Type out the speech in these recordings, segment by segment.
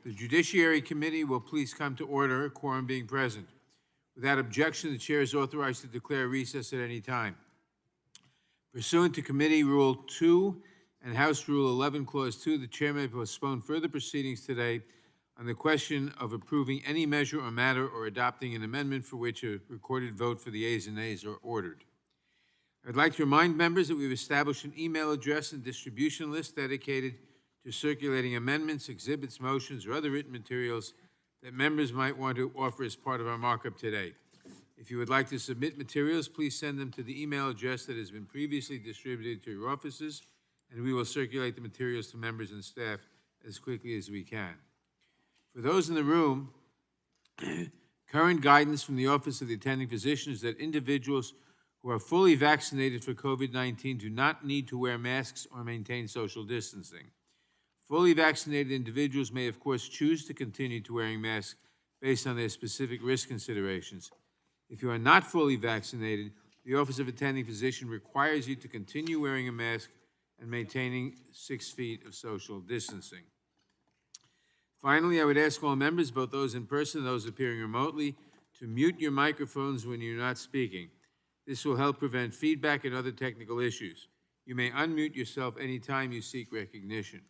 The Judiciary Committee will please come to order, quorum being present. Without objection, the chair is authorized to declare recess at any time. Pursuant to Committee Rule 2 and House Rule 11, Clause 2, the chair may postpone further proceedings today on the question of approving any measure or matter or adopting an amendment for which a recorded vote for the ayes and nays are ordered. I'd like to remind members that we've established an email address and distribution list dedicated to circulating amendments, exhibits, motions, or other written materials that members might want to offer as part of our markup today. If you would like to submit materials, please send them to the email address that has been previously distributed to your offices, and we will circulate the materials to members and staff as quickly as we can. For those in the room, current guidance from the Office of the Attending Physician is that individuals who are fully vaccinated for COVID-19 do not need to wear masks or maintain social distancing. Fully vaccinated individuals may, of course, choose to continue to wearing masks based on their specific risk considerations. If you are not fully vaccinated, the Office of Attending Physician requires you to continue wearing a mask and maintaining 6 feet of social distancing. Finally, I would ask all members, both those in person and those appearing remotely, to mute your microphones when you're not speaking. This will help prevent feedback and other technical issues. You may unmute yourself anytime you seek recognition.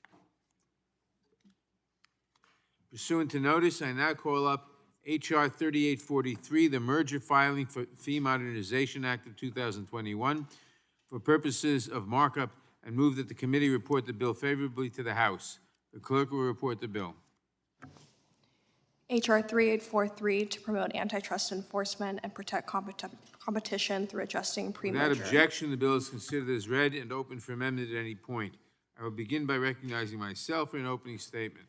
Pursuant to notice, I now call up H.R. 3843, the Merger Filing for Fee Modernization Act of 2021, for purposes of markup, and move that the committee report the bill favorably to the House. The clerk will report the bill. H.R. 3843 to promote antitrust enforcement and protect competition through adjusting pre-merger. Without objection, the bill is considered as read and open for amendment at any point. I will begin by recognizing myself for an opening statement.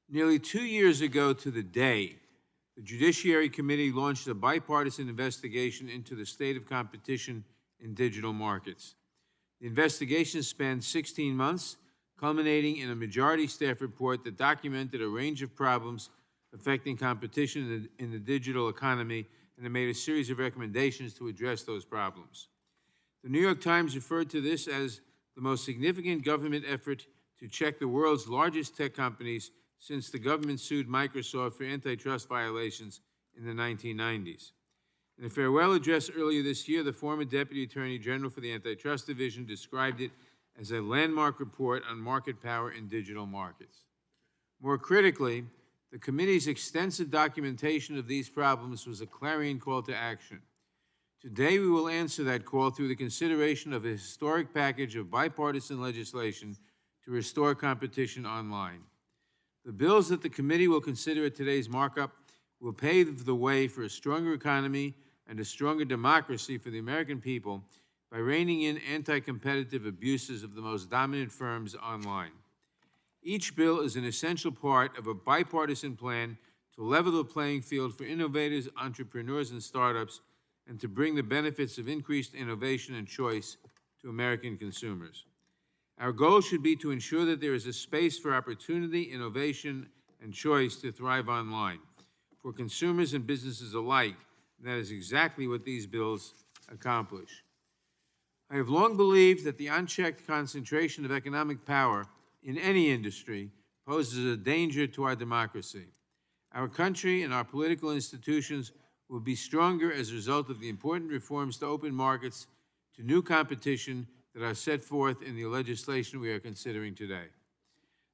Nearly 2 years ago to the day, the Judiciary Committee launched a bipartisan investigation into the state of competition in digital markets. The investigation spanned 16 months, culminating in a majority staff report that documented a range of problems affecting competition in the digital economy, and it made a series of recommendations to address those problems. The New York Times referred to this as the most significant government effort to check the world's largest tech companies since the government sued Microsoft for antitrust violations in the 1990s. In a farewell address earlier this year, the former Deputy Attorney General for the Antitrust Division described it as a landmark report on market power in digital markets. More critically, the committee's extensive documentation of these problems was a clarion call to action. Today, we will answer that call through the consideration of a historic package of bipartisan legislation to restore competition online. The bills that the committee will consider at today's markup will pave the way for a stronger economy and a stronger democracy for the American people by reining in anti-competitive abuses of the most dominant firms online. Each bill is an essential part of a bipartisan plan to level the playing field for innovators, entrepreneurs, and startups, and to bring the benefits of increased innovation and choice to American consumers. Our goal should be to ensure that there is a space for opportunity, innovation, and choice to thrive online for consumers and businesses alike, and that is exactly what these bills accomplish. I have long believed that the unchecked concentration of economic power in any industry poses a danger to our democracy. Our country and our political institutions will be stronger as a result of the important reforms to open markets to new competition that are set forth in the legislation we are considering today.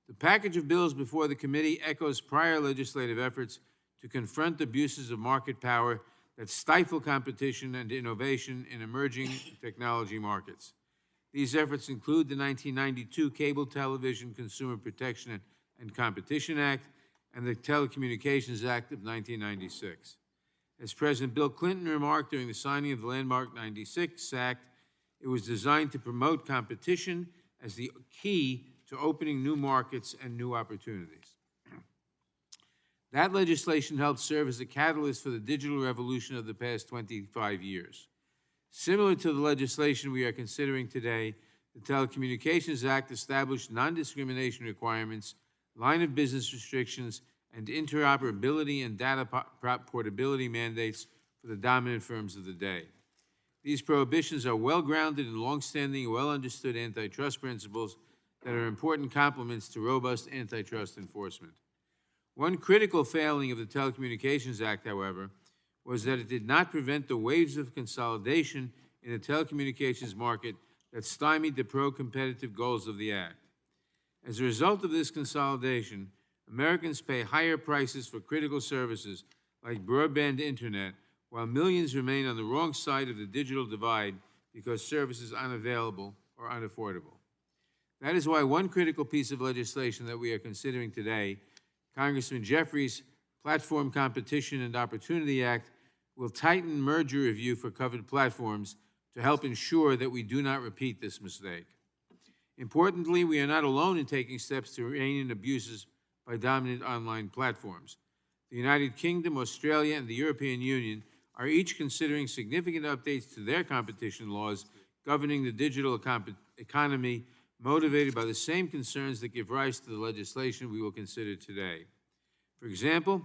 The package of bills before the committee echoes prior legislative efforts to confront abuses of market power that stifle competition and innovation in emerging technology markets. These efforts include the 1992 Cable Television Consumer Protection and Competition Act and the Telecommunications Act of 1996. As President Bill Clinton remarked during the signing of the landmark 96 Act, it was designed to promote competition as the key to opening new markets and new opportunities. That legislation helped serve as a catalyst for the digital revolution of the past 25 years. Similar to the legislation we are considering today, the Telecommunications Act established non-discrimination requirements, line of business restrictions, and interoperability and data portability mandates for the dominant firms of the day. These prohibitions are well-grounded in long-standing and well-understood antitrust principles that are important complements to robust antitrust enforcement. One critical failing of the Telecommunications Act, however, was that it did not prevent the waves of consolidation in the telecommunications market that stymied the pro-competitive goals of the Act. As a result of this consolidation, Americans pay higher prices for critical services like broadband internet, while millions remain on the wrong side of the digital divide because service is unavailable or unaffordable. That is why one critical piece of legislation that we are considering today, Congressman Jeffries' Platform Competition and Opportunity Act, will tighten merger review for covered platforms to help ensure that we do not repeat this mistake. Importantly, we are not alone in taking steps to rein in abuses by dominant online platforms. The United Kingdom, Australia, and the European Union are each considering significant updates to their competition laws governing the digital economy, motivated by the same concerns that give rise to the legislation we will consider today. For example,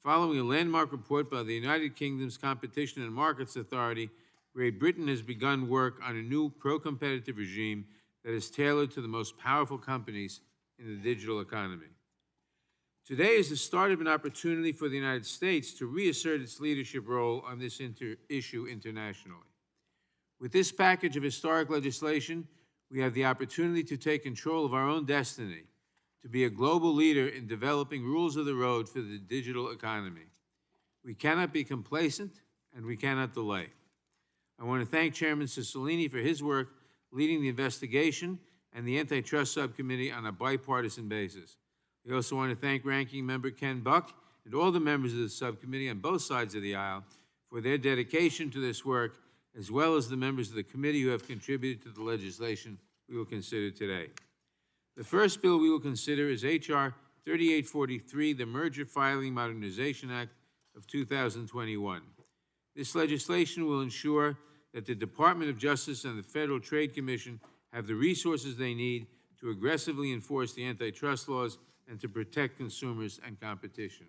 following a landmark report by the United Kingdom's Competition and Markets Authority, Great Britain has begun work on a new pro-competitive regime that is tailored to the most powerful companies in the digital economy. Today is the start of an opportunity for the United States to reassert its leadership role on this issue internationally. With this package of historic legislation, we have the opportunity to take control of our own destiny, to be a global leader in developing rules of the road for the digital economy. We cannot be complacent, and we cannot delay. I want to thank Chairman Cicilline for his work leading the investigation and the Antitrust Subcommittee on a bipartisan basis. We also want to thank Ranking Member Ken Buck and all the members of the subcommittee on both sides of the aisle for their dedication to this work, as well as the members of the committee who have contributed to the legislation we will consider today. The first bill we will consider is H.R. 3843, the Merger Filing Modernization Act of 2021. This legislation will ensure that the Department of Justice and the Federal Trade Commission have the resources they need to aggressively enforce the antitrust laws and to protect consumers and competition.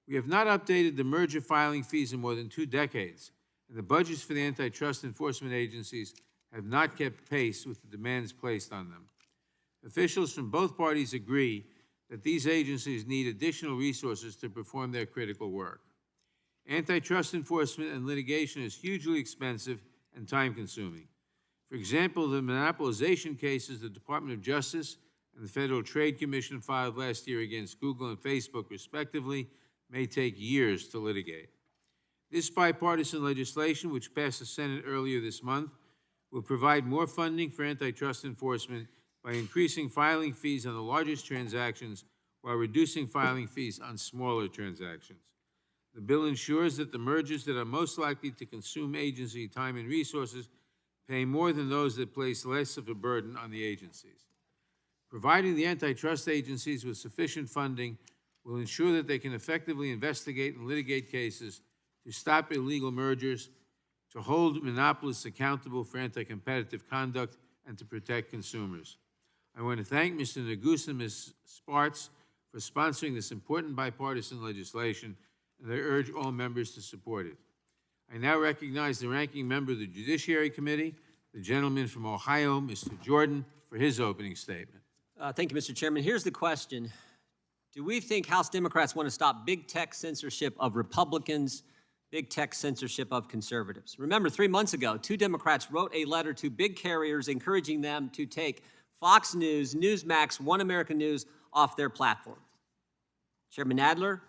We have not updated the merger filing fees in more than 2 decades, and the budgets for the antitrust enforcement agencies have not kept pace with the demands placed on them. Officials from both parties agree that these agencies need additional resources to perform their critical work. Antitrust enforcement and litigation is hugely expensive and time-consuming. For example, the monopolization cases the Department of Justice and the Federal Trade Commission filed last year against Google and Facebook, respectively, may take years to litigate. This bipartisan legislation, which passed the Senate earlier this month, will provide more funding for antitrust enforcement by increasing filing fees on the largest transactions while reducing filing fees on smaller transactions. The bill ensures that the mergers that are most likely to consume agency time and resources pay more than those that place less of a burden on the agencies. Providing the antitrust agencies with sufficient funding will ensure that they can effectively investigate and litigate cases to stop illegal mergers, to hold monopolists accountable for anti-competitive conduct, and to protect consumers. I want to thank Mr. Neguse and Ms. Spartz for sponsoring this important bipartisan legislation, and I urge all members to support it. I now recognize the ranking member of the Judiciary Committee, the gentleman from Ohio, Mr. Jordan, for his opening statement. Thank you, Mr. Chairman. Here's the question. Do we think House Democrats want to stop big tech censorship of Republicans, big tech censorship of conservatives? Remember, 3 months ago, 2 Democrats wrote a letter to big carriers encouraging them to take Fox News, Newsmax, One American News off their platform. Chairman Nadler,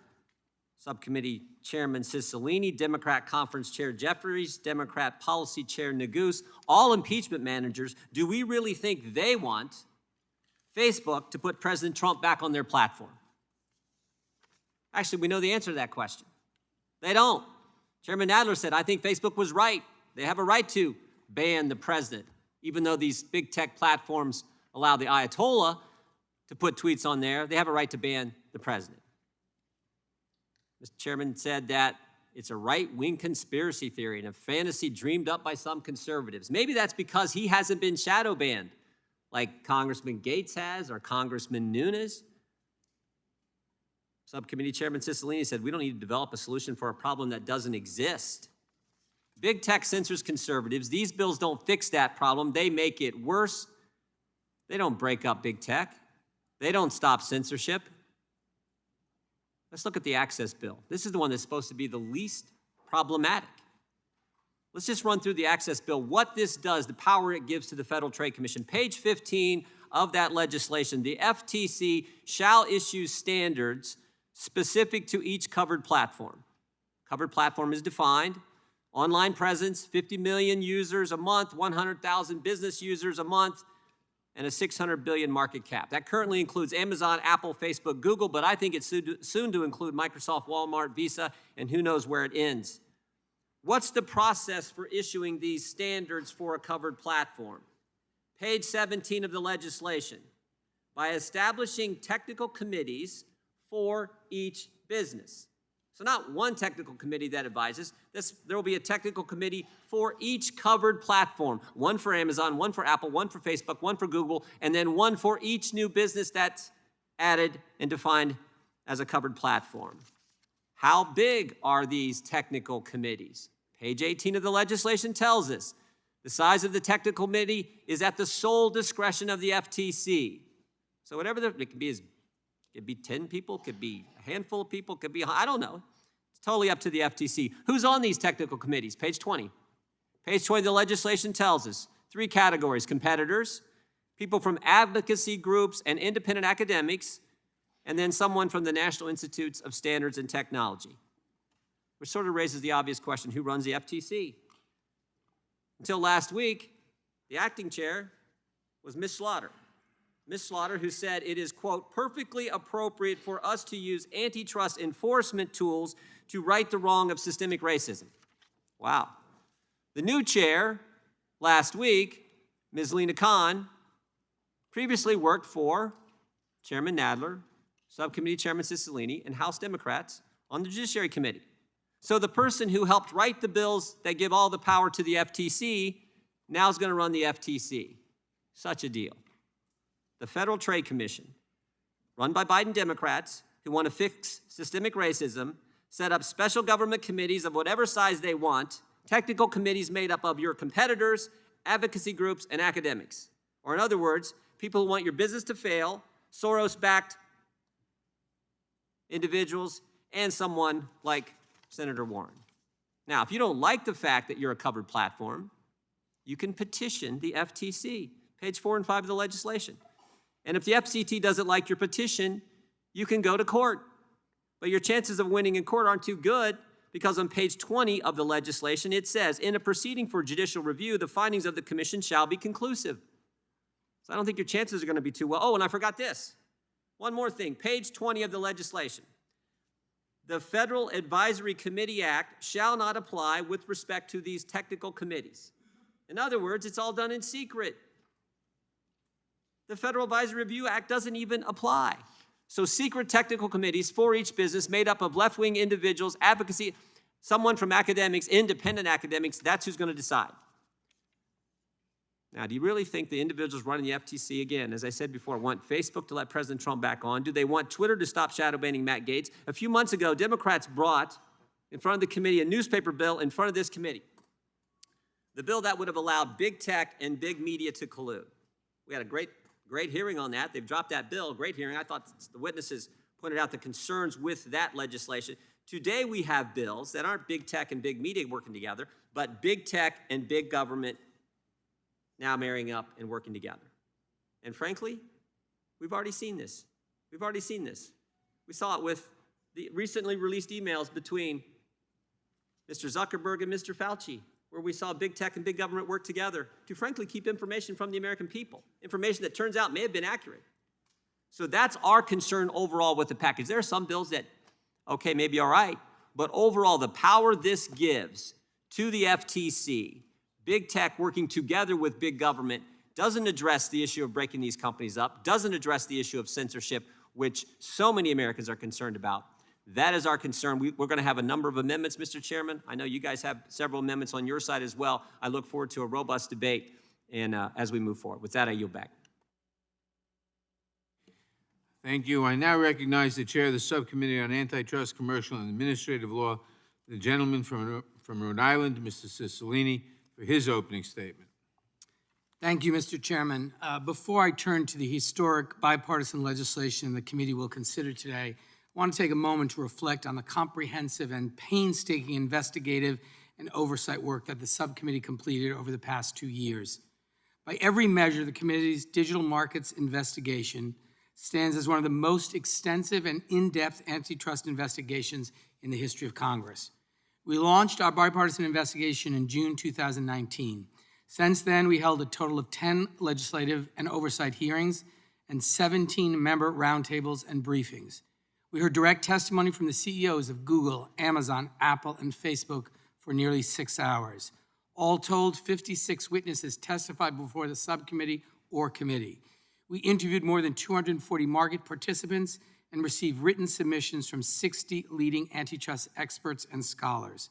Subcommittee Chairman Cicilline, Democrat Conference Chair Jeffries, Democrat Policy Chair Neguse, all impeachment managers. Do we really think they want Facebook to put President Trump back on their platform? Actually, we know the answer to that question. They don't. Chairman Nadler said, I think Facebook was right. They have a right to ban the president, even though these big tech platforms allow the Ayatollah to put tweets on there. They have a right to ban the president. Mr. Chairman said that it's a right-wing conspiracy theory and a fantasy dreamed up by some conservatives. Maybe that's because he hasn't been shadow banned like Congressman Gates has or Congressman Nunes. Subcommittee Chairman Cicilline said, we don't need to develop a solution for a problem that doesn't exist. Big tech censors conservatives. These bills don't fix that problem. They make it worse. They don't break up big tech. They don't stop censorship. Let's look at the access bill. This is the one that's supposed to be the least problematic. Let's just run through the access bill, what this does, the power it gives to the Federal Trade Commission. Page 15 of that legislation, the FTC shall issue standards specific to each covered platform. Covered platform is defined. Online presence, 50 million users a month, 100,000 business users a month, and a 600 billion market cap. That currently includes Amazon, Apple, Facebook, Google, but I think it's soon to include Microsoft, Walmart, Visa, and who knows where it ends. What's the process for issuing these standards for a covered platform? Page 17 of the legislation. By establishing technical committees for each business. So not one technical committee that advises. There will be a technical committee for each covered platform. One for Amazon, one for Apple, one for Facebook, one for Google, and then one for each new business that's added and defined as a covered platform. How big are these technical committees? Page 18 of the legislation tells us the size of the technical committee is at the sole discretion of the FTC. So whatever it can be, it could be 10 people, it could be a handful of people, it could be, I don't know. It's totally up to the FTC. Who's on these technical committees? Page 20. Page 20 of the legislation tells us 3 categories: competitors, people from advocacy groups and independent academics, and then someone from the National Institutes of Standards and Technology. Which sort of raises the obvious question, who runs the FTC? Until last week, the acting chair was Ms. Slaughter. Ms. Slaughter, who said it is, quote, perfectly appropriate for us to use antitrust enforcement tools to right the wrong of systemic racism. Wow. The new chair last week, Ms. Lena Khan, previously worked for Chairman Nadler, Subcommittee Chairman Cicilline, and House Democrats on the Judiciary Committee. So the person who helped write the bills that give all the power to the FTC now is going to run the FTC. Such a deal. The Federal Trade Commission, run by Biden Democrats who want to fix systemic racism, set up special government committees of whatever size they want, technical committees made up of your competitors, advocacy groups, and academics. Or in other words, people who want your business to fail, Soros-backed individuals, and someone like Senator Warren. Now, if you don't like the fact that you're a covered platform, you can petition the FTC. Page 4 and 5 of the legislation. And if the FCT doesn't like your petition, you can go to court. But your chances of winning in court aren't too good because on page 20 of the legislation, it says, in a proceeding for judicial review, the findings of the commission shall be conclusive. So I don't think your chances are going to be too well. Oh, and I forgot this. One more thing. Page 20 of the legislation. The Federal Advisory Committee Act shall not apply with respect to these technical committees. In other words, it's all done in secret. The Federal Advisory Review Act doesn't even apply. So secret technical committees for each business made up of left-wing individuals, advocacy, someone from academics, independent academics, that's who's going to decide. Now, do you really think the individuals running the FTC, again, as I said before, want Facebook to let President Trump back on? Do they want Twitter to stop shadow banning Matt Gaetz? A few months ago, Democrats brought in front of the committee a newspaper bill in front of this committee. The bill that would have allowed big tech and big media to collude. We had a great hearing on that. They've dropped that bill. Great hearing. I thought the witnesses pointed out the concerns with that legislation. Today we have bills that aren't big tech and big media working together, but big tech and big government now marrying up and working together. And frankly, we've already seen this. We've already seen this. We saw it with the recently released emails between Mr. Zuckerberg and Mr. Fauci, where we saw big tech and big government work together to frankly keep information from the American people, information that turns out may have been accurate. So that's our concern overall with the package. There are some bills that, okay, maybe all right, but overall the power this gives to the FTC, big tech working together with big government, doesn't address the issue of breaking these companies up, doesn't address the issue of censorship, which so many Americans are concerned about. That is our concern. We're going to have a number of amendments, Mr. Chairman. I know you guys have several amendments on your side as well. I look forward to a robust debate and as we move forward. With that, I yield back. Thank you. I now recognize the chair of the Subcommittee on Antitrust, Commercial, and Administrative Law, the gentleman from Rhode Island, Mr. Cicilline, for his opening statement. Thank you, Mr. Chairman. Before I turn to the historic bipartisan legislation the committee will consider today, I want to take a moment to reflect on the comprehensive and painstaking investigative and oversight work that the subcommittee completed over the past 2 years. By every measure, the committee's digital markets investigation stands as one of the most extensive and in-depth antitrust investigations in the history of Congress. We launched our bipartisan investigation in June 2019. Since then, we held a total of 10 legislative and oversight hearings and 17 member roundtables and briefings. We heard direct testimony from the CEOs of Google, Amazon, Apple, and Facebook for nearly 6 hours. All told, 56 witnesses testified before the subcommittee or committee. We interviewed more than 240 market participants and received written submissions from 60 leading antitrust experts and scholars.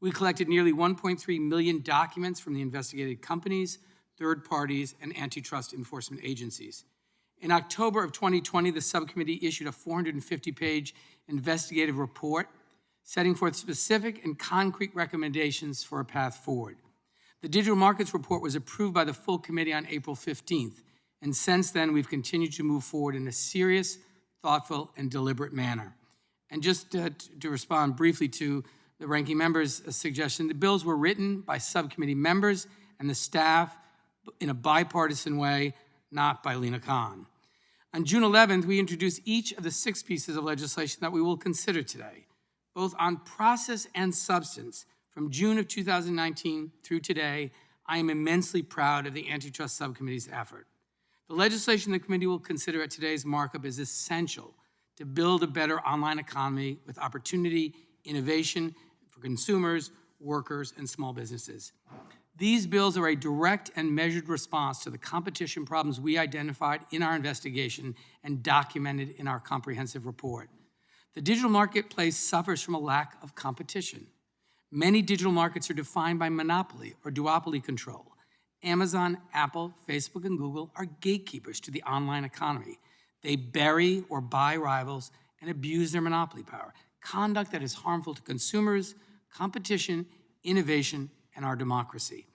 We collected nearly 1.3 million documents from the investigated companies, third parties, and antitrust enforcement agencies. In October of 2020, the subcommittee issued a 450-page investigative report setting forth specific and concrete recommendations for a path forward. The Digital Markets Report was approved by the full committee on April 15th, and since then, we've continued to move forward in a serious, thoughtful, and deliberate manner. And just to respond briefly to the ranking member's suggestion, the bills were written by subcommittee members and the staff in a bipartisan way, not by Lena Khan. On June 11th, we introduced each of the 6 pieces of legislation that we will consider today, both on process and substance. From June of 2019 through today, I am immensely proud of the Antitrust Subcommittee's effort. The legislation the committee will consider at today's markup is essential to build a better online economy with opportunity, innovation for consumers, workers, and small businesses. These bills are a direct and measured response to the competition problems we identified in our investigation and documented in our comprehensive report. The digital marketplace suffers from a lack of competition. Many digital markets are defined by monopoly or duopoly control. Amazon, Apple, Facebook, and Google are gatekeepers to the online economy. They bury or buy rivals and abuse their monopoly power, conduct that is harmful to consumers, competition, innovation, and our democracy.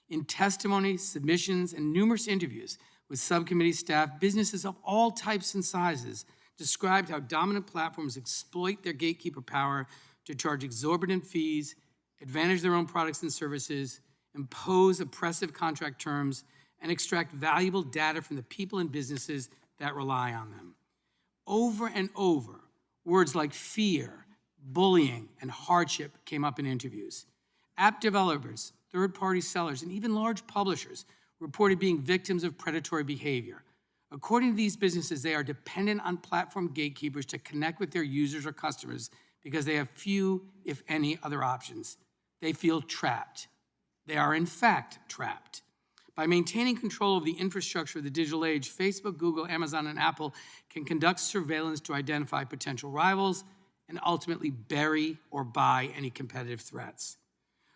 In testimony, submissions, and numerous interviews with subcommittee staff, businesses of all types and sizes described how dominant platforms exploit their gatekeeper power to charge exorbitant fees, advantage their own products and services, impose oppressive contract terms, and extract valuable data from the people and businesses that rely on them. Over and over, words like fear, bullying, and hardship came up in interviews. App developers, third-party sellers, and even large publishers reported being victims of predatory behavior. According to these businesses, they are dependent on platform gatekeepers to connect with their users or customers because they have few, if any, other options. They feel trapped. They are, in fact, trapped. By maintaining control of the infrastructure of the digital age, Facebook, Google, Amazon, and Apple can conduct surveillance to identify potential rivals and ultimately bury or buy any competitive threats.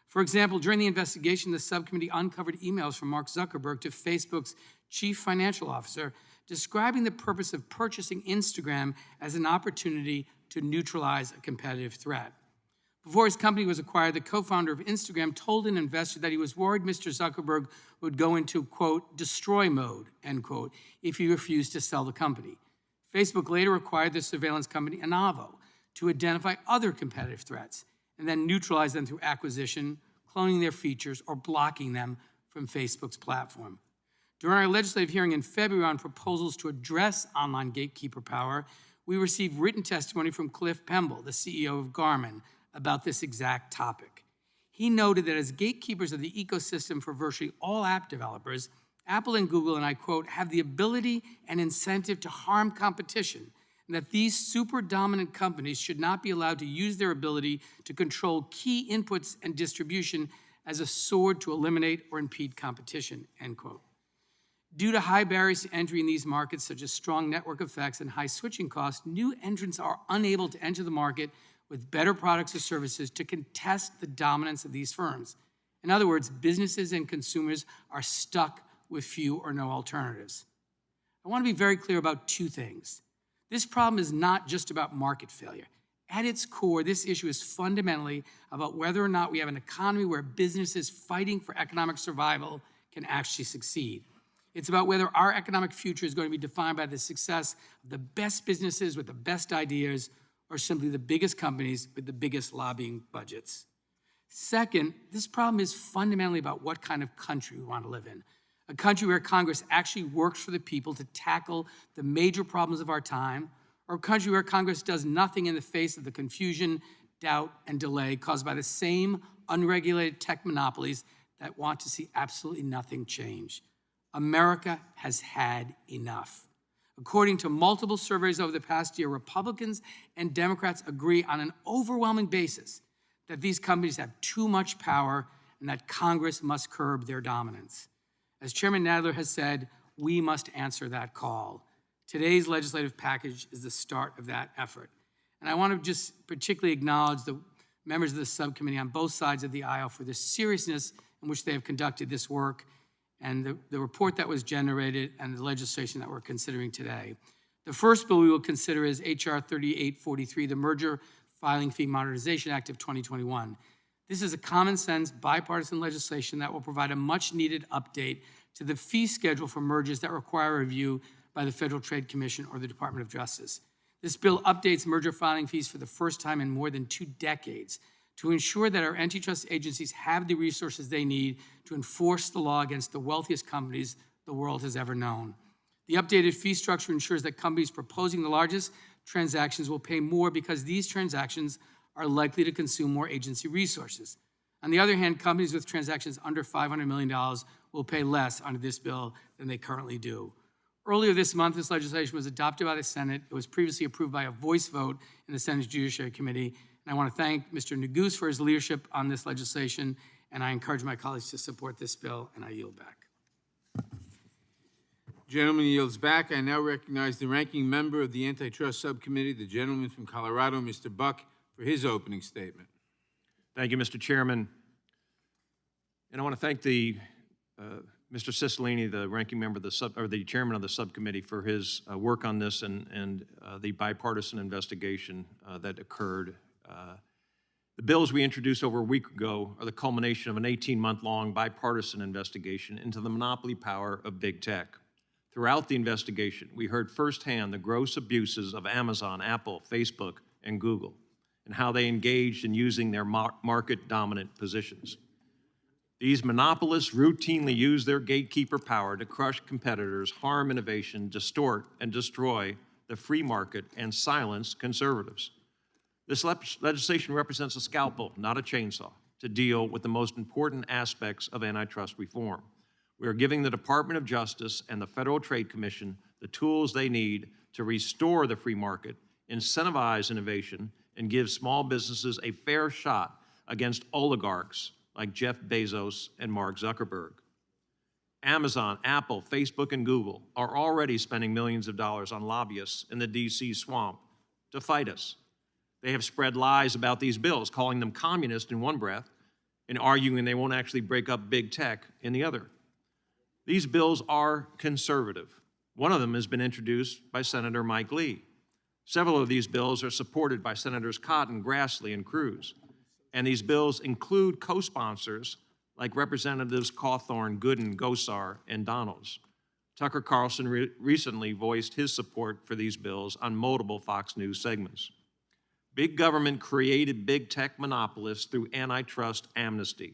For example, during the investigation, the subcommittee uncovered emails from Mark Zuckerberg to Facebook's chief financial officer describing the purpose of purchasing Instagram as an opportunity to neutralize a competitive threat. Before his company was acquired, the co-founder of Instagram told an investor that he was worried Mr. Zuckerberg would go into, quote, destroy mode, end quote, if he refused to sell the company. Facebook later acquired the surveillance company Anavo to identify other competitive threats and then neutralize them through acquisition, cloning their features, or blocking them from Facebook's platform. During our legislative hearing in February on proposals to address online gatekeeper power, we received written testimony from Cliff Pemble, the CEO of Garmin, about this exact topic. He noted that as gatekeepers of the ecosystem for virtually all app developers, Apple and Google, and I quote, have the ability and incentive to harm competition, and that these super dominant companies should not be allowed to use their ability to control key inputs and distribution as a sword to eliminate or impede competition, end quote. Due to high barriers to entry in these markets, such as strong network effects and high switching costs, new entrants are unable to enter the market with better products or services to contest the dominance of these firms. In other words, businesses and consumers are stuck with few or no alternatives. I want to be very clear about 2 things. This problem is not just about market failure. At its core, this issue is fundamentally about whether or not we have an economy where businesses fighting for economic survival can can actually succeed. It's about whether our economic future is going to be defined by the success of the best businesses with the best ideas or simply the biggest companies with the biggest lobbying budgets. Second, this problem is fundamentally about what kind of country we want to live in. A country where Congress actually works for the people to tackle the major problems of our time, or a country where Congress does nothing in the face of the confusion, doubt, and delay caused by the same unregulated tech monopolies that want to see absolutely nothing change. America has had enough. According to multiple surveys over the past year, Republicans and Democrats agree on an overwhelming basis that these companies have too much power and that Congress must curb their dominance. As Chairman Nadler has said, we must answer that call. Today's legislative package is the start of that effort. And I want to just particularly acknowledge the members of the subcommittee on both sides of the aisle for the seriousness in which they have conducted this work and the report that was generated and the legislation that we're considering today. The first bill we will consider is H.R. 3843, the Merger Filing Fee Modernization Act of 2021. This is a common sense bipartisan legislation that will provide a much needed update to the fee schedule for mergers that require review by the Federal Trade Commission or the Department of Justice. This bill updates merger filing fees for the first time in more than 2 decades to ensure that our antitrust agencies have the resources they need to enforce the law against the wealthiest companies the world has ever known. The updated fee structure ensures that companies proposing the largest transactions will pay more because these transactions are likely to consume more agency resources. On the other hand, companies with transactions under $500 million will pay less under this bill than they currently do. Earlier this month, this legislation was adopted by the Senate. It was previously approved by a voice vote in the Senate's Judiciary Committee. And I want to thank Mr. Neguse for his leadership on this legislation, and I encourage my colleagues to support this bill, and I yield back. Gentleman yields back. I now recognize the ranking member of the Antitrust Subcommittee, the gentleman from Colorado, Mr. Buck, for his opening statement. Thank you, Mr. Chairman. And I want to thank the Mr. Cicilline, the ranking member of the chairman of the subcommittee, for his work on this and the bipartisan investigation that occurred. The bills we introduced over a week ago are the culmination of an 18-month-long bipartisan investigation into the monopoly power of big tech. Throughout the investigation, we heard firsthand the gross abuses of Amazon, Apple, Facebook, and Google, and how they engaged in using their market-dominant positions. These monopolists routinely use their gatekeeper power to crush competitors, harm innovation, distort, and destroy the free market, and silence conservatives. This legislation represents a scalpel, not a chainsaw, to deal with the most important aspects of antitrust reform. We are giving the Department of Justice and the Federal Trade Commission the tools they need to restore the free market, incentivize innovation, and give small businesses a fair shot against oligarchs like Jeff Bezos and Mark Zuckerberg. Amazon, Apple, Facebook, and Google are already spending millions of dollars on lobbyists in the DC swamp to fight us. They have spread lies about these bills, calling them communist in one breath and arguing they won't actually break up big tech in the other. These bills are conservative. One of them has been introduced by Senator Mike Lee. Several of these bills are supported by Senators Cotton, Grassley, and Cruz. And these bills include co-sponsors like Representatives Cawthorn, Gooden, Gosar, and Donalds. Tucker Carlson recently voiced his support for these bills on multiple Fox News segments. Big government created big tech monopolists through antitrust amnesty.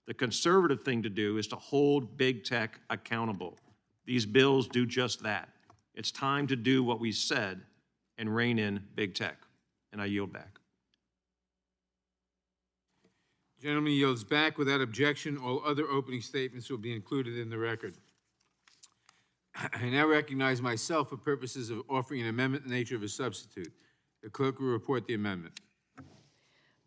The conservative thing to do is to hold big tech accountable. These bills do just that. It's time to do what we said and rein in big tech. And I yield back. Gentleman yields back. Without objection, all other opening statements will be included in the record. I now recognize myself for purposes of offering an amendment in the nature of a substitute. The clerk will report the amendment.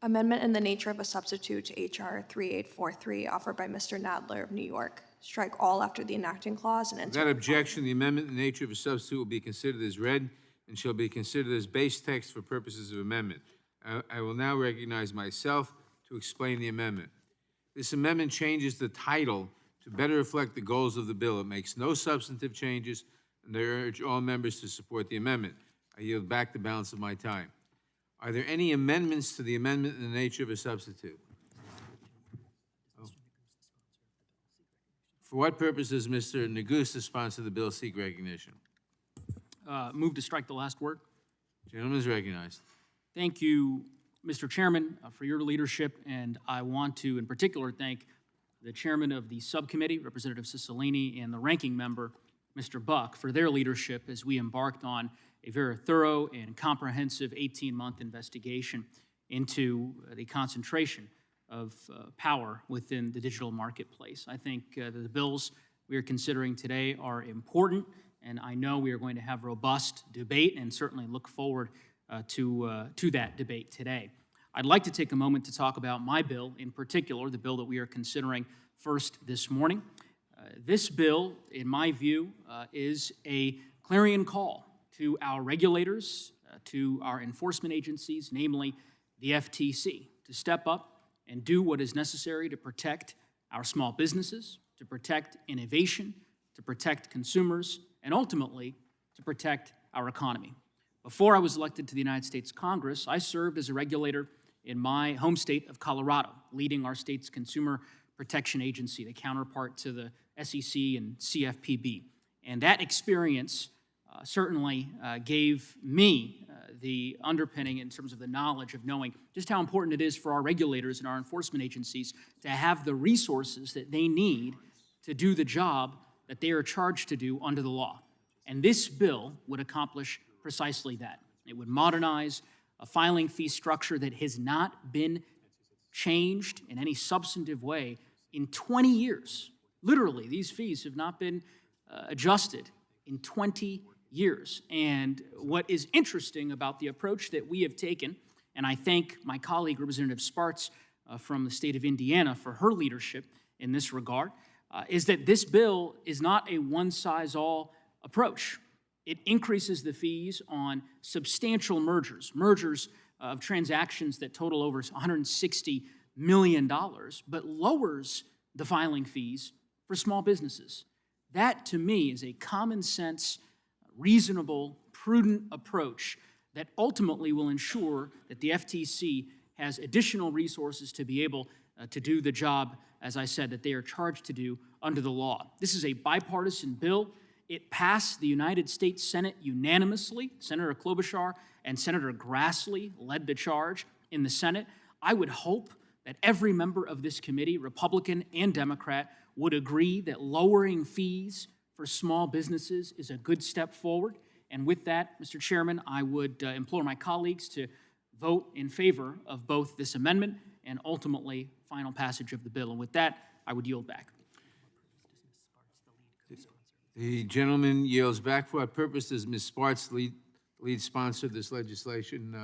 Amendment in the nature of a substitute to H.R. 3843, offered by Mr. Nadler of New York. Strike all after the enacting clause and enter. Without objection, the amendment in the nature of a substitute will be considered as read and shall be considered as base text for purposes of amendment. I will now recognize myself to explain the amendment. This amendment changes the title to better reflect the goals of the bill. It makes no substantive changes, and I urge all members to support the amendment. I yield back the balance of my time. Are there any amendments to the amendment in the nature of a substitute? Oh. For what purpose does Mr. Neguse, the sponsor of the bill, seek recognition? Move to strike the last word. Gentleman is recognized. Thank you, Mr. Chairman, for your leadership, and I want to, in particular, thank the chairman of the subcommittee, Representative Cicilline, and the ranking member, Mr. Buck, for their leadership as we embarked on a very thorough and comprehensive 18-month investigation into the concentration of power within the digital marketplace. I think the bills we are considering today are important, and I know we are going to have robust debate and certainly look forward to that debate today. I'd like to take a moment to talk about my bill, in particular, the bill that we are considering first this morning. This bill, in my view, is a clarion call to our regulators, to our enforcement agencies, namely the FTC, to step up and do what is necessary to protect our small businesses, to protect innovation, to protect consumers, and ultimately to protect our economy. Before I was elected to the United States Congress, I served as a regulator in my home state of Colorado, leading our state's consumer protection agency, the counterpart to the SEC and CFPB. And that experience certainly gave me the underpinning in terms of the knowledge of knowing just how important it is for our regulators and our enforcement agencies to have the resources that they need to do the job that they are charged to do under the law. And this bill would accomplish precisely that. It would modernize a filing fee structure that has not been changed in any substantive way in 20 years. Literally, these fees have not been adjusted in 20 years. And what is interesting about the approach that we have taken, and I thank my colleague, Representative Spartz, from the state of Indiana for her leadership in this regard, is that this bill is not a one-size-all approach. It increases the fees on substantial mergers of transactions that total over $160 million, but lowers the filing fees for small businesses. That, to me, is a common sense, reasonable, prudent approach that ultimately will ensure that the FTC has additional resources to be able to do the job, as I said, that they are charged to do under the law. This is a bipartisan bill. It passed the United States Senate unanimously. Senator Klobuchar and Senator Grassley led the charge in the Senate. I would hope that every member of this committee, Republican and Democrat, would agree that lowering fees for small businesses is a good step forward. And with that, Mr. Chairman, I would implore my colleagues to vote in favor of both this amendment and ultimately final passage of the bill. And with that, I would yield back. The gentleman yields back. For what purpose does Ms. Spartz, lead sponsor of this legislation,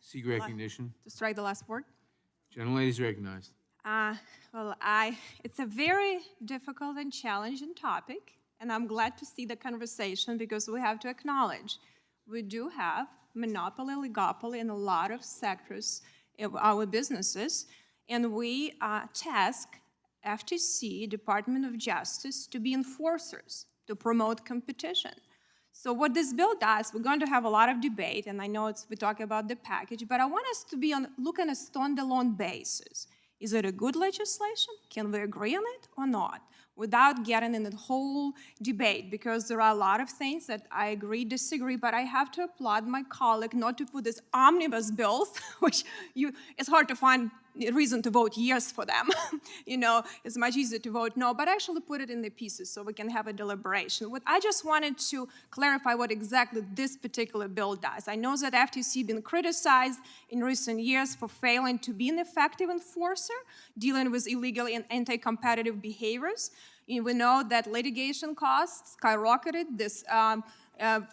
seek recognition? To strike the last word? Gentlelady is recognized. It's a very difficult and challenging topic, and I'm glad to see the conversation because we have to acknowledge we do have monopoly, oligopoly in a lot of sectors of our businesses, and we task FTC, Department of Justice, to be enforcers, to promote competition. So what this bill does, we're going to have a lot of debate, and I know we're talking about the package, but I want us to be look on a standalone basis. Is it a good legislation? Can we agree on it or not? Without getting in the whole debate, because there are a lot of things that I agree, disagree, but I have to applaud my colleague not to put these omnibus bills, which it's hard to find a reason to vote yes for them. You know, it's much easier to vote no, but actually put it in the pieces so we can have a deliberation. I just wanted to clarify what exactly this particular bill does. I know that FTC has been criticized in recent years for failing to be an effective enforcer, dealing with illegal and anti-competitive behaviors. We know that litigation costs skyrocketed. This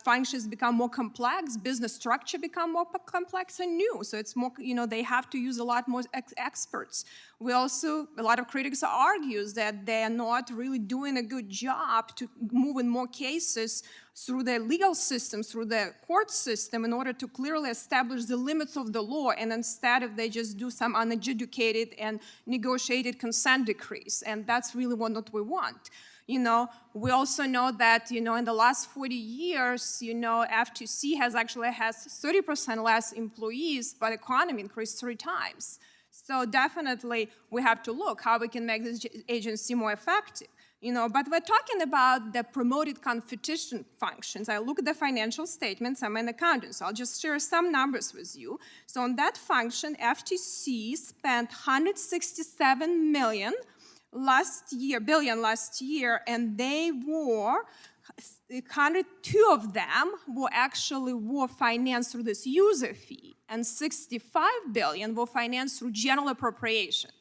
functions become more complex, business structure become more complex and new. So it's more, they have to use a lot more experts. We also, a lot of critics argues that they're not really doing a good job to move in more cases through the legal system, through the court system, in order to clearly establish the limits of the law, and instead of they just do some unadjudicated and negotiated consent decrees. And that's really what we want. We also know that, in the last 40 years, FTC has 30% less employees, but economy increased 3 times. So definitely we have to look how we can make this agency more effective. But we're talking about the promoted competition functions. I look at the financial statements. I'm an accountant, so I'll just share some numbers with you. So on that function, FTC spent $167 billion last year, and they were 102 of them were financed through this user fee, and 65 billion were financed through general appropriation.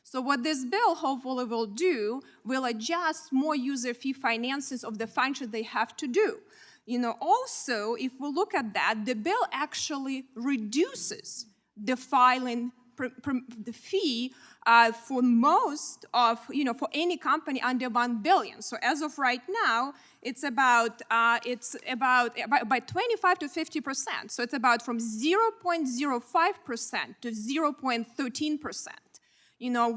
So what this bill hopefully will do will adjust more user fee finances of the functions they have to do. Also, if we look at that, the bill actually reduces the filing the fee for most of, for any company under 1 billion. So as of right now, it's about by 25 to 50%. So it's about from 0.05% to 0.13%.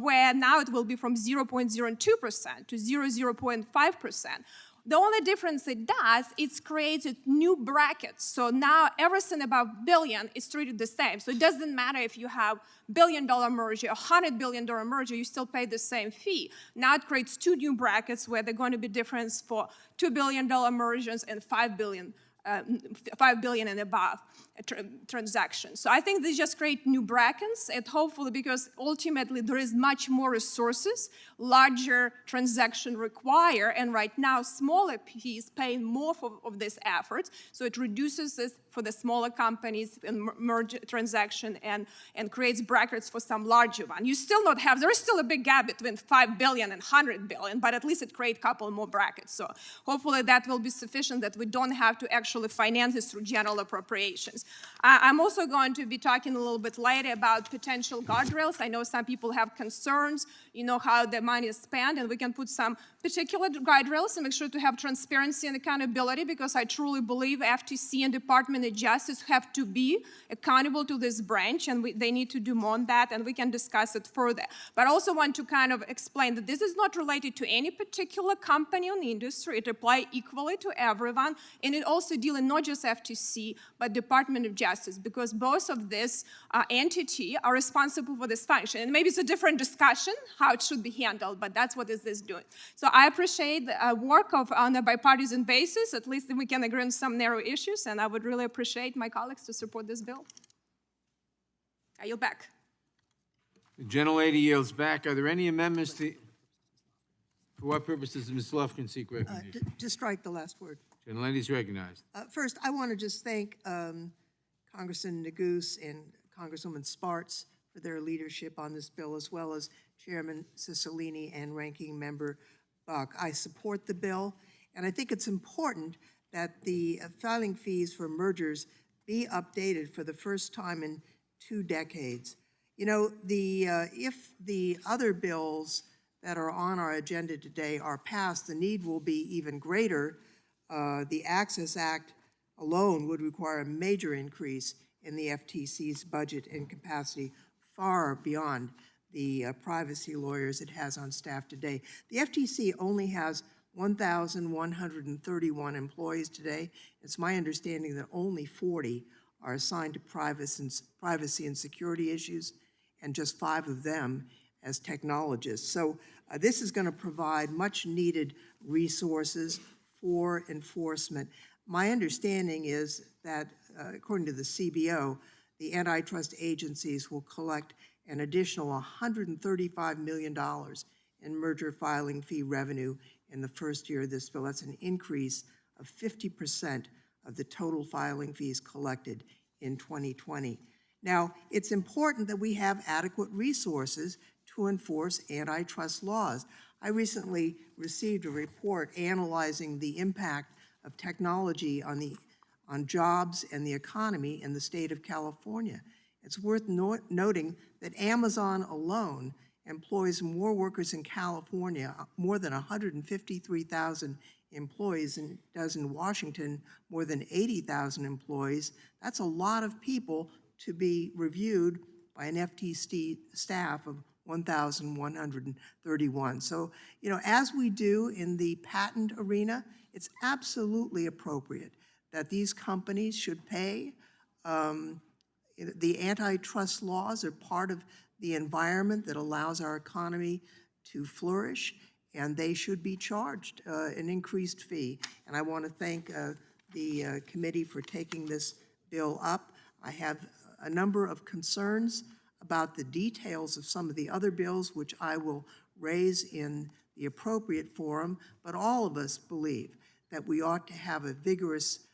Where now it will be from 0.02% to 0.5%. The only difference it does, it's created new brackets. So now everything above billion is treated the same. So it doesn't matter if you have $1 billion merger, $100 billion merger, you still pay the same fee. Now it creates two new brackets where they're going to be difference for $2 billion mergers and $5 billion and above transactions. So I think they just create new brackets, and hopefully, because ultimately there is much more resources, larger transaction require, and right now smaller fees pay more of this effort, so it reduces this for the smaller companies and merge transaction and creates brackets for some larger one. You still not have, there is still a big gap between 5 billion and 100 billion, but at least it creates a couple more brackets. So hopefully that will be sufficient, that we don't have to actually finance this through general appropriations. I'm also going to be talking a little bit later about potential guardrails. I know some people have concerns, how the money is spent, and we can put some particular guardrails and make sure to have transparency and accountability, because I truly believe FTC and Department of Justice have to be accountable to this branch, and they need to do more on that, and we can discuss it further. But I also want to kind of explain that this is not related to any particular company in the industry. It applies equally to everyone, and it also deals not just FTC, but Department of Justice, because both of this entity are responsible for this function. And maybe it's a different discussion how it should be handled, but that's what this is doing. So I appreciate the work on a bipartisan basis. At least we can agree on some narrow issues, and I would really appreciate my colleagues to support this bill. I yield back. The gentlelady yields back. Are there any amendments to? For what purpose does Ms. Lufkin seek recognition? To strike the last word. Gentlelady is recognized. First, I want to just thank Congressman Neguse and Congresswoman Spartz for their leadership on this bill, as well as Chairman Cicilline and Ranking Member Buck. I support the bill, and I think it's important that the filing fees for mergers be updated for the first time in 2 decades. If the other bills that are on our agenda today are passed, the need will be even greater. The Access Act alone would require a major increase in the FTC's budget and capacity, far beyond the privacy lawyers it has on staff today. The FTC only has 1,131 employees today. It's my understanding that only 40 are assigned to privacy and security issues, and just 5 of them as technologists. So this is going to provide much needed resources for enforcement. My understanding is that, according to the CBO, the antitrust agencies will collect an additional $135 million in merger filing fee revenue in the first year of this bill. That's an increase of 50% of the total filing fees collected in 2020. Now, it's important that we have adequate resources to enforce antitrust laws. I recently received a report analyzing the impact of technology on jobs and the economy in the state of California. It's worth noting that Amazon alone employs more workers in California, more than 153,000 employees, and does in Washington more than 80,000 employees. That's a lot of people to be reviewed by an FTC staff of 1,131. So, as we do in the patent arena, it's absolutely appropriate that these companies should pay. The antitrust laws are part of the environment that allows our economy to flourish, and they should be charged an increased fee. And I want to thank the committee for taking this bill up. I have a number of concerns about the details of some of the other bills, which I will raise in the appropriate forum, but all of us believe that we ought to have a vigorous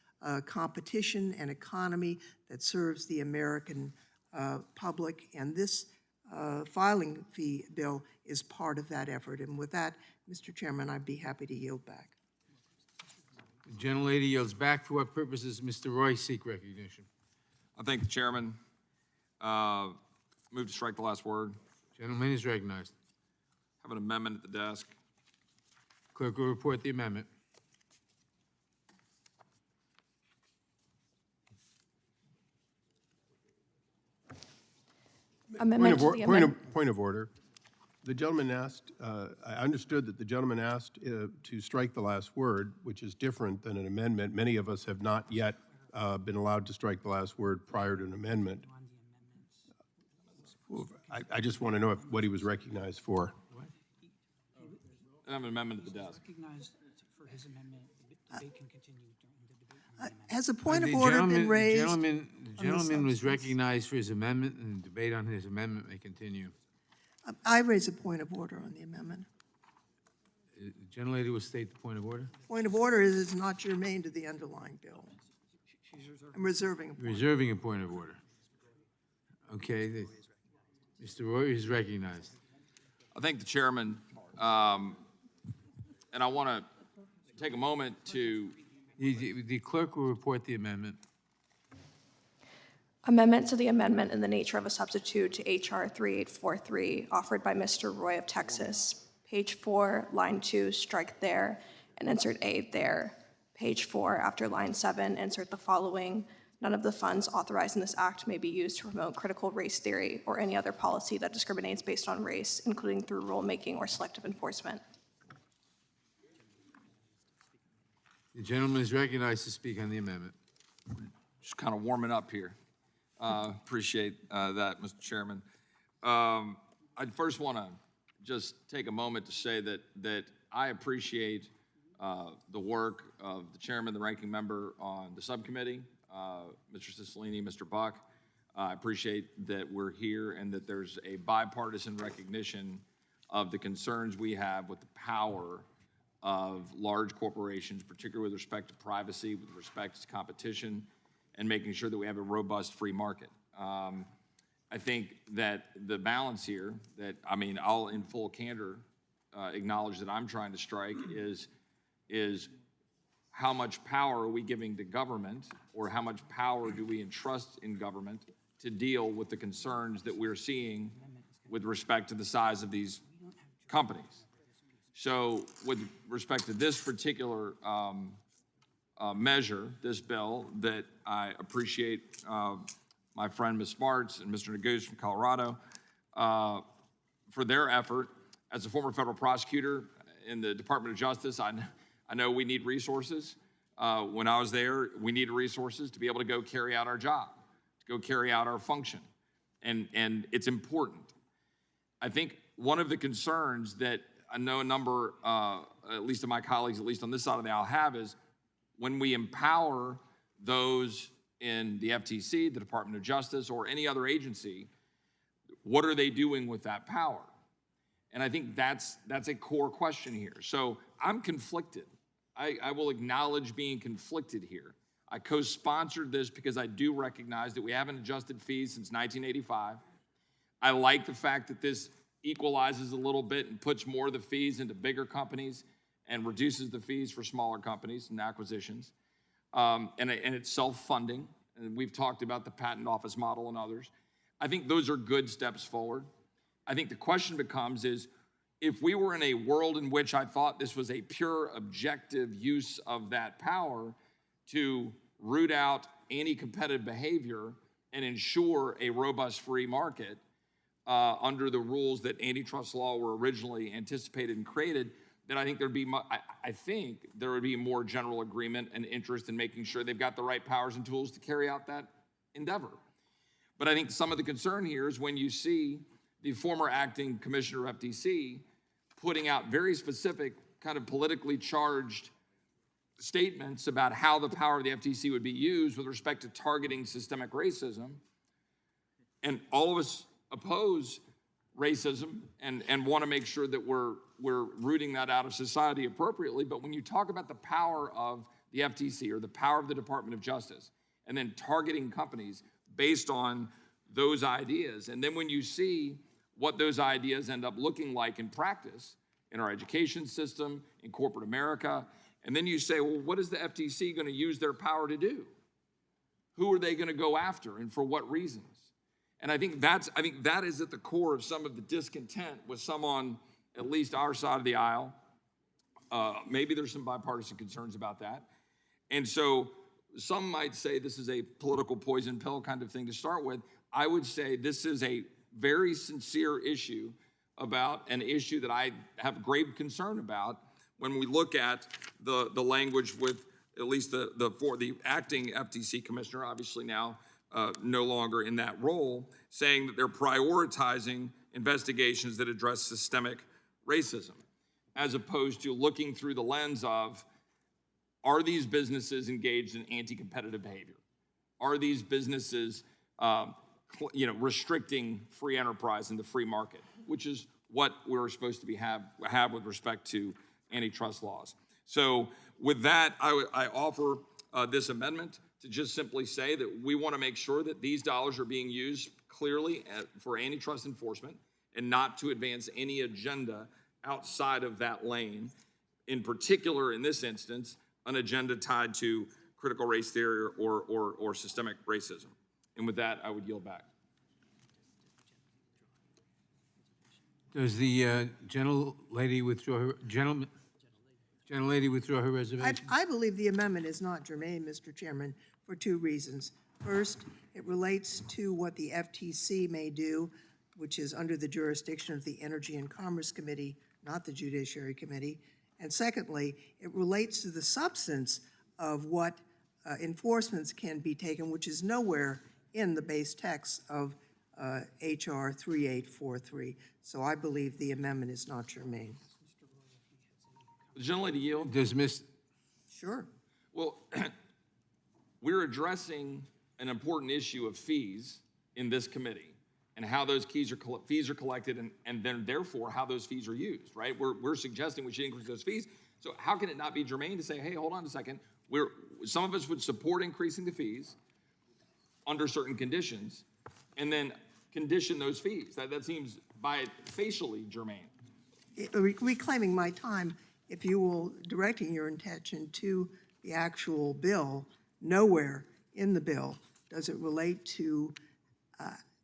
competition and economy that serves the American public, and this filing fee bill is part of that effort. And with that, Mr. Chairman, I'd be happy to yield back. The gentlelady yields back. For what purposes Mr. Roy seek recognition? I thank the chairman. Move to strike the last word. Gentleman is recognized. Have an amendment at the desk. Clerk will report the amendment. Amendment to the amendment. Point of order. The gentleman asked, I understood that the gentleman asked to strike the last word, which is different than an amendment. Many of us have not yet been allowed to strike the last word prior to an amendment. I just want to know what he was recognized for. I have an amendment at the desk. For his amendment, the debate can continue during the debate on the amendment. Has a point of The order been gentleman- raised? The gentleman was recognized for his amendment, and the debate on his amendment may continue. I raise a point of order on the amendment. The gentlelady will state the point of order. Point of order is it's not germane to the underlying bill. I'm reserving a point. Reserving a point of order. Okay, Mr. Roy is recognized. I thank the chairman, and I want to take a moment to The clerk will report the amendment. Amendment to the amendment in the nature of a substitute to H.R. 3843, offered by Mr. Roy of Texas. Page 4, line 2, strike there, and insert A there. Page 4, after line 7, insert the following: none of the funds authorized in this act may be used to promote critical race theory or any other policy that discriminates based on race, including through rulemaking or selective enforcement. The gentleman is recognized to speak on the amendment. just kind of warming up here. Appreciate that, Mr. Chairman. I first want to just take a moment to say that I appreciate the work of the chairman, the ranking member on the subcommittee, Mr. Cicilline, Mr. Buck. I appreciate that we're here and that there's a bipartisan recognition of the concerns we have with the power of large corporations, particularly with respect to privacy, with respect to competition, and making sure that we have a robust free market. I think that the balance here, I'll in full candor acknowledge that I'm trying to strike is how much power are we giving to government, or how much power do we entrust in government to deal with the concerns that we're seeing with respect to the size of these companies. So with respect to this particular measure, this bill, that I appreciate my friend Ms. Smarts and Mr. Neguse from Colorado for their effort. As a former federal prosecutor in the Department of Justice, I know we need resources. When I was there, we needed resources to be able to go carry out our job, to go carry out our function. And it's important. I think one of the concerns that I know a number, at least of my colleagues, at least on this side of the aisle, have is when we empower those in the FTC, the Department of Justice, or any other agency, what are they doing with that power? And I think that's a core question here. So I'm conflicted. I will acknowledge being conflicted here. I co-sponsored this because I do recognize that we haven't adjusted fees since 1985. I like the fact that this equalizes a little bit and puts more of the fees into bigger companies and reduces the fees for smaller companies and acquisitions. And it's self-funding. And we've talked about the patent office model and others. I think those are good steps forward. I think the question becomes is, if we were in a world in which I thought this was a pure objective use of that power to root out anti-competitive behavior and ensure a robust free market under the rules that antitrust law were originally anticipated and created, then I think there would be more general agreement and interest in making sure they've got the right powers and tools to carry out that endeavor. But I think some of the concern here is when you see the former acting commissioner of FTC putting out very specific, kind of politically charged statements about how the power of the FTC would be used with respect to targeting systemic racism. And all of us oppose racism and want to make sure that we're rooting that out of society appropriately. But when you talk about the power of the FTC or the power of the Department of Justice, and then targeting companies based on those ideas, and then when you see what those ideas end up looking like in practice, in our education system, in corporate America, and then you say, well, what is the FTC going to use their power to do? Who are they going to go after, and for what reasons? And I think that is at the core of some of the discontent with some on at least our side of the aisle. Maybe there's some bipartisan concerns about that. And so some might say this is a political poison pill kind of thing to start with. I would say this is a very sincere issue about an issue that I have grave concern about when we look at the language with at least the acting FTC commissioner, obviously now no longer in that role, saying that they're prioritizing investigations that address systemic racism, as opposed to looking through the lens of, are these businesses engaged in anti-competitive behavior? Are these businesses restricting free enterprise in the free market, which is what we're supposed to have with respect to antitrust laws. So with that, I offer this amendment to just simply say that we want to make sure that these dollars are being used clearly for antitrust enforcement and not to advance any agenda outside of that lane. In particular, in this instance, an agenda tied to critical race theory or systemic racism. And with that, I would yield back. Does the gentlelady withdraw her reservation? I believe the amendment is not germane, Mr. Chairman, for two reasons. First, it relates to what the FTC may do, which is under the jurisdiction of the Energy and Commerce Committee, not the Judiciary Committee. And secondly, it relates to the substance of what enforcements can be taken, which is nowhere in the base text of HR 3843. So I believe the amendment is not germane. The gentlelady yield? Does Ms. Sure. Well, we're addressing an important issue of fees in this committee and how those fees are collected and then therefore how those fees are used, right? We're suggesting we should increase those fees. So how can it not be germane to say, hey, hold on a second, some of us would support increasing the fees under certain conditions and then condition those fees. That seems facially germane. Reclaiming my time, if you will, directing your attention to the actual bill, nowhere in the bill does it relate to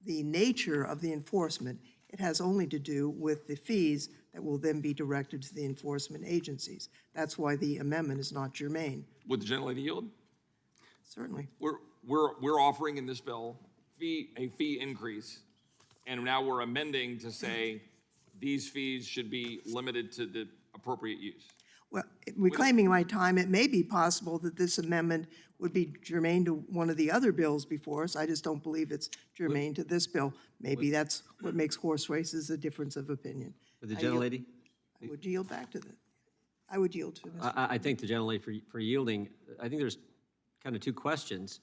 the nature of the enforcement. It has only to do with the fees that will then be directed to the enforcement agencies. That's why the amendment is not germane. Would the gentlelady yield? Certainly. We're offering in this bill a fee increase, and now we're amending to say these fees should be limited to the appropriate use. Well, reclaiming my time, it may be possible that this amendment would be germane to one of the other bills before us. I just don't believe it's germane to this bill. Maybe that's what makes horse races a difference of opinion. With the gentlelady? I would yield back to I would yield to Mr. I thank the gentlelady for yielding. I think there's kind of two questions.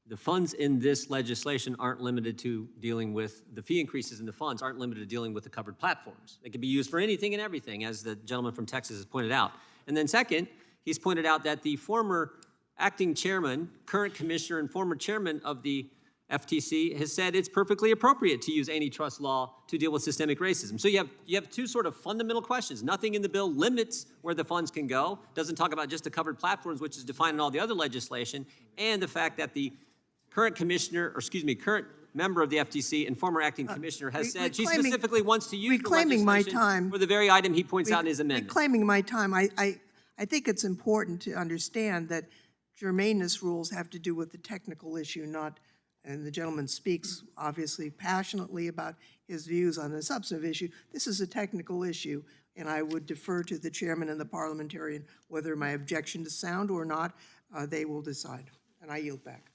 The funds in this legislation aren't limited to dealing with, the fee increases in the funds aren't limited to dealing with the covered platforms. They can be used for anything and everything, as the gentleman from Texas has pointed out. And then second, he's pointed out that the former acting chairman, current commissioner, and former chairman of the FTC has said it's perfectly appropriate to use antitrust law to deal with systemic racism. So you have two sort of fundamental questions. Nothing in the bill limits where the funds can go, doesn't talk about just the covered platforms, which is defined in all the other legislation, and the fact that the current member of the FTC and former acting commissioner has said she specifically wants to use the legislation for the very item he points out in his amendment. Reclaiming my time, I think it's important to understand that germaneness rules have to do with the technical issue, not, and the gentleman speaks obviously passionately about his views on the substantive issue. This is a technical issue, and I would defer to the chairman and the parliamentarian whether my objection is sound or not. They will decide, and I yield back.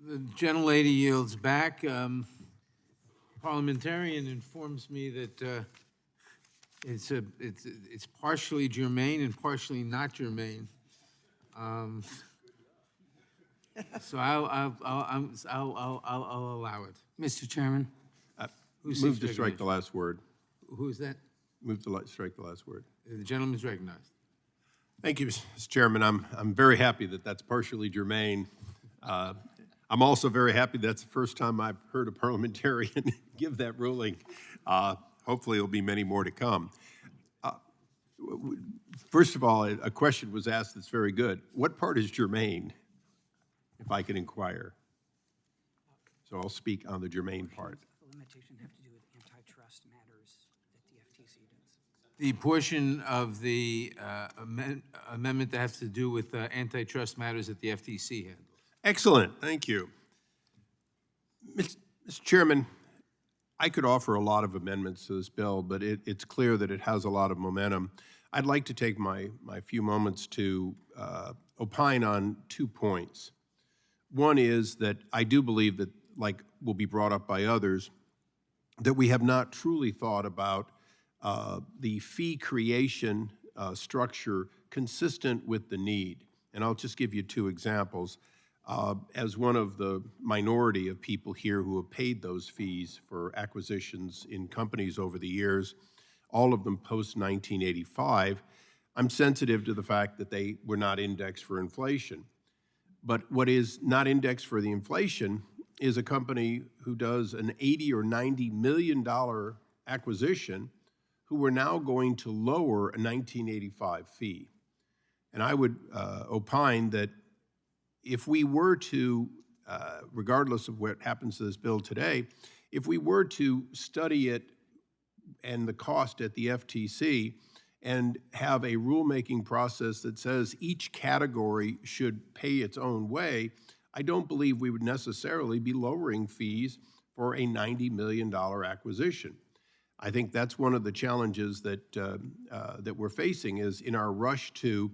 The gentlelady yields back. parliamentarian informs me that it's partially germane and partially not germane. So I'll allow it. Mr. Chairman, Who Move seeks to strike the recognition? last word. Who is that? Move to strike the last word. The gentleman is recognized. Thank you, Mr. Chairman. I'm very happy that that's partially germane. I'm also very happy that's the first time I've heard a parliamentarian give that ruling. Hopefully, there'll be many more to come. First of all, a question was asked that's very good. What part is germane, if I can inquire? So I'll speak on the germane part. The limitation have to do with antitrust matters that the FTC does. The portion of the amendment that has to do with antitrust matters that the FTC handles. Excellent, thank you. Mr. Chairman, I could offer a lot of amendments to this bill, but it's clear that it has a lot of momentum. I'd like to take my few moments to opine on 2 points. One is that I do believe that, like will be brought up by others, that we have not truly thought about the fee creation structure consistent with the need. And I'll just give you 2 examples. As one of the minority of people here who have paid those fees for acquisitions in companies over the years, all of them post-1985, I'm sensitive to the fact that they were not indexed for inflation. But what is not indexed for the inflation is a company who does an $80 or $90 million acquisition who are now going to lower a 1985 fee. And I would opine that if we were to, regardless of what happens to this bill today, if we were to study it and the cost at the FTC and have a rulemaking process that says each category should pay its own way, I don't believe we would necessarily be lowering fees for a $90 million acquisition. I think that's one of the challenges that, that we're facing is in our rush to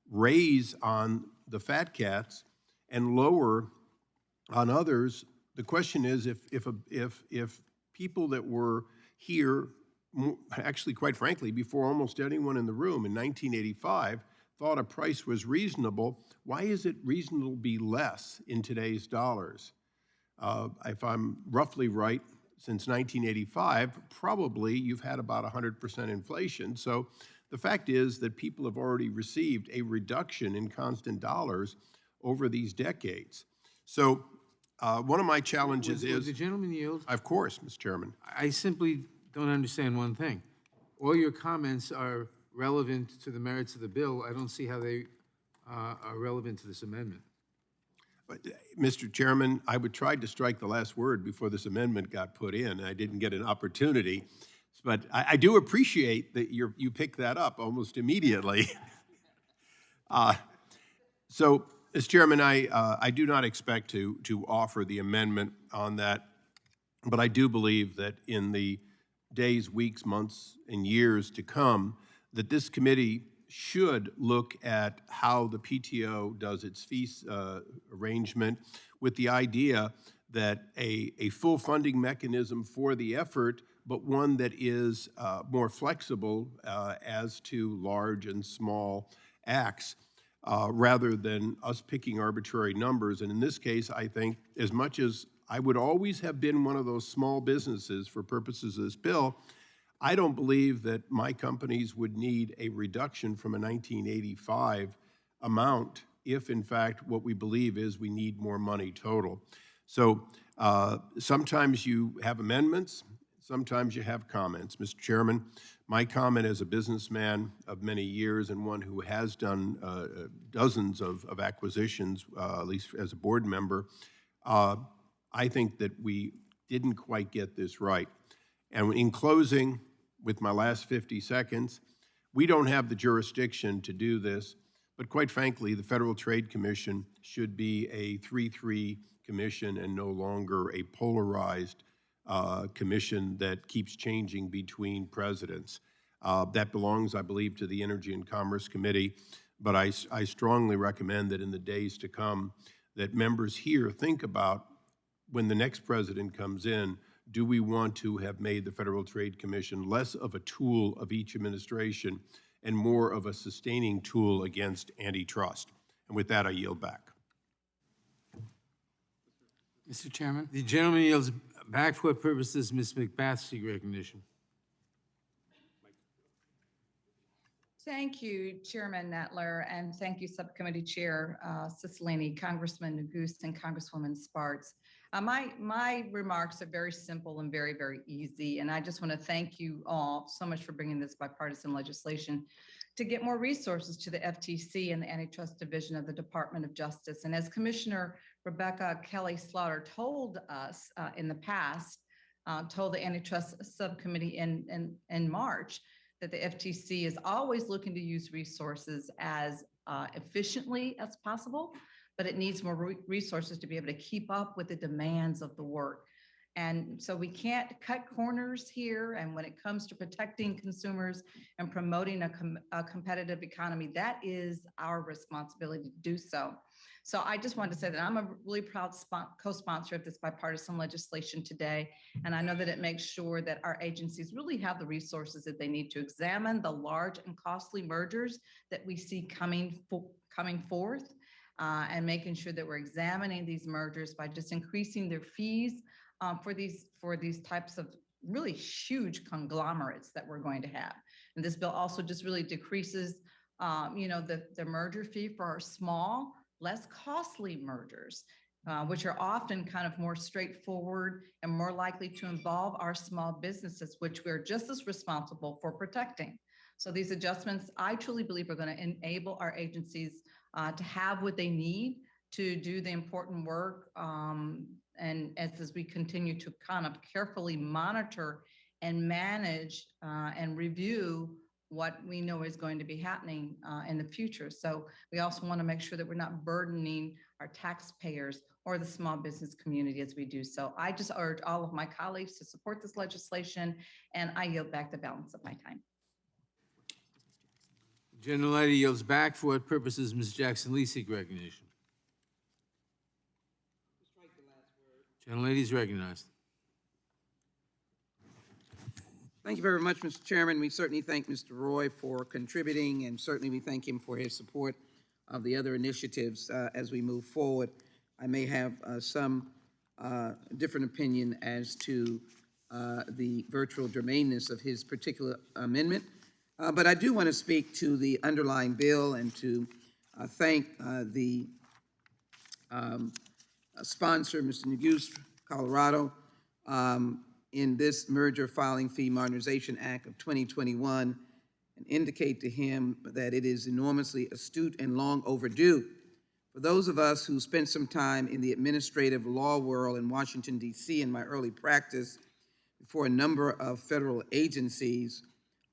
raise on the fat cats and lower on others. The question is if people that were here, actually quite frankly, before almost anyone in the room in 1985 thought a price was reasonable, why is it reasonable to be less in today's dollars? If I'm roughly right, since 1985, probably you've had about 100% inflation. So the fact is that people have already received a reduction in constant dollars over these decades. So one of my challenges Would is— the gentleman yield? Of course, Mr. Chairman. I simply don't understand one thing. All your comments are relevant to the merits of the bill. I don't see how they are relevant to this amendment. But, Mr. Chairman, I would try to strike the last word before this amendment got put in. I didn't get an opportunity, but I do appreciate that you picked that up almost immediately. So, Mr. Chairman, I do not expect to offer the amendment on that, but I do believe that in the days, weeks, months, and years to come, that this committee should look at how the PTO does its fee arrangement with the idea that a full funding mechanism for the effort, but one that is more flexible as to large and small acts, rather than us picking arbitrary numbers. And in this case, I think as much as I would always have been one of those small businesses for purposes of this bill, I don't believe that my companies would need a reduction from a 1985 amount if, in fact, what we believe is we need more money total. So sometimes you have amendments, sometimes you have comments. Mr. Chairman, my comment as a businessman of many years and one who has done dozens of acquisitions, at least as a board member, I think that we didn't quite get this right. And in closing, with my last 50 seconds, we don't have the jurisdiction to do this, but quite frankly, the Federal Trade Commission should be a 3-3 commission and no longer a polarized commission that keeps changing between presidents. That belongs, I believe, to the Energy and Commerce Committee, but I strongly recommend that in the days to come, that members here think about when the next president comes in, do we want to have made the Federal Trade Commission less of a tool of each administration and more of a sustaining tool against antitrust? And with that, I yield back. Mr. Chairman? The gentleman yields back. For what purposes? Ms. McBath seek recognition. Thank you, Chairman Netler, and thank you, Subcommittee Chair Cicilline, Congressman Neguse, and Congresswoman Sparks. My remarks are very simple and very, very easy, and I just want to thank you all so much for bringing this bipartisan legislation to get more resources to the FTC and the Antitrust Division of the Department of Justice. And as Commissioner Rebecca Kelly Slaughter told us in the past, told the Antitrust Subcommittee in March, that the FTC is always looking to use resources as efficiently as possible, but it needs more resources to be able to keep up with the demands of the work. And so we can't cut corners here. And when it comes to protecting consumers and promoting a competitive economy, that is our responsibility to do so. So I just wanted to say that I'm a really proud co-sponsor of this bipartisan legislation today. And I know that it makes sure that our agencies really have the resources that they need to examine the large and costly mergers that we see coming forth, and making sure that we're examining these mergers by just increasing their fees for these types of really huge conglomerates that we're going to have. And this bill also just really decreases, the merger fee for our small, less costly mergers, which are often kind of more straightforward and more likely to involve our small businesses, which we're just as responsible for protecting. So these adjustments, I truly believe, are going to enable our agencies to have what they need to do the important work. And as we continue to kind of carefully monitor and manage and review what we know is going to be happening in the future. So we also want to make sure that we're not burdening our taxpayers or the small business community as we do so. I just urge all of my colleagues to support this legislation, and I yield back the balance of my time. Gentlelady yields back. For what purposes? Ms. Jackson-Lee seek recognition. Gentlelady is recognized. Thank you very much, Mr. Chairman. We certainly thank Mr. Roy for contributing, and certainly we thank him for his support of the other initiatives as we move forward. I may have some different opinion as to the virtual germaneness of his particular amendment, but I do want to speak to the underlying bill and to thank the sponsor, Mr. Neguse, Colorado, in this Merger Filing Fee Modernization Act of 2021, and indicate to him that it is enormously astute and long overdue. For those of us who spent some time in the administrative law world in Washington, D.C. in my early practice before a number of federal agencies,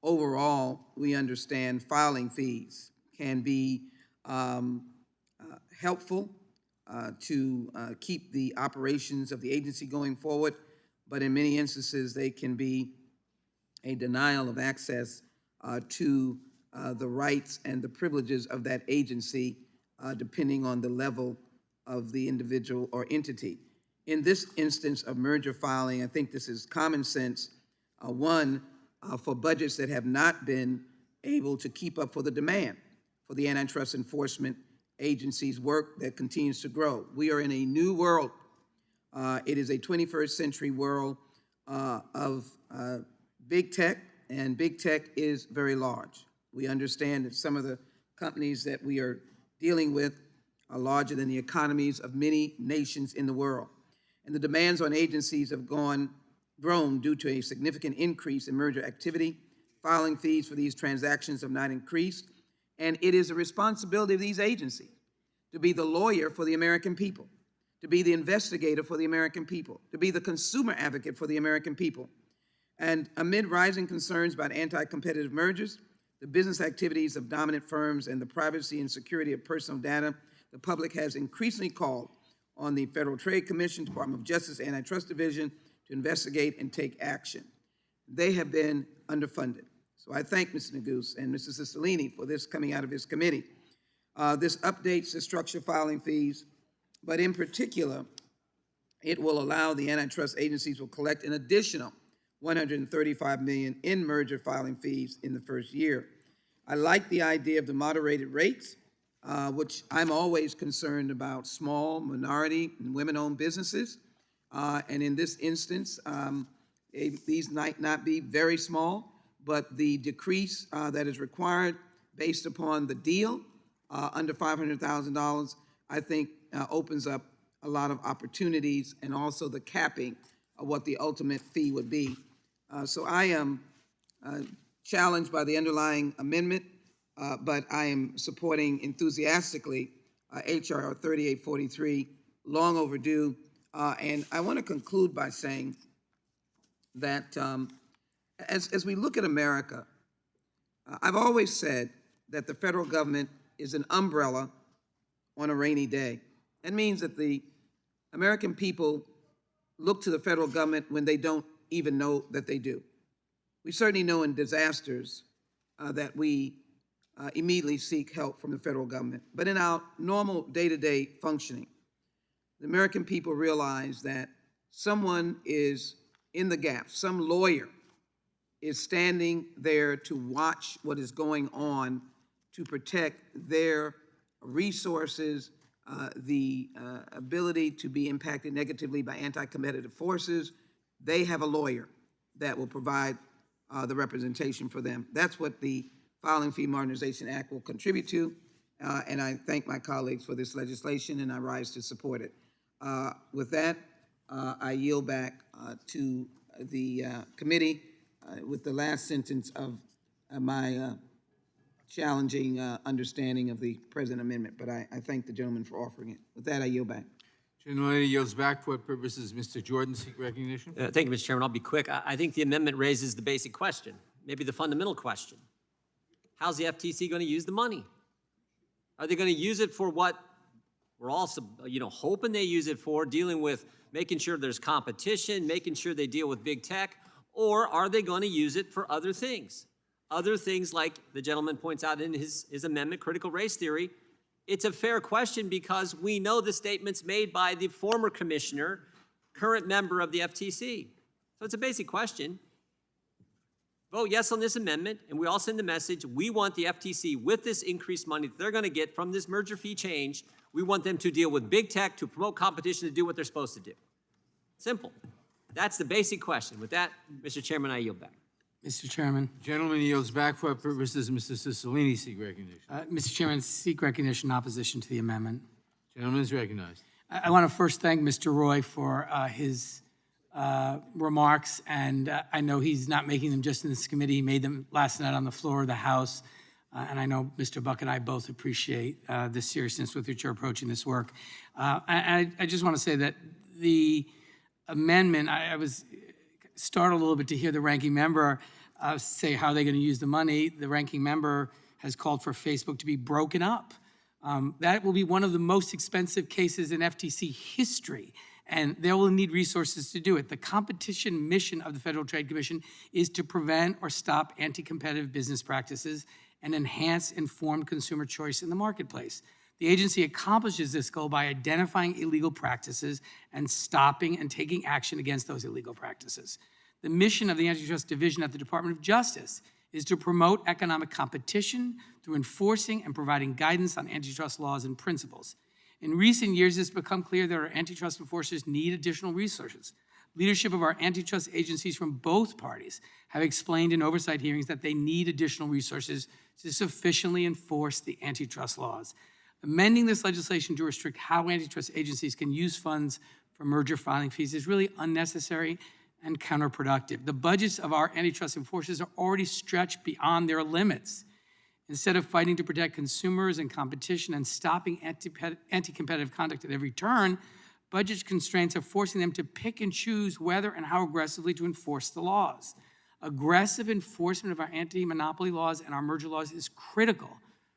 overall, we understand filing fees can be helpful to keep the operations of the agency going forward, but in many instances, they can be a denial of access to the rights and the privileges of that agency, depending on the level of the individual or entity. In this instance of merger filing, I think this is common sense. One, for budgets that have not been able to keep up for the demand for the antitrust enforcement agency's work that continues to grow. We are in a new world. It is a 21st century world of big tech, and big tech is very large. We understand that some of the companies that we are dealing with are larger than the economies of many nations in the world. And the demands on agencies have grown due to a significant increase in merger activity. Filing fees for these transactions have not increased, and it is the responsibility of these agencies to be the lawyer for the American people, to be the investigator for the American people, to be the consumer advocate for the American people. And amid rising concerns about anti-competitive mergers, the business activities of dominant firms, and the privacy and security of personal data, the public has increasingly called on the Federal Trade Commission, Department of Justice, Antitrust Division to investigate and take action. They have been underfunded. So I thank Mr. Neguse and Mr. Cicilline for this coming out of his committee. This updates the structure of filing fees, but in particular, it will allow the antitrust agencies will collect an additional $135 million in merger filing fees in the first year. I like the idea of the moderated rates, which I'm always concerned about small, minority, and women-owned businesses. And in this instance, these might not be very small, but the decrease that is required based upon the deal under $500,000, I think opens up a lot of opportunities, and also the capping of what the ultimate fee would be. So I am challenged by the underlying amendment, but I am supporting enthusiastically HR 3843, long overdue. And I want to conclude by saying that as we look at America, I've always said that the federal government is an umbrella on a rainy day. That means that the American people look to the federal government when they don't even know that they do. We certainly know in disasters that we immediately seek help from the federal government. But in our normal day-to-day functioning, the American people realize that someone is in the gap, some lawyer is standing there to watch what is going on to protect their resources, the ability to be impacted negatively by anti-competitive forces. They have a lawyer that will provide the representation for them. That's what the Filing Fee Modernization Act will contribute to, and I thank my colleagues for this legislation, and I rise to support it. With that, I yield back to the committee with the last sentence of my challenging understanding of the present amendment, but I thank the gentleman for offering it. With that, I yield back. Gentlelady yields back. For what purposes Mr. Jordan seek recognition? Thank you, Mr. Chairman. I'll be quick. I think the amendment raises the basic question, maybe the fundamental question. How's the FTC going to use the money? Are they going to use it for what we're also, hoping they use it for, dealing with making sure there's competition, making sure they deal with big tech, or are they going to use it for other things? Other things like the gentleman points out in his amendment, critical race theory. It's a fair question because we know the statements made by the former commissioner, current member of the FTC. So it's a basic question. Vote yes on this amendment, and we all send the message, we want the FTC, with this increased money that they're going to get from this merger fee change, we want them to deal with big tech, to promote competition, to do what they're supposed to do. Simple. That's the basic question. With that, Mr. Chairman, I yield back. Mr. Chairman. Gentleman yields back. For what purposes Mr. Cicilline seek recognition? Mr. Chairman, seek recognition in opposition to the amendment. Gentleman is recognized. I want to first thank Mr. Roy for his remarks, and I know he's not making them just in this committee. He made them last night on the floor of the House, and I know Mr. Buck and I both appreciate the seriousness with which you're approaching this work. I just want to say that the amendment, I was startled a little bit to hear the ranking member say how they're going to use the money. The ranking member has called for Facebook to be broken up. That will be one of the most expensive cases in FTC history, and they will need resources to do it. The competition mission of the Federal Trade Commission is to prevent or stop anti-competitive business practices and enhance informed consumer choice in the marketplace. The agency accomplishes this goal by identifying illegal practices and stopping and taking action against those illegal practices. The mission of the Antitrust Division at the Department of Justice is to promote economic competition through enforcing and providing guidance on antitrust laws and principles. In recent years, it's become clear that our antitrust enforcers need additional resources. Leadership of our antitrust agencies from both parties have explained in oversight hearings that they need additional resources to sufficiently enforce the antitrust laws. Amending this legislation to restrict how antitrust agencies can use funds for merger filing fees is really unnecessary and counterproductive. The budgets of our antitrust enforcers are already stretched beyond their limits. Instead of fighting to protect consumers and competition and stopping anti-competitive conduct at every turn, budget constraints are forcing them to pick and choose whether and how aggressively to enforce the laws. Aggressive enforcement of our anti-monopoly laws and our merger laws is critical.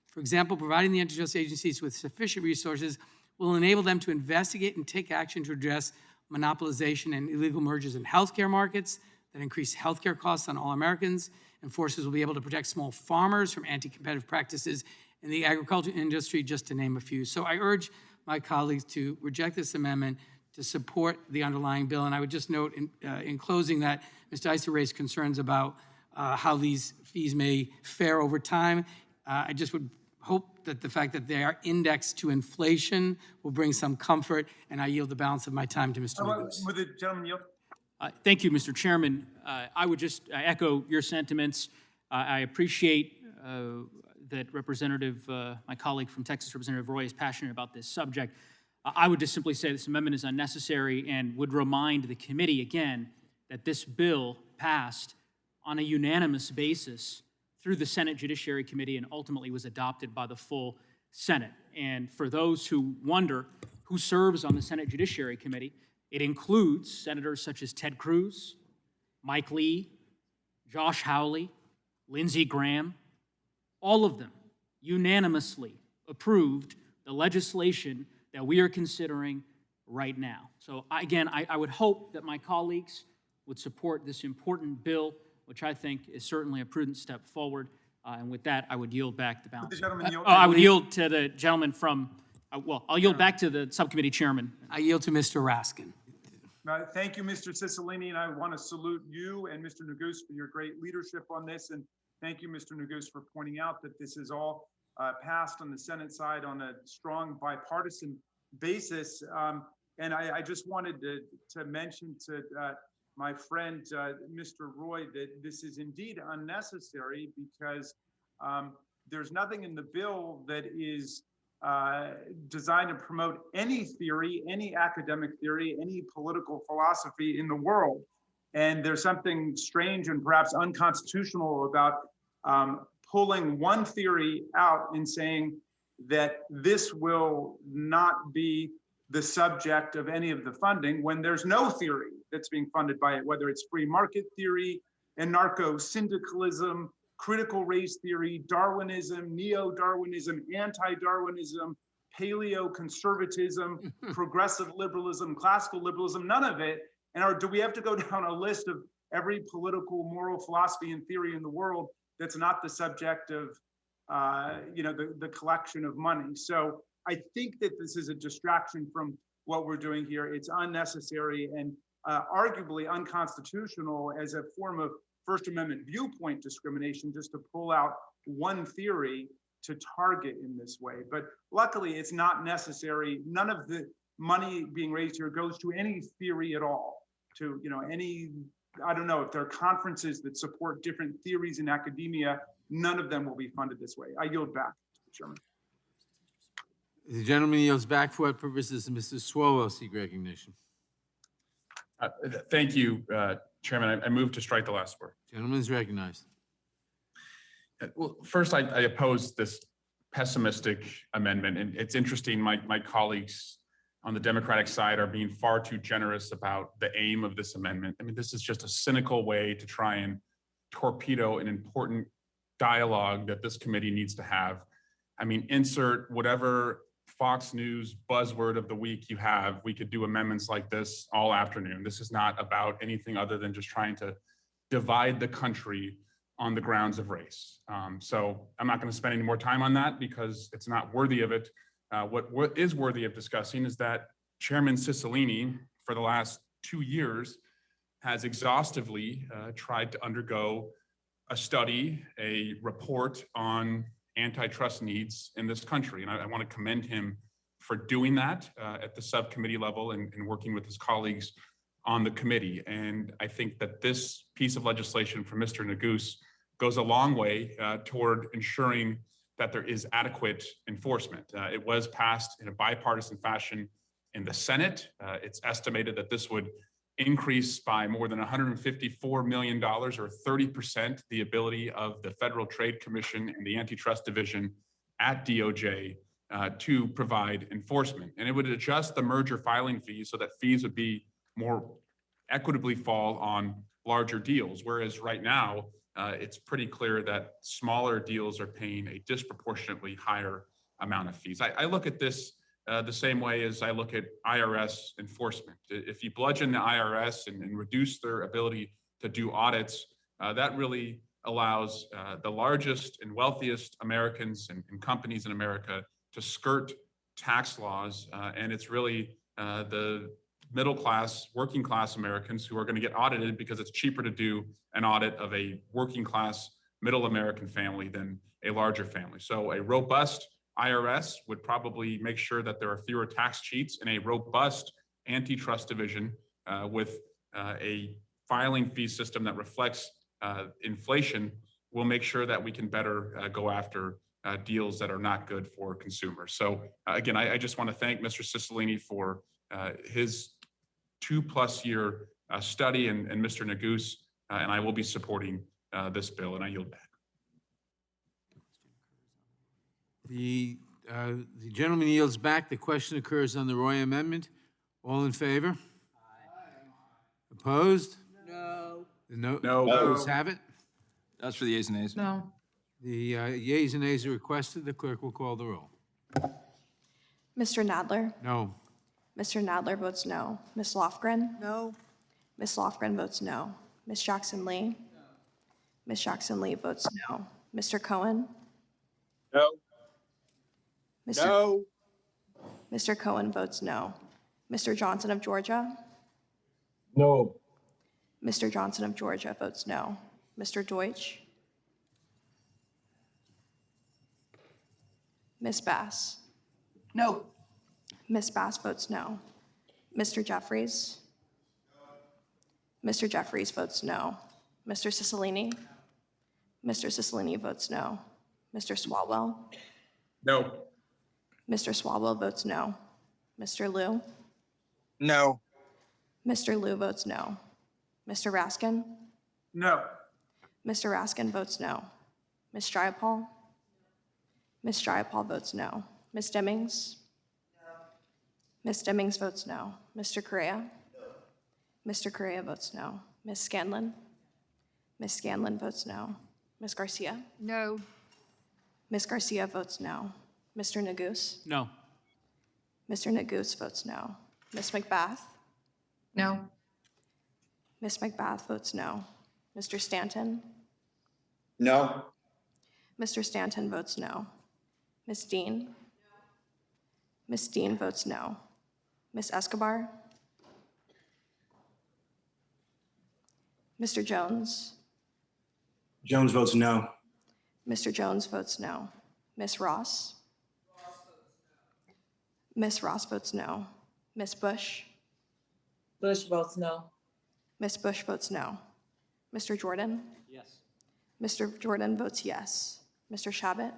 For example, providing the antitrust agencies with sufficient resources will enable them to investigate and take action to address monopolization and illegal mergers in healthcare markets that increase healthcare costs on all Americans. Enforcers will be able to protect small farmers from anti-competitive practices in the agriculture industry, just to name a few. So I urge my colleagues to reject this amendment to support the underlying bill. And I would just note in closing that Mr. Issa raised concerns about how these fees may fare over time. I just would hope that the fact that they are indexed to inflation will bring some comfort, and I yield the balance of my time to Mr. Neguse. Would the gentleman yield? Thank you, Mr. Chairman. I would just echo your sentiments. I appreciate that my colleague from Texas, Representative Roy, is passionate about this subject. I would just simply say this amendment is unnecessary and would remind the committee again that this bill passed on a unanimous basis through the Senate Judiciary Committee and ultimately was adopted by the full Senate. And for those who wonder who serves on the Senate Judiciary Committee, it includes senators such as Ted Cruz, Mike Lee, Josh Hawley, Lindsey Graham. All of them unanimously approved the legislation that we are considering right now. So again, I would hope that my colleagues would support this important bill, which I think is certainly a prudent step forward. And with that, I would yield back the balance. The gentleman yield? I would yield to the gentleman from, I'll yield back to the subcommittee chairman. I yield to Mr. Raskin. Thank you, Mr. Cicilline, and I want to salute you and Mr. Neguse for your great leadership on this. And thank you, Mr. Neguse, for pointing out that this is all passed on the Senate side on a strong bipartisan basis. And I just wanted to mention to my friend, Mr. Roy, that this is indeed unnecessary because there's nothing in the bill that is designed to promote any theory, any academic theory, any political philosophy in the world. And there's something strange and perhaps unconstitutional about pulling one theory out and saying that this will not be the subject of any of the funding when there's no theory that's being funded by it, whether it's free market theory, anarcho-syndicalism, critical race theory, Darwinism, neo-Darwinism, anti-Darwinism, paleo-conservatism, progressive liberalism, classical liberalism, none of it. And do we have to go down a list of every political, moral philosophy and theory in the world that's not the subject of the collection of money? So I think that this is a distraction from what we're doing here. It's unnecessary and arguably unconstitutional as a form of First Amendment viewpoint discrimination, just to pull out one theory to target in this way. But luckily, it's not necessary. None of the money being raised here goes to any theory at all, to I don't know, if there are conferences that support different theories in academia, none of them will be funded this way. I yield back, Mr. Chairman. The gentleman yields back. For what purposes does Mrs. Swalwell seek recognition? Thank you, Chairman. I move to strike the last word. Gentleman is recognized. Well, first, I oppose this pessimistic amendment. And it's interesting, my colleagues on the Democratic side are being far too generous about the aim of this amendment. I mean, this is just a cynical way to try and torpedo an important dialogue that this committee needs to have. I mean, insert whatever Fox News buzzword of the week you have, we could do amendments like this all afternoon. This is not about anything other than just trying to divide the country on the grounds of race. So I'm not going to spend any more time on that because it's not worthy of it. What is worthy of discussing is that Chairman Cicilline, for the last 2 years, has exhaustively tried to undergo a study, a report on antitrust needs in this country. And I want to commend him for doing that at the subcommittee level and working with his colleagues on the committee. And I think that this piece of legislation from Mr. Neguse goes a long way toward ensuring that there is adequate enforcement. It was passed in a bipartisan fashion in the Senate. It's estimated that this would increase by more than $154 million or 30% the ability of the Federal Trade Commission and the Antitrust Division at DOJ to provide enforcement. And it would adjust the merger filing fees so that fees would be more equitably fall on larger deals. Whereas right now, it's pretty clear that smaller deals are paying a disproportionately higher amount of fees. I look at this the same way as I look at IRS enforcement. If you bludgeon the IRS and reduce their ability to do audits, that really allows the largest and wealthiest Americans and companies in America to skirt tax laws. And it's really the middle-class, working-class Americans who are going to get audited because it's cheaper to do an audit of a working-class, middle American family than a larger family. So a robust IRS would probably make sure that there are fewer tax cheats, and a robust antitrust division with a filing fee system that reflects inflation will make sure that we can better go after deals that are not good for consumers. So again, I just want to thank Mr. Cicilline for his 2+ year study and Mr. Neguse, and I will be supporting this bill, and I yield back. The gentleman yields back. The question occurs on the Roy amendment. All in favor? Aye. Opposed? No. The no. No. Votes have it. That's for the yeas and nays. No. The yeas and nays are requested. The clerk will call the roll. Mr. Nadler? No. Mr. Nadler votes no. Ms. Lofgren? No. Ms. Lofgren votes no. Ms. Jackson-Lee? No. Ms. Jackson-Lee votes no. Mr. Cohen? No. Mr. Mr. Cohen votes no. Mr. Johnson of Georgia? No. Mr. Johnson of Georgia votes no. Mr. Deutsch? Ms. Bass? No. Ms. Bass votes no. Mr. Jeffries? Mr. Jeffries votes no. Mr. Cicilline? Mr. Cicilline votes no. Mr. Swalwell? No. Mr. Swalwell votes no. Mr. Liu? No. Mr. Liu votes no. Mr. Raskin? No. Mr. Raskin votes no. Ms. Jayapal? Ms. Jayapal votes no. Ms. Demmings? Ms. Demmings votes no. Mr. Correa? Mr. Correa votes no. Ms. Scanlon? Ms. Scanlon votes no. Ms. Garcia? No. Ms. Garcia votes no. Mr. Neguse? No. Mr. Neguse votes no. Ms. McBath? No. Ms. McBath votes no. Mr. Stanton? No. Mr. Stanton votes no. Ms. Dean? Ms. Dean votes no. Ms. Escobar? Mr. Jones? Jones votes no. Mr. Jones votes no. Ms. Ross? Ms. Ross votes no. Ms. Bush? Bush votes no. Ms. Bush votes no. Mr. Jordan? Yes. Mr. Jordan votes yes. Mr. Shabbat?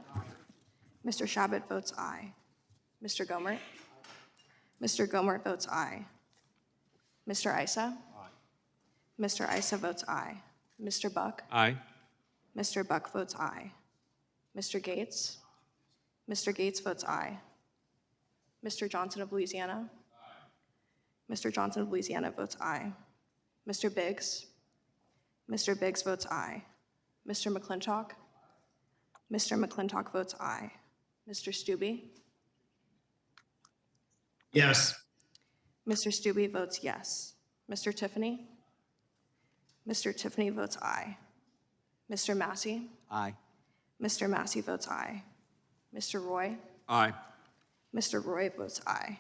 Mr. Shabbat votes aye. Mr. Gomert? Mr. Gomert votes aye. Mr. Issa? Mr. Issa votes aye. Mr. Buck? Aye. Mr. Buck votes aye. Mr. Gates? Mr. Gates votes aye. Mr. Johnson of Louisiana? Mr. Johnson of Louisiana votes aye. Mr. Biggs? Mr. Biggs votes aye. Mr. McClintock? Mr. McClintock votes aye. Mr. Stubbe? Yes. Mr. Stubbe votes yes. Mr. Tiffany? Mr. Tiffany votes aye. Mr. Massey? Aye. Mr. Massey votes aye. Mr. Roy? Aye. Mr. Roy votes aye.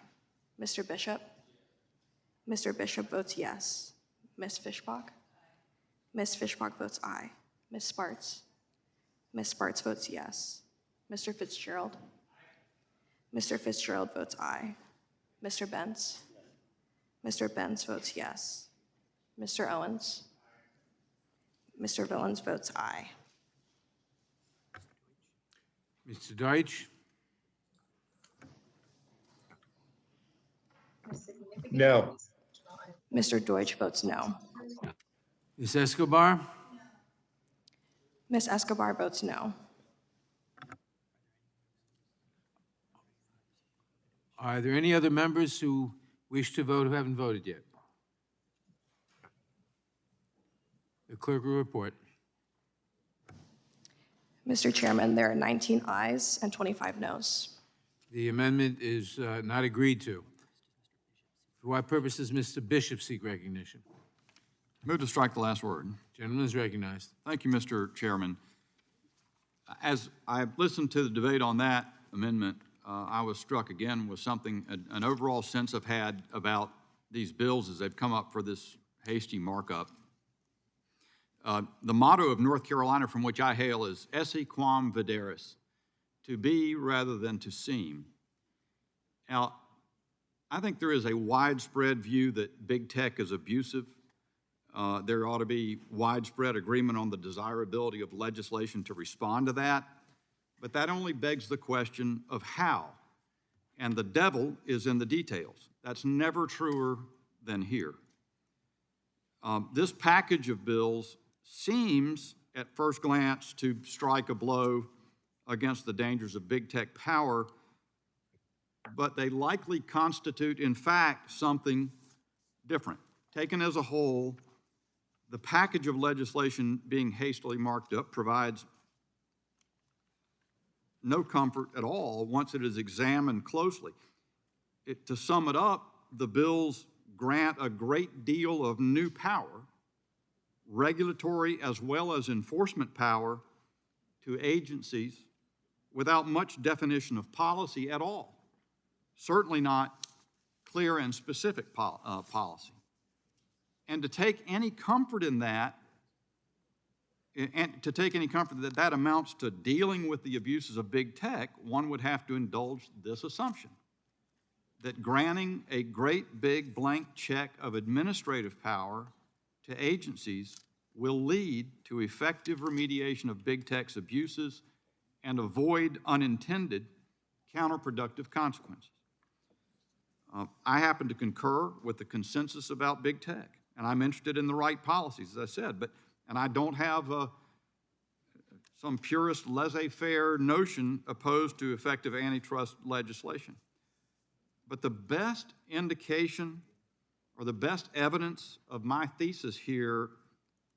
Mr. Bishop? Mr. Bishop votes yes. Ms. Fishbach? Ms. Fishbach votes aye. Ms. Sparts? Ms. Sparts votes yes. Mr. Fitzgerald? Mr. Fitzgerald votes aye. Mr. Benz? Mr. Benz votes yes. Mr. Owens? Mr. Owens votes aye. Mr. Deutsch? No. Mr. Deutsch votes no. Ms. Escobar? Ms. Escobar votes no. Are there any other members who wish to vote who haven't voted yet? The clerk will report. Mr. Chairman, there are 19 ayes and 25 noes. The amendment is not agreed to. For what purpose does Mr. Bishop seek recognition? Move to strike the last word. Gentleman is recognized. Thank you, Mr. Chairman. As I listened to the debate on that amendment, I was struck again with something, an overall sense I've had about these bills as they've come up for this hasty markup. The motto of North Carolina, from which I hail, is esse quam videris, to be rather than to seem. Now, I think there is a widespread view that big tech is abusive. There ought to be widespread agreement on the desirability of legislation to respond to that, but that only begs the question of how. And the devil is in the details. That's never truer than here. This package of bills seems, at first glance, to strike a blow against the dangers of big tech power, but they likely constitute, in fact, something different. Taken as a whole, the package of legislation being hastily marked up provides no comfort at all once it is examined closely. To sum it up, the bills grant a great deal of new power, regulatory as well as enforcement power, to agencies without much definition of policy at all. Certainly not clear and specific policy. And to take any comfort in that, that amounts to dealing with the abuses of big tech, one would have to indulge this assumption, that granting a great big blank check of administrative power to agencies will lead to effective remediation of big tech's abuses and avoid unintended counterproductive consequences. I happen to concur with the consensus about big tech, and I'm interested in the right policies, as I said, and I don't have some purist laissez-faire notion opposed to effective antitrust legislation. But the best indication or the best evidence of my thesis here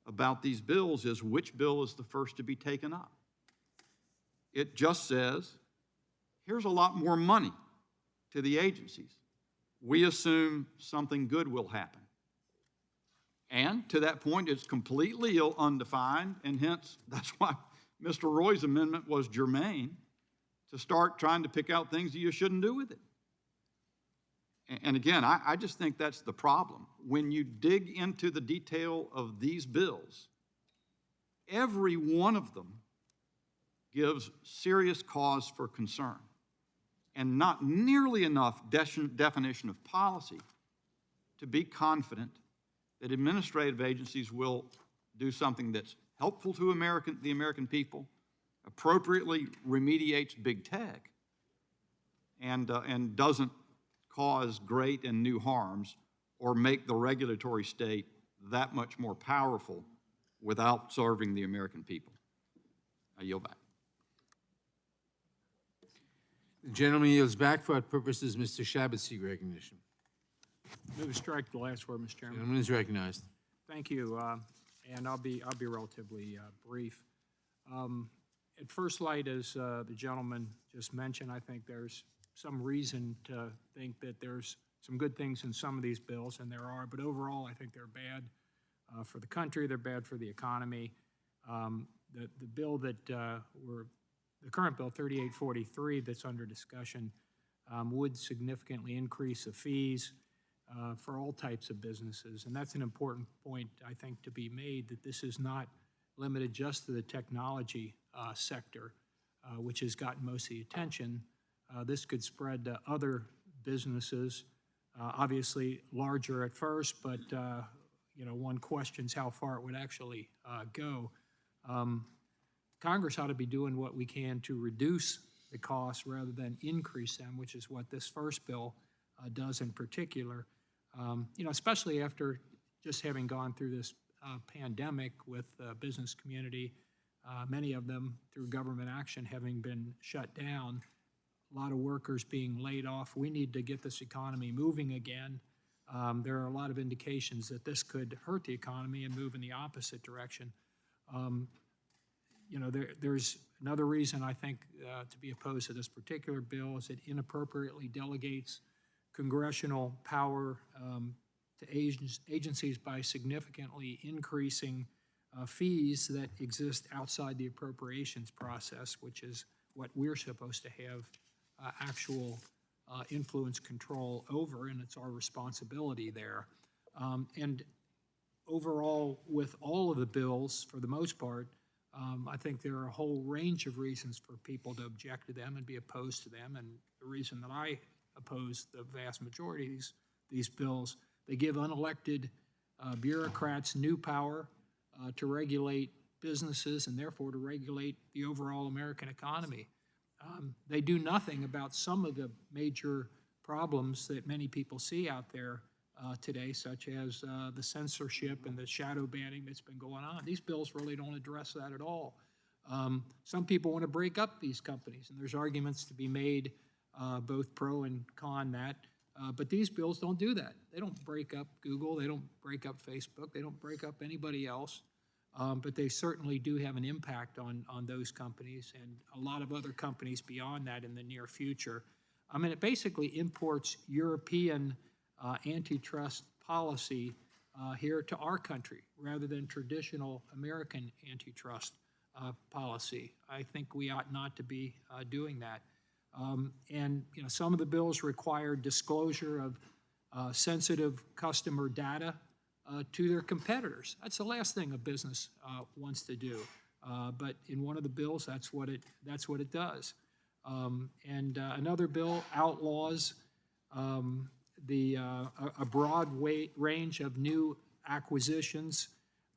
about these bills is which bill is the first to be taken up. It just says, here's a lot more money to the agencies. We assume something good will happen. And to that point, it's completely undefined, and hence that's why Mr. Roy's amendment was germane, to start trying to pick out things that you shouldn't do with it. And again, I just think that's the problem. When you dig into the detail of these bills, every one of them gives serious cause for concern, and not nearly enough definition of policy to be confident that administrative agencies will do something that's helpful to the American people, appropriately remediates big tech, and doesn't cause great and new harms or make the regulatory state that much more powerful without serving the American people. I yield back. The gentleman yields back. For what purposes Mr. Shabbat seek recognition? Move to strike the last word, Mr. Chairman. Gentleman is recognized. Thank you, and I'll be relatively brief. At first light, as the gentleman just mentioned, I think there's some reason to think that there's some good things in some of these bills, and there are, but overall I think they're bad for the country, they're bad for the economy. The bill that the current bill, 3843, that's under discussion, would significantly increase the fees for all types of businesses, and that's an important point, I think, to be made, that this is not limited just to the technology sector, which has gotten most of the attention. This could spread to other businesses, obviously larger at first, but one questions how far it would actually go. Congress ought to be doing what we can to reduce the costs rather than increase them, which is what this first bill does in particular. Especially after just having gone through this pandemic with the business community, many of them through government action having been shut down, a lot of workers being laid off. We need to get this economy moving again. There are a lot of indications that this could hurt the economy and move in the opposite direction. There's another reason I think to be opposed to this particular bill is it inappropriately delegates congressional power to agencies by significantly increasing fees that exist outside the appropriations process, which is what we're supposed to have actual influence, control over, and it's our responsibility there. And overall, with all of the bills, for the most part, I think there are a whole range of reasons for people to object to them and be opposed to them. And the reason that I oppose the vast majority of these bills, they give unelected bureaucrats new power to regulate businesses and therefore to regulate the overall American economy. They do nothing about some of the major problems that many people see out there today, such as the censorship and the shadow banning that's been going on. These bills really don't address that at all. Some people want to break up these companies, and there's arguments to be made, both pro and con that, but these bills don't do that. They don't break up Google, they don't break up Facebook, they don't break up anybody else, but they certainly do have an impact on those companies and a lot of other companies beyond that in the near future. I mean, it basically imports European antitrust policy here to our country rather than traditional American antitrust policy. I think we ought not to be doing that. And you know, some of the bills require disclosure of sensitive customer data to their competitors. That's the last thing a business wants to do. But in one of the bills, that's what it does. And another bill outlaws a broad range of new acquisitions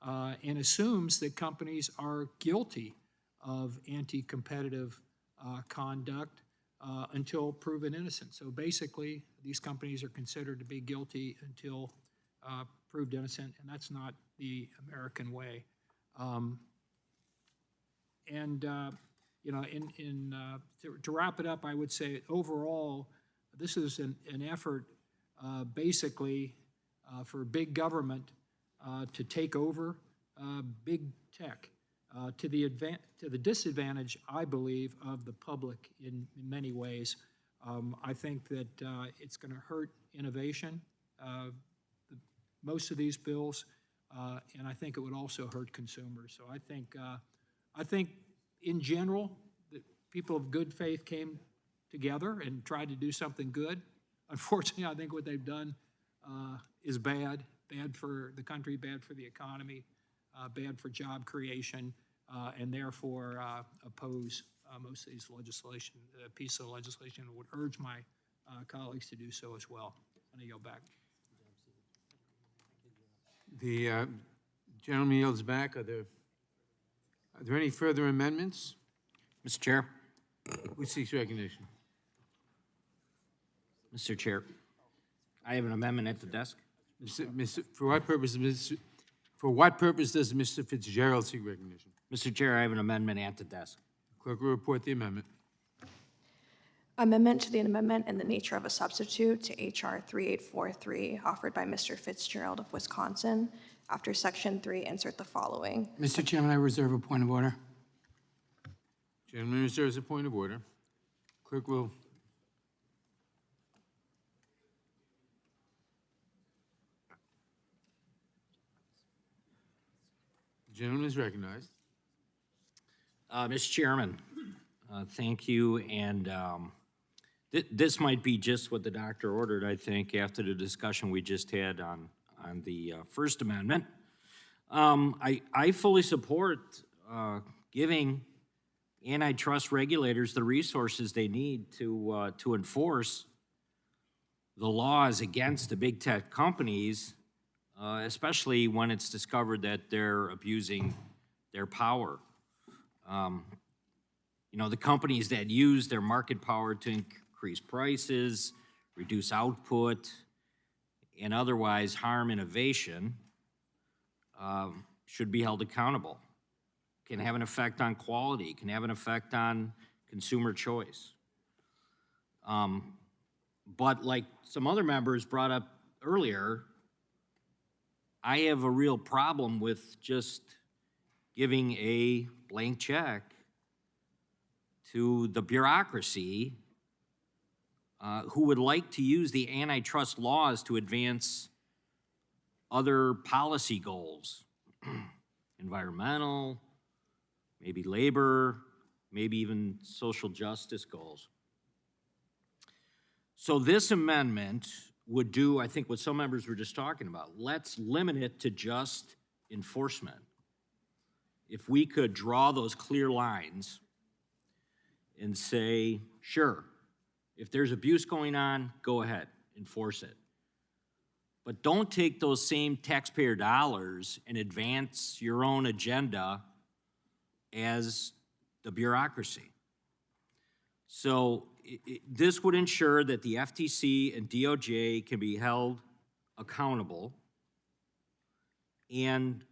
and assumes that companies are guilty of anti-competitive conduct until proven innocent. So basically, these companies are considered to be guilty until proved innocent, and that's not the American way. You know, to wrap it up, I would say overall, this is an effort basically for big government to take over big tech to the disadvantage, I believe, of the public in many ways. I think that it's going to hurt innovation, most of these bills, and I think it would also hurt consumers. So I think in general, that people of good faith came together and tried to do something good. Unfortunately, I think what they've done is bad for the country, bad for the economy, bad for job creation, and therefore oppose most of these piece of legislation, and would urge my colleagues to do so as well. I'm going to yield back. The gentleman yields back. Are there any further amendments? Mr. Chair. Who seeks recognition? Mr. Chair, I have an amendment at the desk. For what purpose does Mr. Fitzgerald seek recognition? Mr. Chair, I have an amendment at the desk. Clerk will report the amendment. Amendment to the amendment in the nature of a substitute to H.R. 3843, offered by Mr. Fitzgerald of Wisconsin. After Section 3, insert the following. Mr. Chairman, I reserve a point of order. Gentleman reserves a point of order. Clerk will. The gentleman is recognized. Mr. Chairman, thank you. And this might be just what the doctor ordered, I think, after the discussion we just had on the First Amendment. I fully support giving antitrust regulators the resources they need to enforce the laws against the big tech companies, especially when it's discovered that they're abusing their power. You know, the companies that use their market power to increase prices, reduce output, and otherwise harm innovation should be held accountable. Can have an effect on quality, can have an effect on consumer choice. But like some other members brought up earlier, I have a real problem with just giving a blank check to the bureaucracy who would like to use the antitrust laws to advance other policy goals, environmental, maybe labor, maybe even social justice goals. So this amendment would do, I think, what some members were just talking about. Let's limit it to just enforcement. If we could draw those clear lines and say, sure, if there's abuse going on, go ahead, enforce it. But don't take those same taxpayer dollars and advance your own agenda as the bureaucracy. So this would ensure that the FTC and DOJ can be held accountable and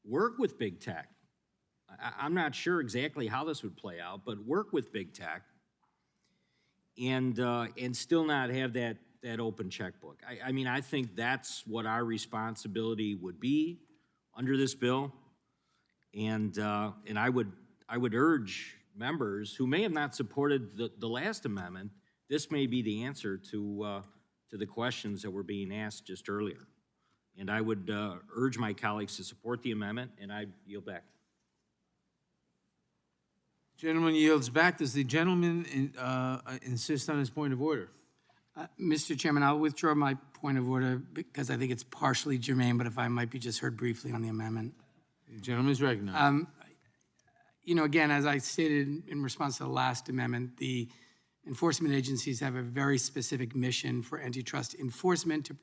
work with big tech. I'm not sure exactly how this would play out, but work with big tech and still not have that open checkbook. I mean, I think that's what our responsibility would be under this bill. And I would urge members who may have not supported the last amendment, this may be the answer to the questions that were being asked just earlier. And I would urge my colleagues to support the amendment, and I yield back. Gentleman yields back. Does the gentleman insist on his point of order? Mr. Chairman, I'll withdraw my point of order because I think it's partially germane, but if I might be just heard briefly on the amendment. The gentleman is recognized. You know, again, as I stated in response to the last amendment, the enforcement agencies have a very specific mission for antitrust enforcement to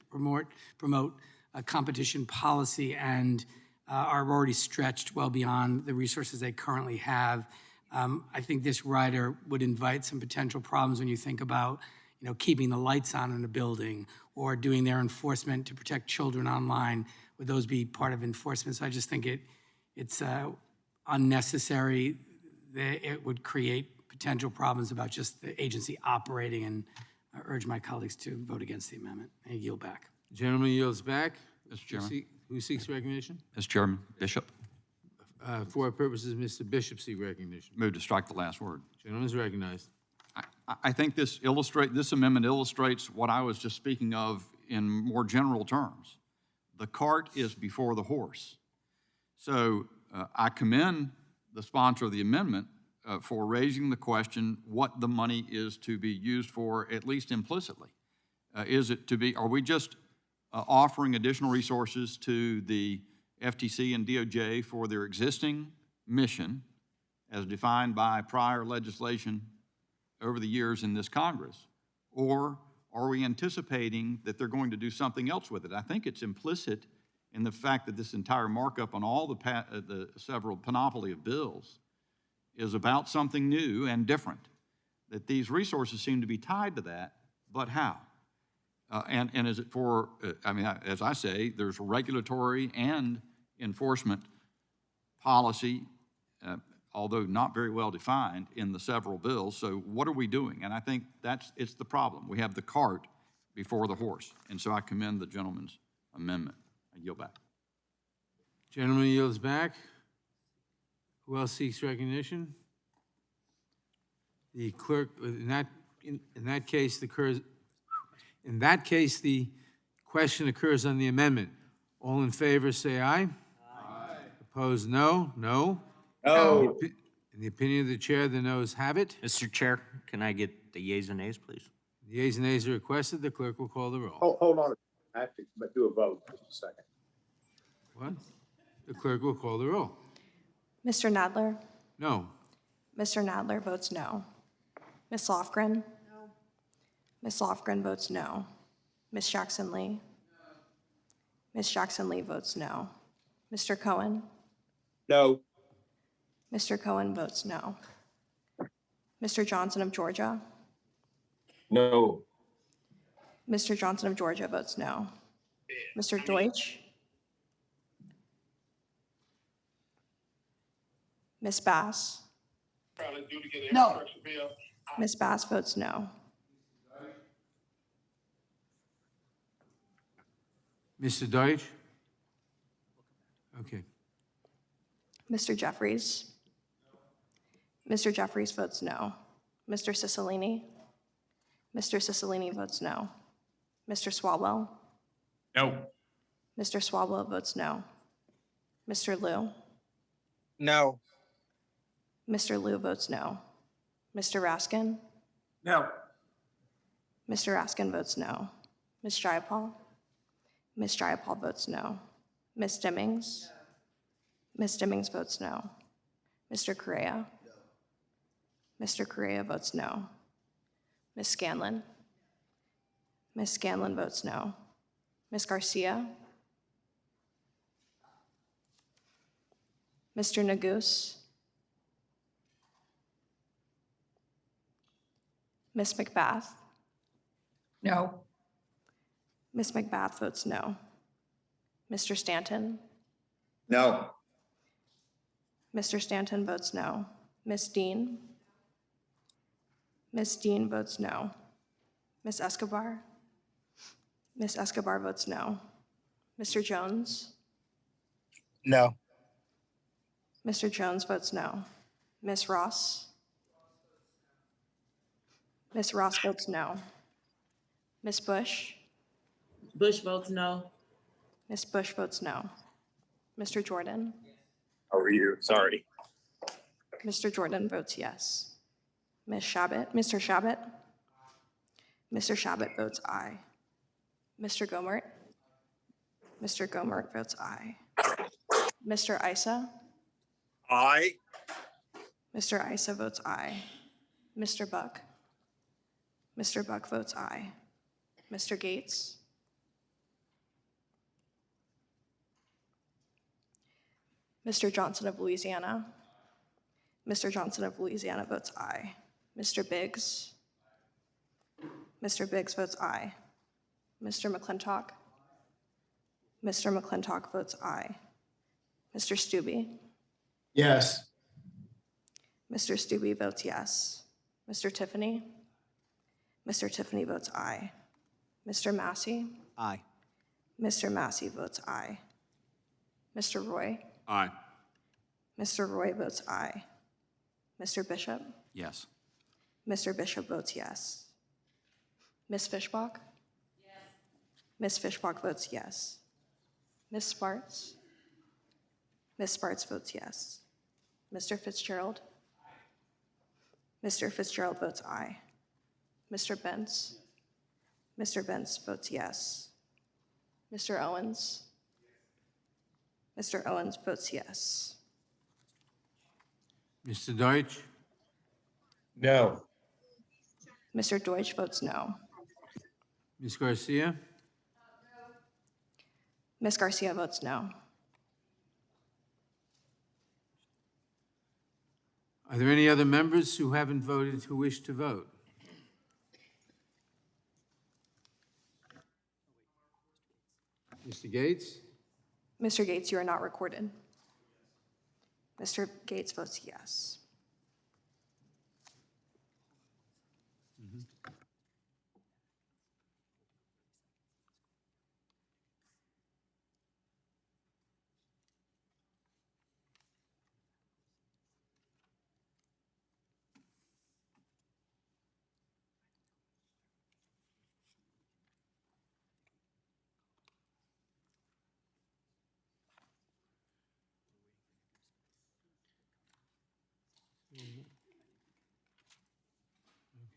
promote a competition policy and are already stretched well beyond the resources they currently have. I think this rider would invite some potential problems when you think about, you know, keeping the lights on in a building or doing their enforcement to protect children online. Would those be part of enforcement? So I just think it's unnecessary. It would create potential problems about just the agency operating, and I urge my colleagues to vote against the amendment. I yield back. Gentleman yields back. Mr. Chairman. Who seeks recognition? Mr. Chairman, Bishop, For our purposes, Mr. Bishop seeks recognition. move to strike the last word. Gentleman is recognized. I think this amendment illustrates what I was just speaking of in more general terms. The cart is before the horse. So I commend the sponsor of the amendment for raising the question what the money is to be used for, at least implicitly. Are we just offering additional resources to the FTC and DOJ for their existing mission as defined by prior legislation over the years in this Congress? Or are we anticipating that they're going to do something else with it? I think it's implicit in the fact that this entire markup on all the several panoply of bills is about something new and different, that these resources seem to be tied to that, but how? And is it for, as I say, there's regulatory and enforcement policy, although not very well defined in the several bills. So what are we doing? And I think it's the problem. We have the cart before the horse. And so I commend the gentleman's amendment. I yield back. Gentleman yields back. Who else seeks recognition? The clerk, in that case, the question occurs on the amendment. All in favor, say aye. Aye. Opposed, no. No. No. In the opinion of the chair, the noes have it. Mr. Chair, can I get the yeas and nays, please? The yeas and nays are requested. The clerk will call the roll. Hold on. I have to do a vote. Just a second. What? The clerk will call the roll. Mr. Nadler? No. Mr. Nadler votes no. Ms. Lofgren? No. Ms. Lofgren votes no. Ms. Jackson-Lee? No. Ms. Jackson-Lee votes no. Mr. Cohen? No. Mr. Cohen votes no. Mr. Johnson of Georgia? No. Mr. Johnson of Georgia votes no. Mr. Deutsch? Ms. Bass? No. Ms. Bass votes no. Mr. Deutsch? Okay. Mr. Jeffries? Mr. Jeffries votes no. Mr. Cicilline? Mr. Cicilline votes no. Mr. Swalwell? No. Mr. Swalwell votes no. Mr. Liu? No. Mr. Liu votes no. Mr. Raskin? No. Mr. Raskin votes no. Ms. Jayapal? Ms. Jayapal votes no. Ms. Dimmings? Ms. Dimmings votes no. Mr. Correa? Mr. Correa votes no. Ms. Scanlon? Ms. Scanlon votes no. Ms. Garcia? Mr. Nagus? Ms. McBath? No. Ms. McBath votes no. Mr. Stanton? No. Mr. Stanton votes no. Ms. Dean? Ms. Dean votes no. Ms. Escobar? Ms. Escobar votes no. Mr. Jones? No. Mr. Jones votes no. Ms. Ross? Ms. Ross votes no. Ms. Bush? Bush votes no. Ms. Bush votes no. Mr. Jordan? How are you? Sorry. Mr. Jordan votes yes. Ms. Shabbat? Mr. Shabbat? Mr. Shabbat votes aye. Mr. Gomert? Mr. Gomert votes aye. Mr. Issa? Aye. Mr. Issa votes aye. Mr. Buck? Mr. Buck votes aye. Mr. Gates? Mr. Johnson of Louisiana? Mr. Johnson of Louisiana votes aye. Mr. Biggs? Mr. Biggs votes aye. Mr. McClintock? Mr. McClintock votes aye. Mr. Stubbe? Yes. Mr. Stubbe votes yes. Mr. Tiffany? Mr. Tiffany votes aye. Mr. Massey? Aye. Mr. Massey votes aye. Mr. Roy? Aye. Mr. Roy votes aye. Mr. Bishop? Yes. Mr. Bishop votes yes. Ms. Fishbach? Yes. Ms. Fishbach votes yes. Ms. Sparts? Ms. Sparts votes yes. Mr. Fitzgerald? Mr. Fitzgerald votes aye. Mr. Bentz? Mr. Bentz votes yes. Mr. Owens? Mr. Owens votes yes. Mr. Deutsch? No. Mr. Deutsch votes no. Ms. Garcia? Ms. Garcia votes no. Are there any other members who haven't voted who wish to vote? Mr. Gates? Mr. Gates, you are not recorded. Mr. Gates votes yes.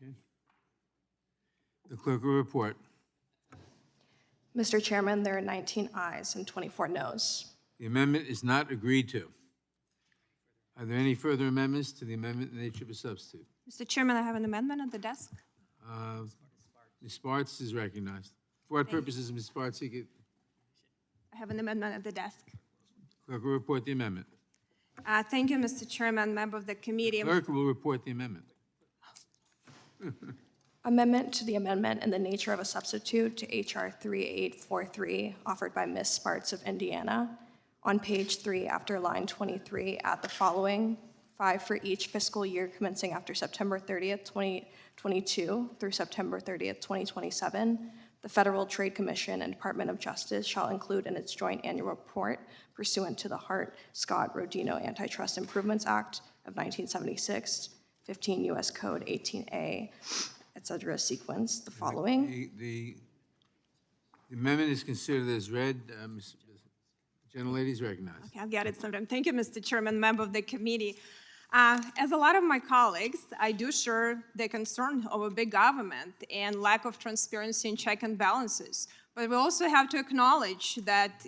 Okay. The clerk will report. Mr. Chairman, there are 19 ayes and 24 noes. The amendment is not agreed to. Are there any further amendments to the amendment in the nature of a substitute? Mr. Chairman, I have an amendment at the desk. Ms. Sparts is recognized. For what purposes, Ms. Sparts, you get, I have an amendment at the desk. clerk will report the amendment. Thank you, Mr. Chairman, member of the committee. Clerk will report the amendment. Amendment to the amendment in the nature of a substitute to H.R. 3843, offered by Ms. Sparts of Indiana. On page 3, after line 23, add the following: 5 for each fiscal year commencing after September 30th, 2022 through September 30th, 2027. The Federal Trade Commission and Department of Justice shall include in its joint annual report pursuant to the Hart-Scott-Rodino Antitrust Improvements Act of 1976, 15 U.S. Code 18A, et cetera, sequence, the following. The amendment is considered as read. Gentlelady is recognized. Okay, I'll get it sometime. Thank you, Mr. Chairman, member of the committee. As a lot of my colleagues, I do share the concern over big government and lack of transparency and check and balances. But we also have to acknowledge that,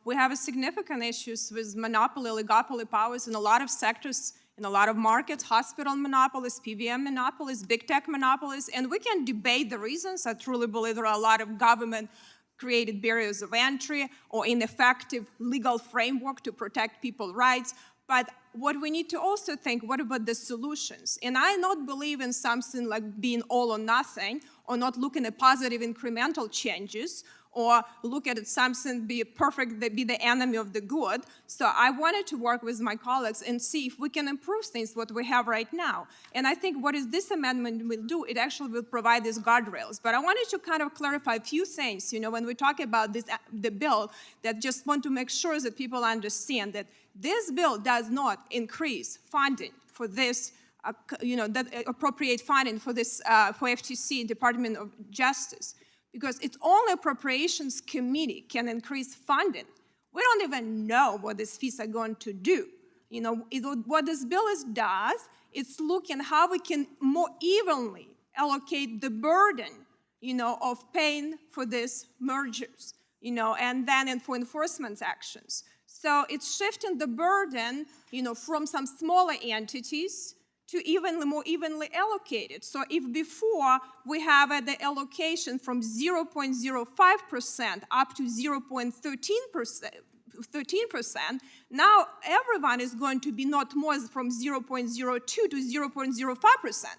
we have a significant issues with monopoly, oligopoly powers in a lot of sectors, in a lot of markets, hospital monopolies, PBM monopolies, big tech monopolies, and we can debate the reasons. I truly believe there are a lot of government-created barriers of entry or ineffective legal framework to protect people's rights. But what we need to also think, what about the solutions? And I not believe in something like being all or nothing, or not looking at positive incremental changes, or look at it something be perfect, that be the enemy of the good. So I wanted to work with my colleagues and see if we can improve things what we have right now. And I think what is this amendment will do, it actually will provide these guardrails. But I wanted to kind of clarify a few things, when we talk about this, the bill, that just want to make sure that people understand that this bill does not increase funding for this, that appropriate funding for this, for FTC, Department of Justice, because it's only Appropriations Committee can increase funding. We don't even know what these fees are going to do. What this bill does, it's looking how we can more evenly allocate the burden, of paying for these mergers, and then for enforcement actions. So it's shifting the burden, from some smaller entities to more evenly allocated. So if before we have the allocation from 0.05% up to 0.13%, now everyone is going to be not more from 0.02 to 0.05%.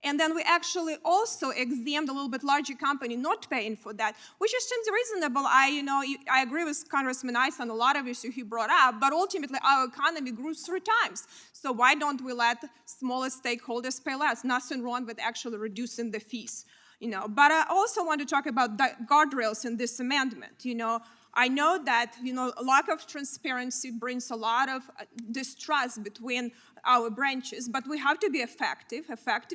And then we actually also exempt a little bit larger company not paying for that, which just seems reasonable. I agree with Congressman Ice on a lot of issues he brought up, but ultimately our economy grew 3 times. So why don't we let smaller stakeholders pay less? Nothing wrong with actually reducing the fees. But I also want to talk about the guardrails in this amendment. I know that, a lack of transparency brings a lot of distrust between our branches, but we have to be effective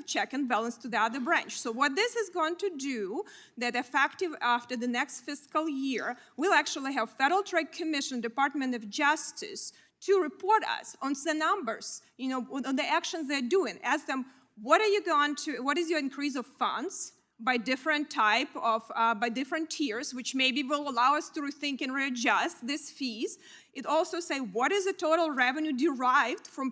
check and balance to the other branch. So what this is going to do, that effective after the next fiscal year, we'll actually have Federal Trade Commission, Department of Justice, to report us on the numbers, on the actions they're doing. Ask them, what is your increase of funds? By different type of, by different tiers, which maybe will allow us to rethink and readjust these fees. It also say, what is the total revenue derived from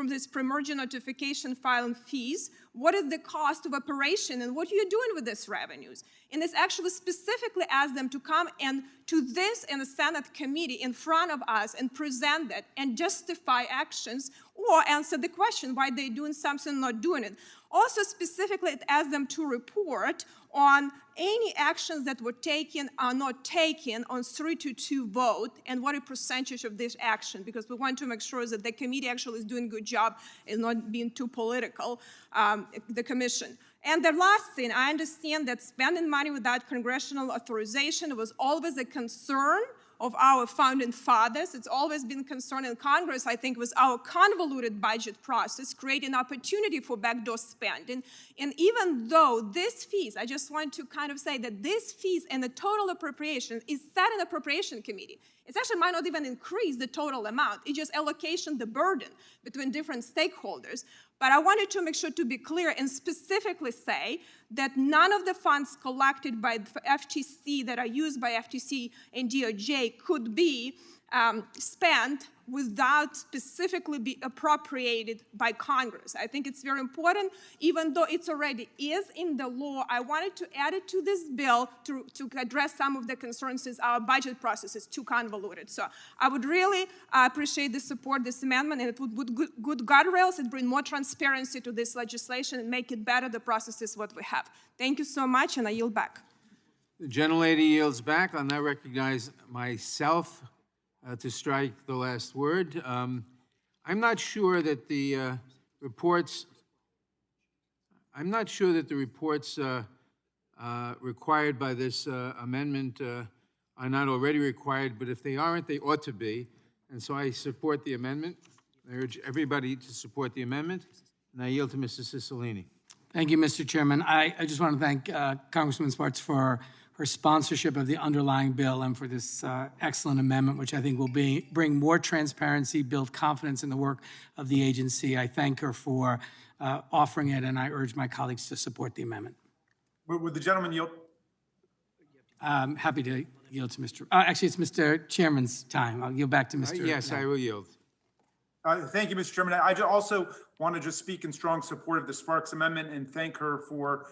this pre-merger notification filing fees? What is the cost of operation and what are you doing with these revenues? And this actually specifically asks them to come and to this in the Senate committee in front of us and present that and justify actions or answer the question why they're doing something, not doing it. Also specifically, it asks them to report on any actions that were taken or not taken on 3-2 vote and what a percentage of this action, because we want to make sure that the committee actually is doing a good job and not being too political, the commission. And the last thing, I understand that spending money without congressional authorization was always a concern of our founding fathers. It's always been concern in Congress, I think, with our convoluted budget process, creating opportunity for backdoor spending. And even though these fees, I just want to kind of say that these fees and the total appropriation is set in the Appropriation Committee. It actually might not even increase the total amount. It's just allocation the burden between different stakeholders. But I wanted to make sure to be clear and specifically say that none of the funds collected by the FTC that are used by FTC and DOJ could be spent without specifically be appropriated by Congress. I think it's very important, even though it's already is in the law. I wanted to add it to this bill to address some of the concerns since our budget process is too convoluted. So I would really appreciate the support, this amendment, and it would put good guardrails and bring more transparency to this legislation and make it better, the process is what we have. Thank you so much, and I yield back. The gentlelady yields back. I'll now recognize myself to strike the last word. I'm not sure that the reports required by this amendment are not already required, but if they aren't, they ought to be. And so I support the amendment. I urge everybody to support the amendment, and I yield to Mr. Cicilline. Thank you, Mr. Chairman. I just want to thank Congressman Sparks for her sponsorship of the underlying bill and for this excellent amendment, which I think will bring more transparency, build confidence in the work of the agency. I thank her for offering it, and I urge my colleagues to support the amendment. Would the gentleman yield? Happy to yield to Mr. Actually, it's Mr. Chairman's time. I'll yield back to Mr. Yes, I will yield. Thank you, Mr. Chairman. I also want to just speak in strong support of the Sparks Amendment and thank her for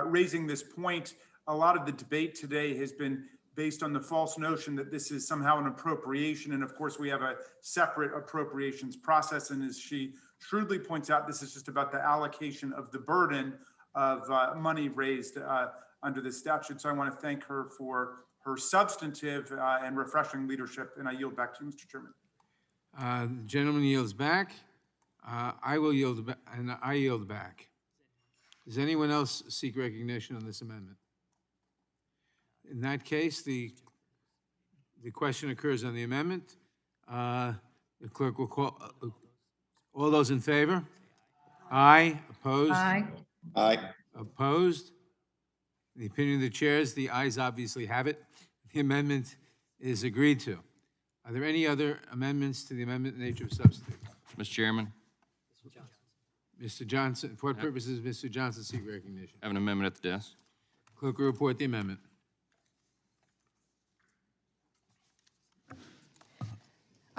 raising this point. A lot of the debate today has been based on the false notion that this is somehow an appropriation. And of course, we have a separate appropriations process. And as she shrewdly points out, this is just about the allocation of the burden of money raised under this statute. So I want to thank her for her substantive and refreshing leadership. And I yield back to you, Mr. Chairman. The gentleman yields back. I will yield back, and I yield back. Does anyone else seek recognition on this amendment? In that case, the question occurs on the amendment. The clerk will call. All those in favor? Aye. Opposed? Aye. Aye. Opposed? In the opinion of the chairs, the ayes obviously have it. The amendment is agreed to. Are there any other amendments to the amendment in nature of substitute? Mr. Chairman, Mr. Johnson, for what purposes does Mr. Johnson seek recognition? I have an amendment at the desk. Clerk will report the amendment.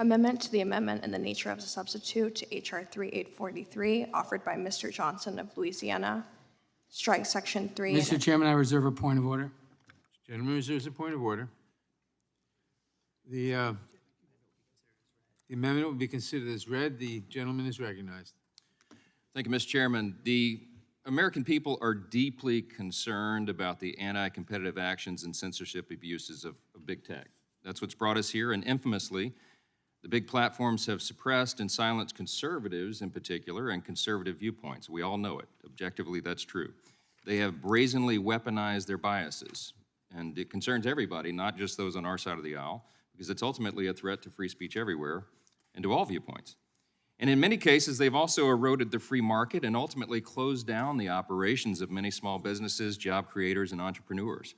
Amendment to the amendment in the nature of a substitute to H.R. 3843, offered by Mr. Johnson of Louisiana. Strike Section 3. Mr. Chairman, I reserve a point of order. Gentleman reserves a point of order. The amendment will be considered as read. The gentleman is recognized. Thank you, Mr. Chairman. The American people are deeply concerned about the anti-competitive actions and censorship abuses of big tech. That's what's brought us here, and infamously, the big platforms have suppressed and silenced conservatives in particular and conservative viewpoints. We all know it. Objectively, that's true. They have brazenly weaponized their biases, and it concerns everybody, not just those on our side of the aisle, because it's ultimately a threat to free speech everywhere and to all viewpoints. And in many cases, they've also eroded the free market and ultimately closed down the operations of many small businesses, job creators, and entrepreneurs.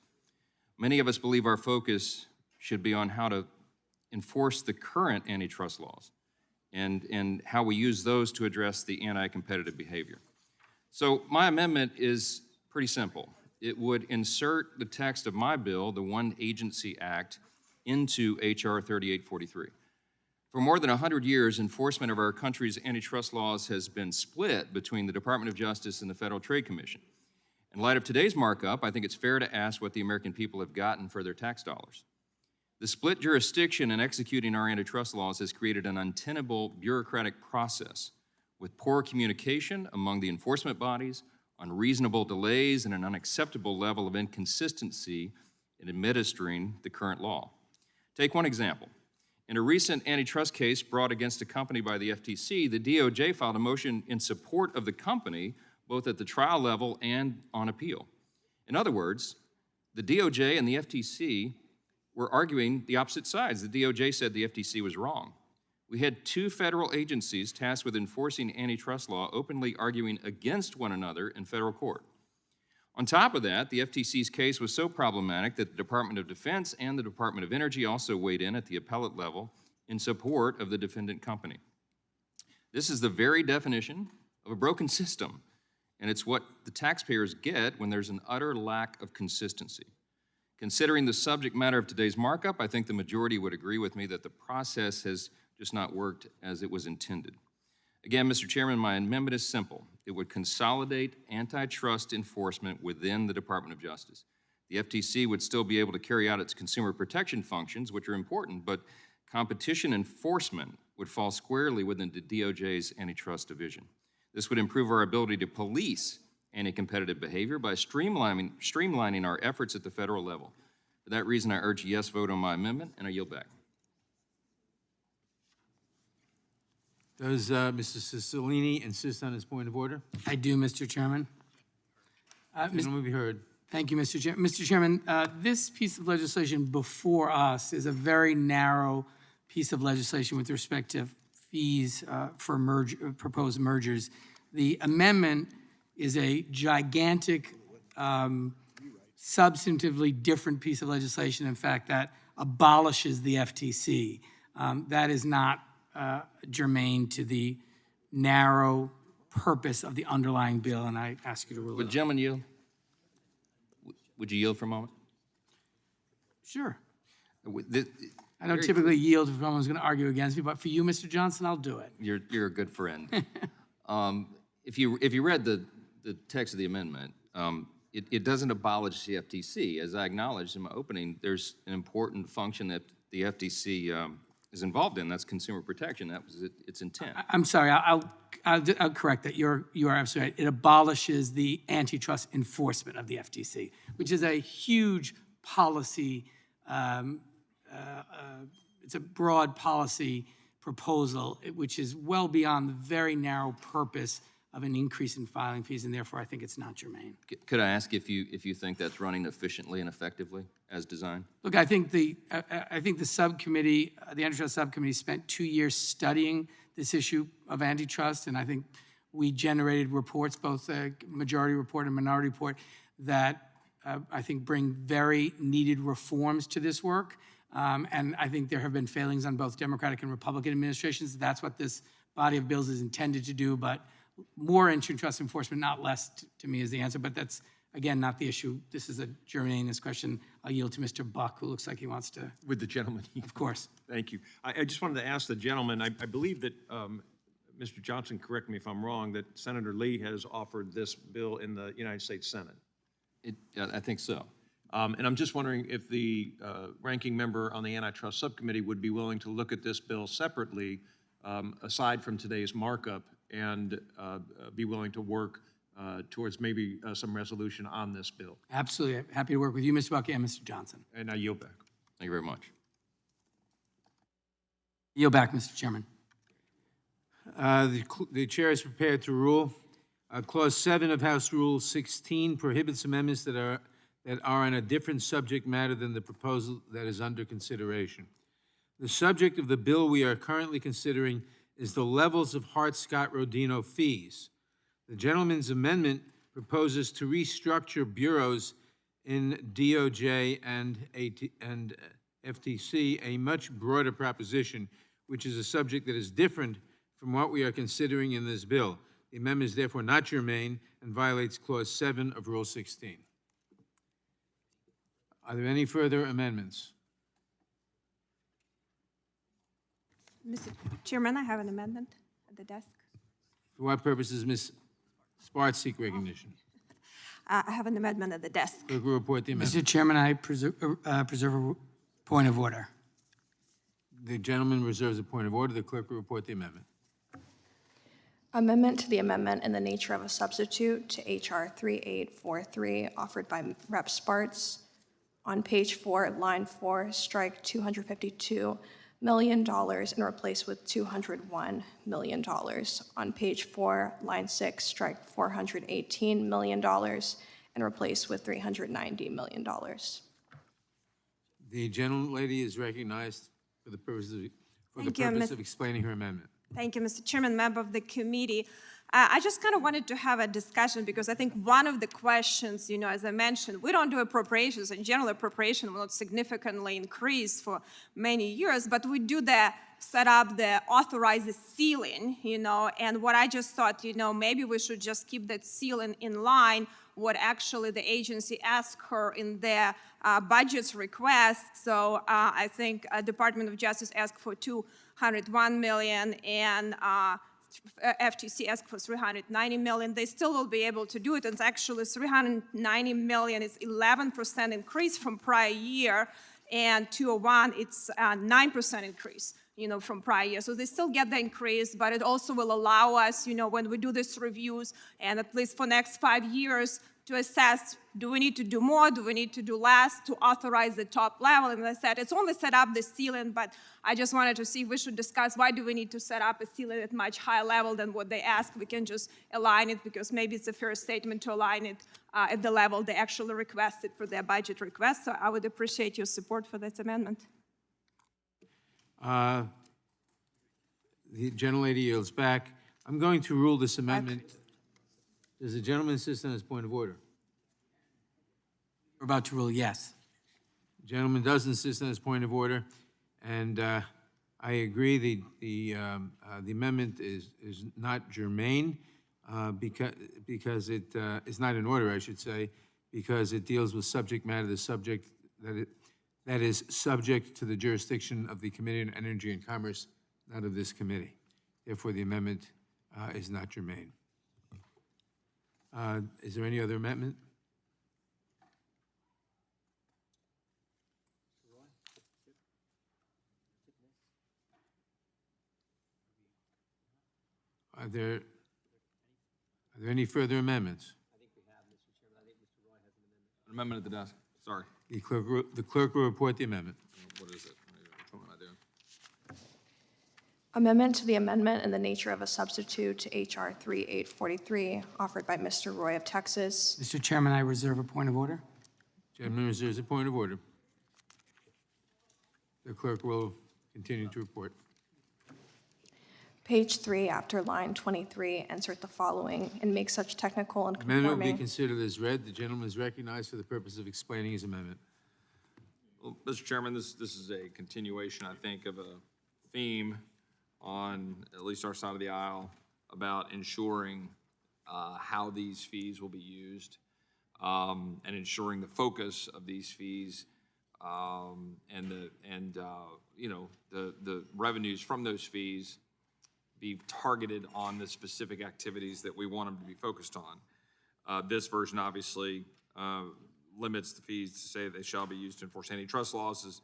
Many of us believe our focus should be on how to enforce the current antitrust laws and how we use those to address the anti-competitive behavior. So my amendment is pretty simple. It would insert the text of my bill, the One Agency Act, into H.R. 3843. For more than 100 years, enforcement of our country's antitrust laws has been split between the Department of Justice and the Federal Trade Commission. In light of today's markup, I think it's fair to ask what the American people have gotten for their tax dollars. The split jurisdiction in executing our antitrust laws has created an untenable bureaucratic process with poor communication among the enforcement bodies, unreasonable delays, and an unacceptable level of inconsistency in administering the current law. Take one example. In a recent antitrust case brought against a company by the FTC, the DOJ filed a motion in support of the company, both at the trial level and on appeal. In other words, the DOJ and the FTC were arguing the opposite sides. The DOJ said the FTC was wrong. We had two federal agencies tasked with enforcing antitrust law openly arguing against one another in federal court. On top of that, the FTC's case was so problematic that the Department of Defense and the Department of Energy also weighed in at the appellate level in support of the defendant company. This is the very definition of a broken system, and it's what the taxpayers get when there's an utter lack of consistency. Considering the subject matter of today's markup, I think the majority would agree with me that the process has just not worked as it was intended. Again, Mr. Chairman, my amendment is simple. It would consolidate antitrust enforcement within the Department of Justice. The FTC would still be able to carry out its consumer protection functions, which are important, but competition enforcement would fall squarely within the DOJ's antitrust division. This would improve our ability to police anti-competitive behavior by streamlining our efforts at the federal level. For that reason, I urge a yes vote on my amendment, and I yield back. Does Mr. Cicilline insist on his point of order? I do, Mr. Chairman. Gentleman will be heard. Thank you, Mr. Chairman. Mr. Chairman, this piece of legislation before us is a very narrow piece of legislation with respect to fees for proposed mergers. The amendment is a gigantic substantively different piece of legislation, in fact, that abolishes the FTC. That is not germane to the narrow purpose of the underlying bill, and I ask you to rule it. Would the gentleman yield? Would you yield for a moment? Sure. With I don't typically yield if someone's going to argue against me, but for you, Mr. Johnson, I'll do it. You're a good friend. If you read the text of the amendment, it doesn't abolish the FTC. As I acknowledged in my opening, there's an important function that the FTC is involved in. That's consumer protection. That was its intent. I'm sorry, I'll correct that. You are absolutely right. It abolishes the antitrust enforcement of the FTC, which is a huge policy, it's a broad policy proposal, which is well beyond the very narrow purpose of an increase in filing fees, and therefore I think it's not germane. Could I ask if you think that's running efficiently and effectively as designed? Look, I think the subcommittee, the Antitrust Subcommittee, spent 2 years studying this issue of antitrust, and I think we generated reports, both a majority report and minority report, that I think bring very needed reforms to this work. And I think there have been failings on both Democratic and Republican administrations. That's what this body of bills is intended to do, but more antitrust enforcement, not less, to me is the answer. But that's, again, not the issue. This is a germane question. I'll yield to Mr. Buck, who looks like he wants to. With the gentleman. Of course. Thank you. I just wanted to ask the gentleman, I believe that, Mr. Johnson, correct me if I'm wrong, that Senator Lee has offered this bill in the United States Senate. I think so. And I'm just wondering if the ranking member on the Antitrust Subcommittee would be willing to look at this bill separately, aside from today's markup, and be willing to work towards maybe some resolution on this bill. Absolutely. I'm happy to work with you, Mr. Buck, and Mr. Johnson. And I yield back. Thank you very much. Yield back, Mr. Chairman. The chair is prepared to rule. Clause 7 of House Rule 16 prohibits amendments that are on a different subject matter than the proposal that is under consideration. The subject of the bill we are currently considering is the levels of Hart-Scott-Rodino fees. The gentleman's amendment proposes to restructure bureaus in DOJ and FTC, a much broader proposition, which is a subject that is different from what we are considering in this bill. The amendment is therefore not germane and violates Clause 7 of Rule 16. Are there any further amendments? Mr. Chairman, I have an amendment at the desk. For what purposes, Ms. Sparks seek recognition? I have an amendment at the desk. Clerk will report the amendment. Mr. Chairman, I preserve a point of order. The gentleman reserves a point of order. The clerk will report the amendment. Amendment to the amendment in the nature of a substitute to H.R. 3843, offered by Rep. Sparks. On page 4, line 4, strike $252 million and replace with $201 million. On page 4, line 6, strike $418 million and replace with $390 million. The gentlelady is recognized for the purpose of explaining her amendment. Thank you, Mr. Chairman, member of the committee. I just kind of wanted to have a discussion because I think one of the questions, as I mentioned, we don't do appropriations, and general appropriation will not significantly increase for many years, but we do set up the authorized ceiling, and what I just thought, maybe we should just keep that ceiling in line what actually the agency asked her in their budget's request. So I think Department of Justice asked for $201 million and FTC asked for $390 million. They still will be able to do it. It's actually $390 million is 11% increase from prior year, and 201, it's 9% increase, from prior year. So they still get the increase, but it also will allow us, when we do these reviews, and at least for next 5 years, to assess, do we need to do more, do we need to do less, to authorize the top level. And as I said, it's only set up the ceiling, but I just wanted to see if we should discuss why do we need to set up a ceiling at much higher level than what they ask. We can just align it because maybe it's a fair statement to align it at the level they actually requested for their budget request. So I would appreciate your support for this amendment. The gentlelady yields back. I'm going to rule this amendment. Does the gentleman insist on his point of order? We're about to rule yes. The gentleman does insist on his point of order, and I agree, the amendment is not germane, because it is not in order, I should say, because it deals with subject matter, that is subject to the jurisdiction of the Committee on Energy and Commerce, not of this committee. Therefore, the amendment is not germane. Is there any other amendment? Are there any further amendments? An amendment at the desk, sorry. The clerk will report the amendment. What is it? Which one am I doing? Amendment to the amendment in the nature of a substitute to H.R. 3843, offered by Mr. Roy of Texas. Mr. Chairman, I reserve a point of order. Gentleman reserves a point of order. The clerk will continue to report. Page 3, after line 23, insert the following, and make such technical and Amendment will be conforming. considered as read. The gentleman is recognized for the purpose of explaining his amendment. Well, Mr. Chairman, this is a continuation, I think, of a theme on at least our side of the aisle about ensuring how these fees will be used, and ensuring the focus of these fees, and the revenues from those fees be targeted on the specific activities that we want them to be focused on. This version obviously limits the fees to say they shall be used to enforce antitrust laws as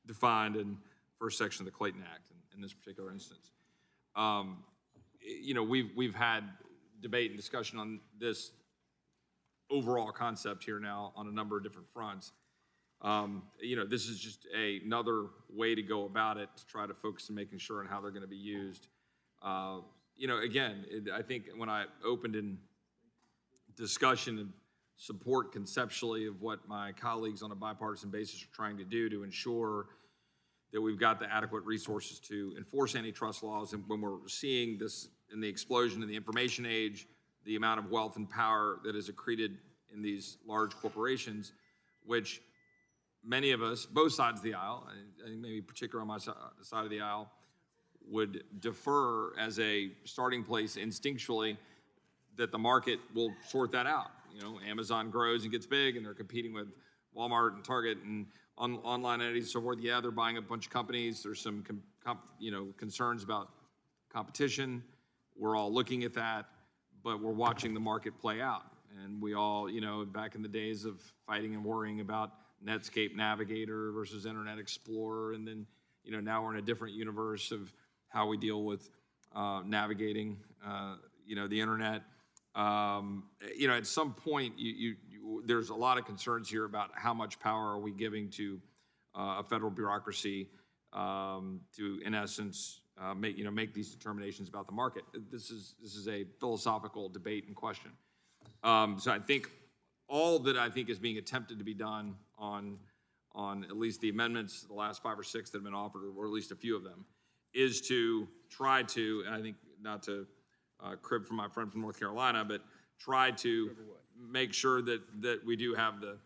defined in first section of the Clayton Act in this particular instance. We've had debate and discussion on this overall concept here now on a number of different fronts. This is just another way to go about it, to try to focus on making sure on how they're going to be used. I think when I opened in discussion and support conceptually of what my colleagues on a bipartisan basis are trying to do to ensure that we've got the adequate resources to enforce antitrust laws, and when we're seeing this in the explosion in the information age, the amount of wealth and power that is accreted in these large corporations, which many of us, both sides of the aisle, I think maybe particularly on my side of the aisle, would defer as a starting place instinctually that the market will sort that out. Amazon grows and gets big, and they're competing with Walmart and Target and online entities and so forth. Yeah, they're buying a bunch of companies. There's some concerns about competition. We're all looking at that, but we're watching the market play out. And we all, back in the days of fighting and worrying about Netscape Navigator versus Internet Explorer, and then, now we're in a different universe of how we deal with navigating, the internet. At some point, there's a lot of concerns here about how much power are we giving to a federal bureaucracy to, in essence, make these determinations about the market. This is a philosophical debate and question. So I think all that I think is being attempted to be done on at least the amendments, the last 5 or 6 that have been offered, or at least a few of them, is to try to, and I think not to crib from my friend from North Carolina, but try to make sure that we do have the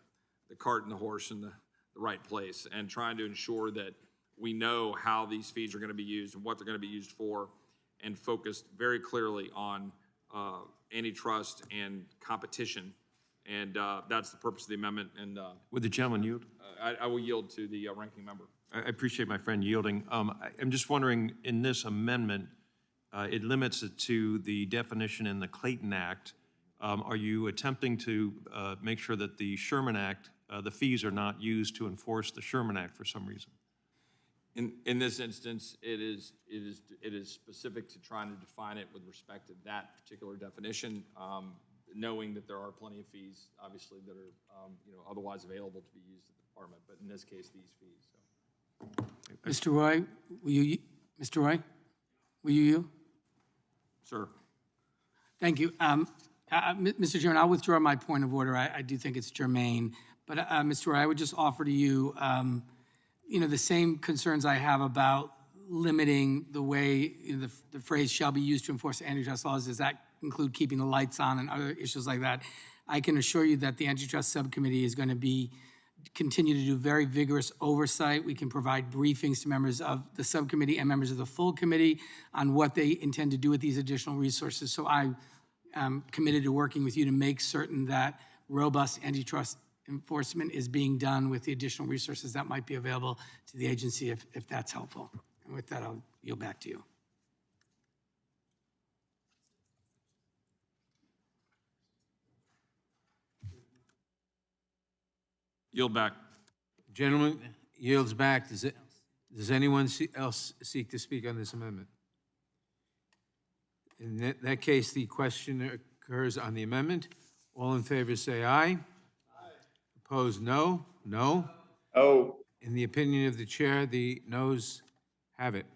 cart and the horse in the right place, and trying to ensure that we know how these fees are going to be used and what they're going to be used for, and focused very clearly on antitrust and competition. And that's the purpose of the amendment. And Would the gentleman yield? I will yield to the ranking member. I appreciate my friend yielding. I'm just wondering, in this amendment, it limits it to the definition in the Clayton Act. Are you attempting to make sure that the Sherman Act, the fees are not used to enforce the Sherman Act for some reason? In this instance, it is specific to trying to define it with respect to that particular definition, knowing that there are plenty of fees, obviously, that are otherwise available to be used at the department, but in this case, these fees. So. Mr. Roy, will you yield? Sir. Thank you. Mr. Chairman, I'll withdraw my point of order. I do think it's germane. But, Mr. Roy, I would just offer to you, the same concerns I have about limiting the way the phrase shall be used to enforce antitrust laws. Does that include keeping the lights on and other issues like that? I can assure you that the Antitrust Subcommittee is going to continue to do very vigorous oversight. We can provide briefings to members of the subcommittee and members of the full committee on what they intend to do with these additional resources. So I am committed to working with you to make certain that robust antitrust enforcement is being done with the additional resources that might be available to the agency if that's helpful. And with that, I'll yield back to you. Yield back. Gentleman yields back. Does anyone else seek to speak on this amendment? In that case, the question occurs on the amendment. All in favor say aye. Opposed, no. No. Oh. In the opinion of the chair, the noes have it.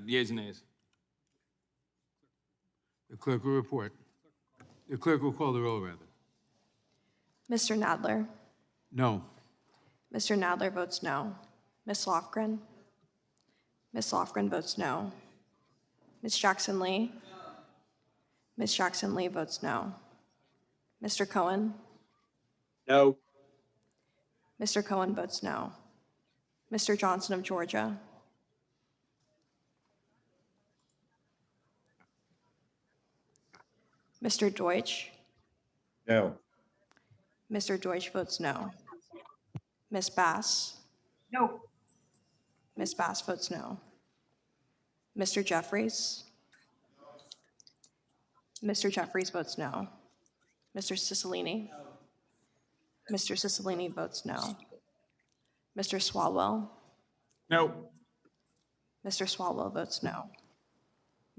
Yeas and nays. The clerk will report. The clerk will call the roll, rather. Mr. Nadler? No. Mr. Nadler votes no. Ms. Lofgren? Ms. Lofgren votes no. Ms. Jackson-Lee? Ms. Jackson-Lee votes no. Mr. Cohen? No. Mr. Cohen votes no. Mr. Johnson of Georgia? Mr. Deutsch? No. Mr. Deutsch votes no. Ms. Bass? No. Ms. Bass votes no. Mr. Jeffries? Mr. Jeffries votes no. Mr. Cicilline? Mr. Cicilline votes no. Mr. Swalwell? No. Mr. Swalwell votes no.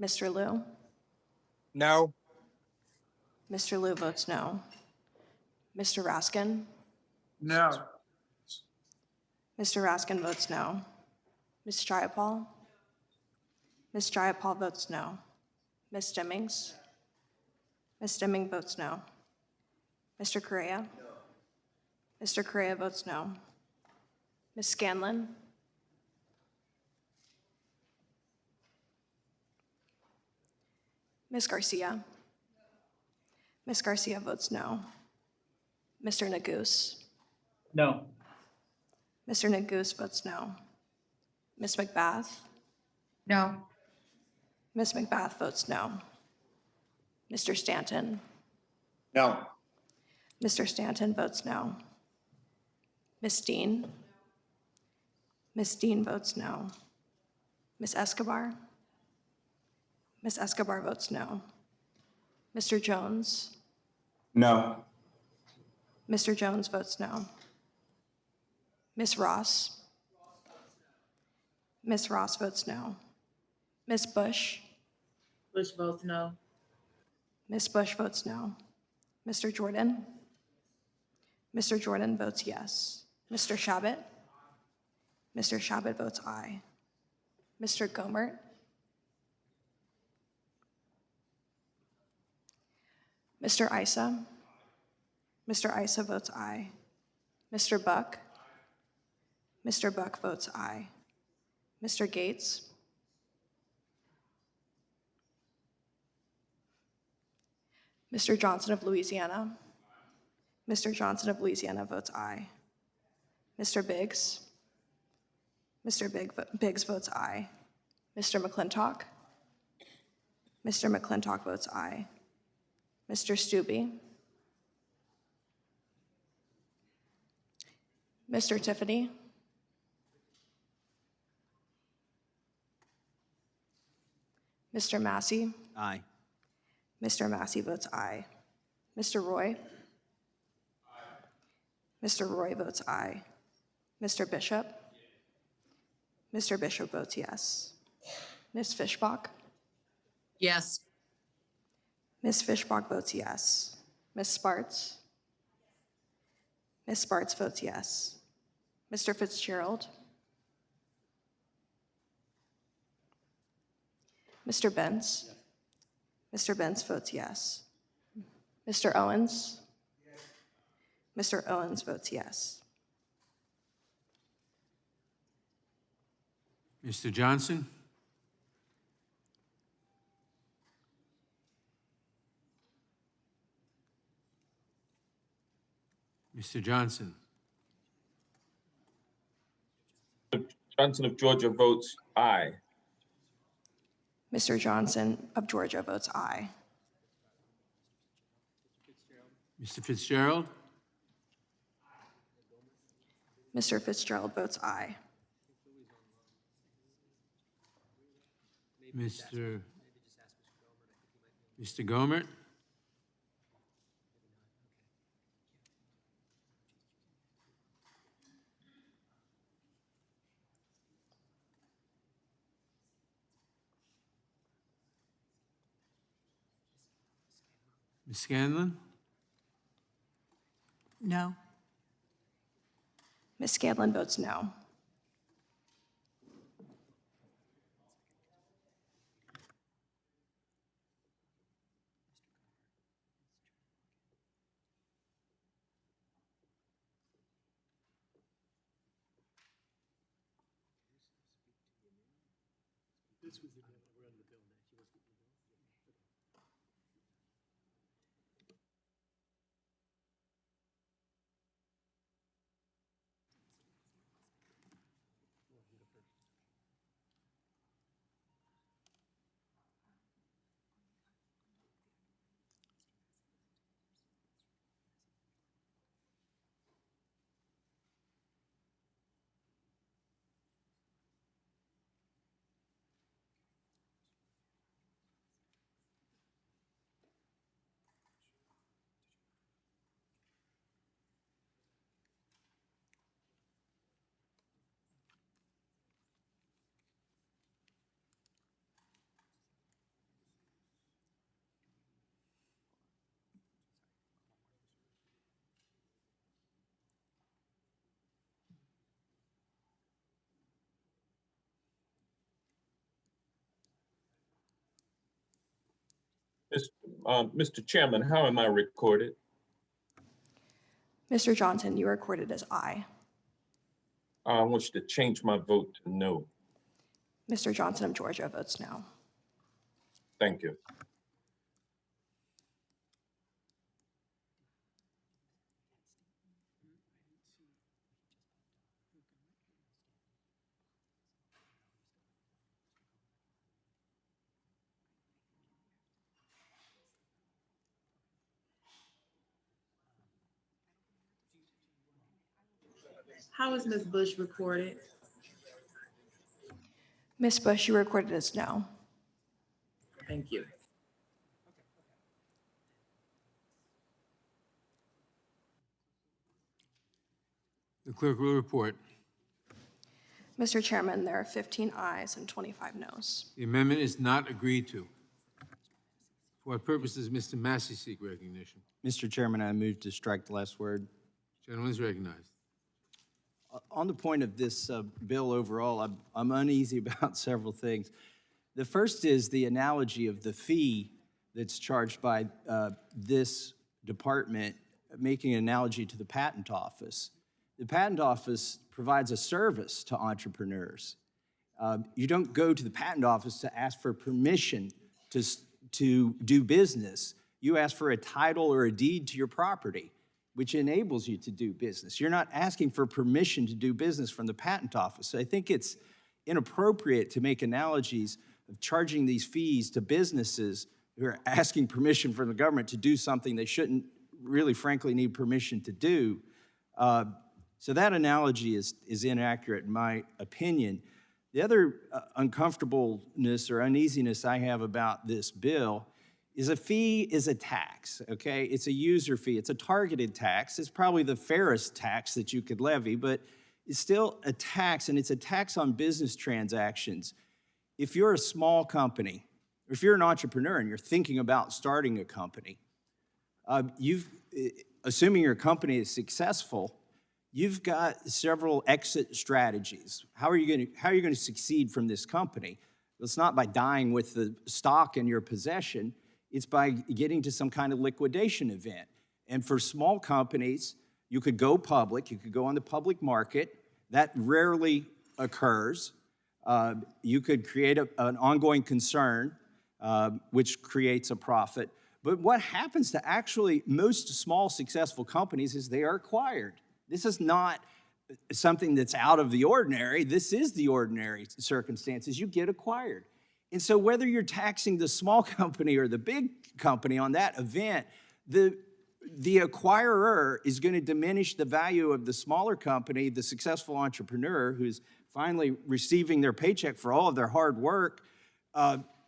Mr. Liu? No. Mr. Liu votes no. Mr. Raskin? No. Mr. Raskin votes no. Ms. Jayapal? Ms. Jayapal votes no. Ms. Stimmings? Ms. Stimming votes no. Mr. Correa? Mr. Correa votes no. Ms. Scanlon? Ms. Garcia? Ms. Garcia votes no. Mr. Neguse? No. Mr. Neguse votes no. Ms. McBath? No. Ms. McBath votes no. Mr. Stanton? No. Mr. Stanton votes no. Ms. Dean? Ms. Dean votes no. Ms. Escobar? Ms. Escobar votes no. Mr. Jones? No. Mr. Jones votes no. Ms. Ross? Ms. Ross votes no. Ms. Bush? Bush votes no. Ms. Bush votes no. Mr. Jordan? Mr. Jordan votes yes. Mr. Shabbat? Mr. Shabbat votes aye. Mr. Gomert? Mr. Issa? Mr. Issa votes aye. Mr. Buck? Mr. Buck votes aye. Mr. Gates? Mr. Johnson of Louisiana? Mr. Johnson of Louisiana votes aye. Mr. Biggs? Mr. Biggs votes aye. Mr. McClintock? Mr. McClintock votes aye. Mr. Stubbe? Mr. Tiffany? Mr. Massey? Aye. Mr. Massey votes aye. Mr. Roy? Mr. Roy votes aye. Mr. Bishop? Mr. Bishop votes yes. Ms. Fischbach? Yes. Ms. Fischbach votes yes. Ms. Sparts? Ms. Sparts votes yes. Mr. Fitzgerald? Mr. Benz? Mr. Benz votes yes. Mr. Owens? Mr. Owens votes yes. Mr. Johnson? Mr. Johnson. Johnson of Georgia votes aye. Mr. Johnson of Georgia votes aye. Mr. Fitzgerald. Mr. Fitzgerald votes aye. Mr. Gomert. Ms. Scanlon. No. Ms. Scanlon votes no. Mr. Chairman, how am I recorded? Mr. Johnson, you are recorded as aye. I want you to change my vote to no. Mr. Johnson of Georgia votes no. Thank you. How is Ms. Bush recorded? Ms. Bush, you are recorded as no. Thank you. The clerk will report. Mr. Chairman, there are 15 ayes and 25 noes. The amendment is not agreed to. For what purpose does Mr. Massey seek recognition? Mr. Chairman, I move to strike the last word. Gentleman is recognized. On the point of this bill overall, I'm uneasy about several things. The first is the analogy of the fee that's charged by this department, making an analogy to the patent office. The patent office provides a service to entrepreneurs. You don't go to the patent office to ask for permission to do business. You ask for a title or a deed to your property, which enables you to do business. You're not asking for permission to do business from the patent office. So I think it's inappropriate to make analogies of charging these fees to businesses who are asking permission from the government to do something they shouldn't really, frankly, need permission to do. So that analogy is inaccurate in my opinion. The other uncomfortableness or uneasiness I have about this bill is a fee is a tax, okay? It's a user fee. It's a targeted tax. It's probably the fairest tax that you could levy, but it's still a tax, and it's a tax on business transactions. If you're a small company, or if you're an entrepreneur and you're thinking about starting a company, assuming your company is successful, you've got several exit strategies. How are you going to succeed from this company? It's not by dying with the stock in your possession. It's by getting to some kind of liquidation event. And for small companies, you could go public. You could go on the public market. That rarely occurs. You could create an ongoing concern, which creates a profit. But what happens to actually most small successful companies is they are acquired. This is not something that's out of the ordinary. This is the ordinary circumstances. You get acquired. And so whether you're taxing the small company or the big company on that event, the acquirer is going to diminish the value of the smaller company, the successful entrepreneur who's finally receiving their paycheck for all of their hard work.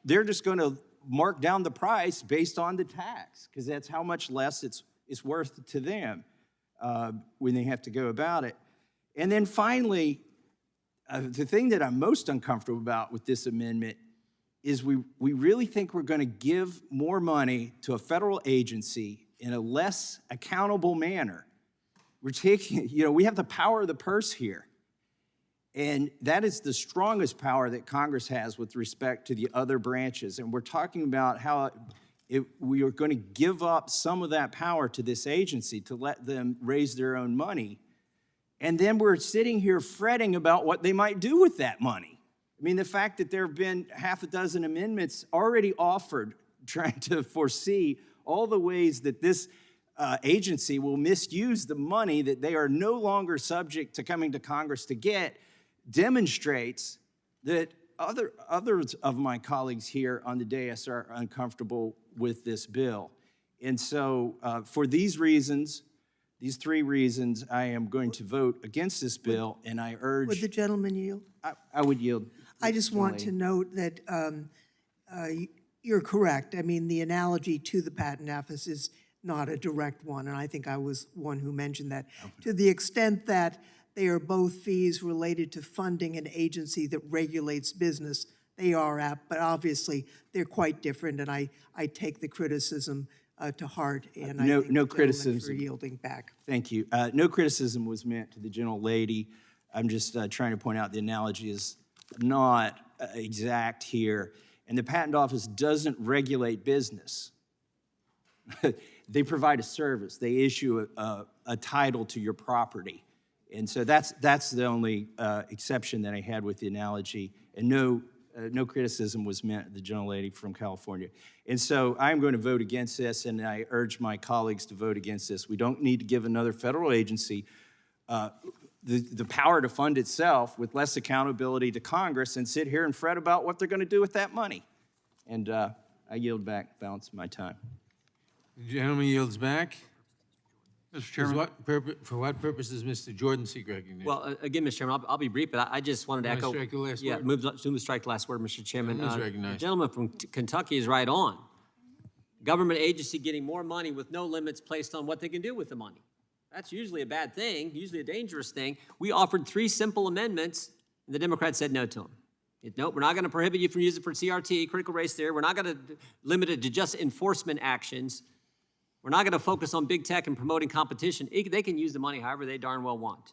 They're just going to mark down the price based on the tax, because that's how much less it's worth to them when they have to go about it. And then finally, the thing that I'm most uncomfortable about with this amendment is we really think we're going to give more money to a federal agency in a less accountable manner. We're taking, we have the power of the purse here. And that is the strongest power that Congress has with respect to the other branches. And we're talking about how we are going to give up some of that power to this agency to let them raise their own money. And then we're sitting here fretting about what they might do with that money. I mean, the fact that there have been half a dozen amendments already offered trying to foresee all the ways that this agency will misuse the money that they are no longer subject to coming to Congress to get demonstrates that others of my colleagues here on the dais are uncomfortable with this bill. And so for these reasons, these three reasons, I am going to vote against this bill, and I urge— Would the gentleman yield? I would yield. I just want to note that you're correct. I mean, the analogy to the patent office is not a direct one, and I think I was one who mentioned that. To the extent that they are both fees related to funding an agency that regulates business, they are apt, but obviously they're quite different, and I take the criticism to heart, and I thank no the criticism for yielding back. Thank you. No criticism was meant to the gentlelady. I'm just trying to point out the analogy is not exact here. And the Patent Office doesn't regulate business. They provide a service. They issue a title to your property. And so that's the only exception that I had with the analogy. And no criticism was meant, the gentlelady from California. And so I'm going to vote against this, and I urge my colleagues to vote against this. We don't need to give another federal agency the power to fund itself with less accountability to Congress and sit here and fret about what they're going to do with that money. And I yield back the balance of my time. The gentleman yields back. Mr. Chairman. For what purpose does Mr. Jordan seek recognition? Well, again, Mr. Chairman, I'll be brief, but I just wanted to echo. Strike the last Yeah, word? move to strike the last word, Mr. Chairman. Gentleman is recognized. The gentleman from Kentucky is right on. Government agency getting more money with no limits placed on what they can do with the money. That's usually a bad thing, usually a dangerous thing. We offered 3 simple amendments, and the Democrats said no to them. Nope, we're not going to prohibit you from using it for CRT, critical race theory. We're not going to limit it to just enforcement actions. We're not going to focus on big tech and promoting competition. They can use the money however they darn well want.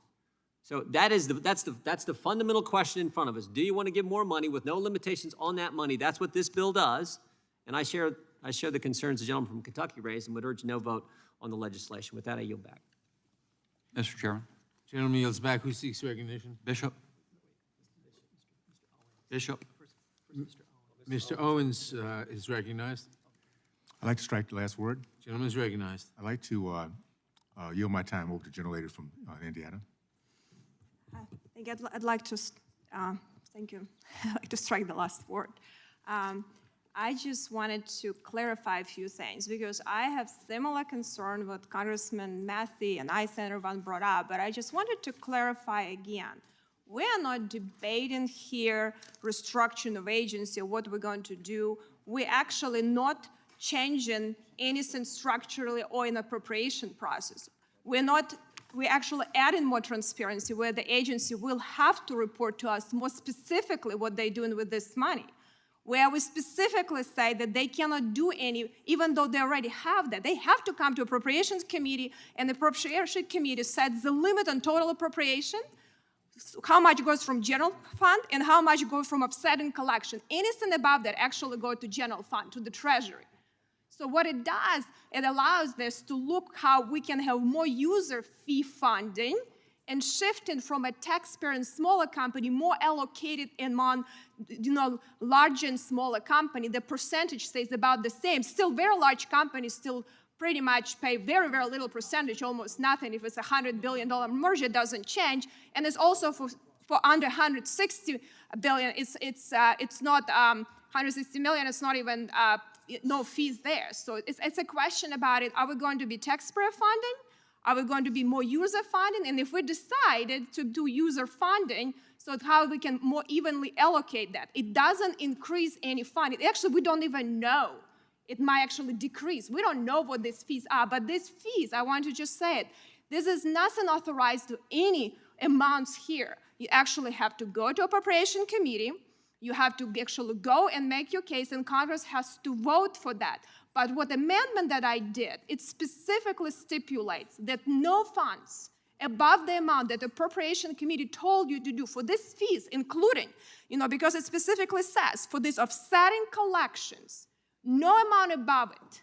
So that's the fundamental question in front of us. Do you want to give more money with no limitations on that money? That's what this bill does. And I share the concerns the gentleman from Kentucky raised and would urge no vote on the legislation. With that, I yield back. Mr. Chairman. Gentleman yields back. Who seeks recognition? Bishop. Bishop. Mr. Owens is recognized. I'd like to strike the last word. Gentleman is recognized. I'd like to yield my time over to the gentlelady from Indiana. I think I'd like to, thank you, I'd like to strike the last word. I just wanted to clarify a few things because I have similar concern what Congressman Massey and Senator Van brought up, but I just wanted to clarify again. We are not debating here restructuring of agency or what we're going to do. We're actually not changing anything structurally or in appropriation process. We're actually adding more transparency where the agency will have to report to us more specifically what they're doing with this money, where we specifically say that they cannot do any, even though they already have that. They have to come to Appropriations Committee, and the Appropriation Committee sets the limit on total appropriation, how much goes from general fund and how much goes from offsetting collection. Anything above that actually go to general fund, to the Treasury. So what it does, it allows us to look how we can have more user fee funding and shifting from a taxpayer and smaller company more allocated among, larger and smaller company, the percentage stays about the same. Still, very large companies still pretty much pay very, very little percentage, almost nothing. If it's a $100 billion merger, it doesn't change. And it's also for under 160 billion, it's not 160 million, it's not even no fees there. So it's a question about it. Are we going to be taxpayer funding? Are we going to be more user funding? And if we decided to do user funding, so how we can more evenly allocate that, it doesn't increase any funding. Actually, we don't even know. It might actually decrease. We don't know what these fees are, but these fees, I want to just say it, this is nothing authorized to any amounts here. You actually have to go to Appropriation Committee. You have to actually go and make your case, and Congress has to vote for that. But what amendment that I did, it specifically stipulates that no funds above the amount that the Appropriation Committee told you to do for these fees, including, because it specifically says for these offsetting collections, no amount above it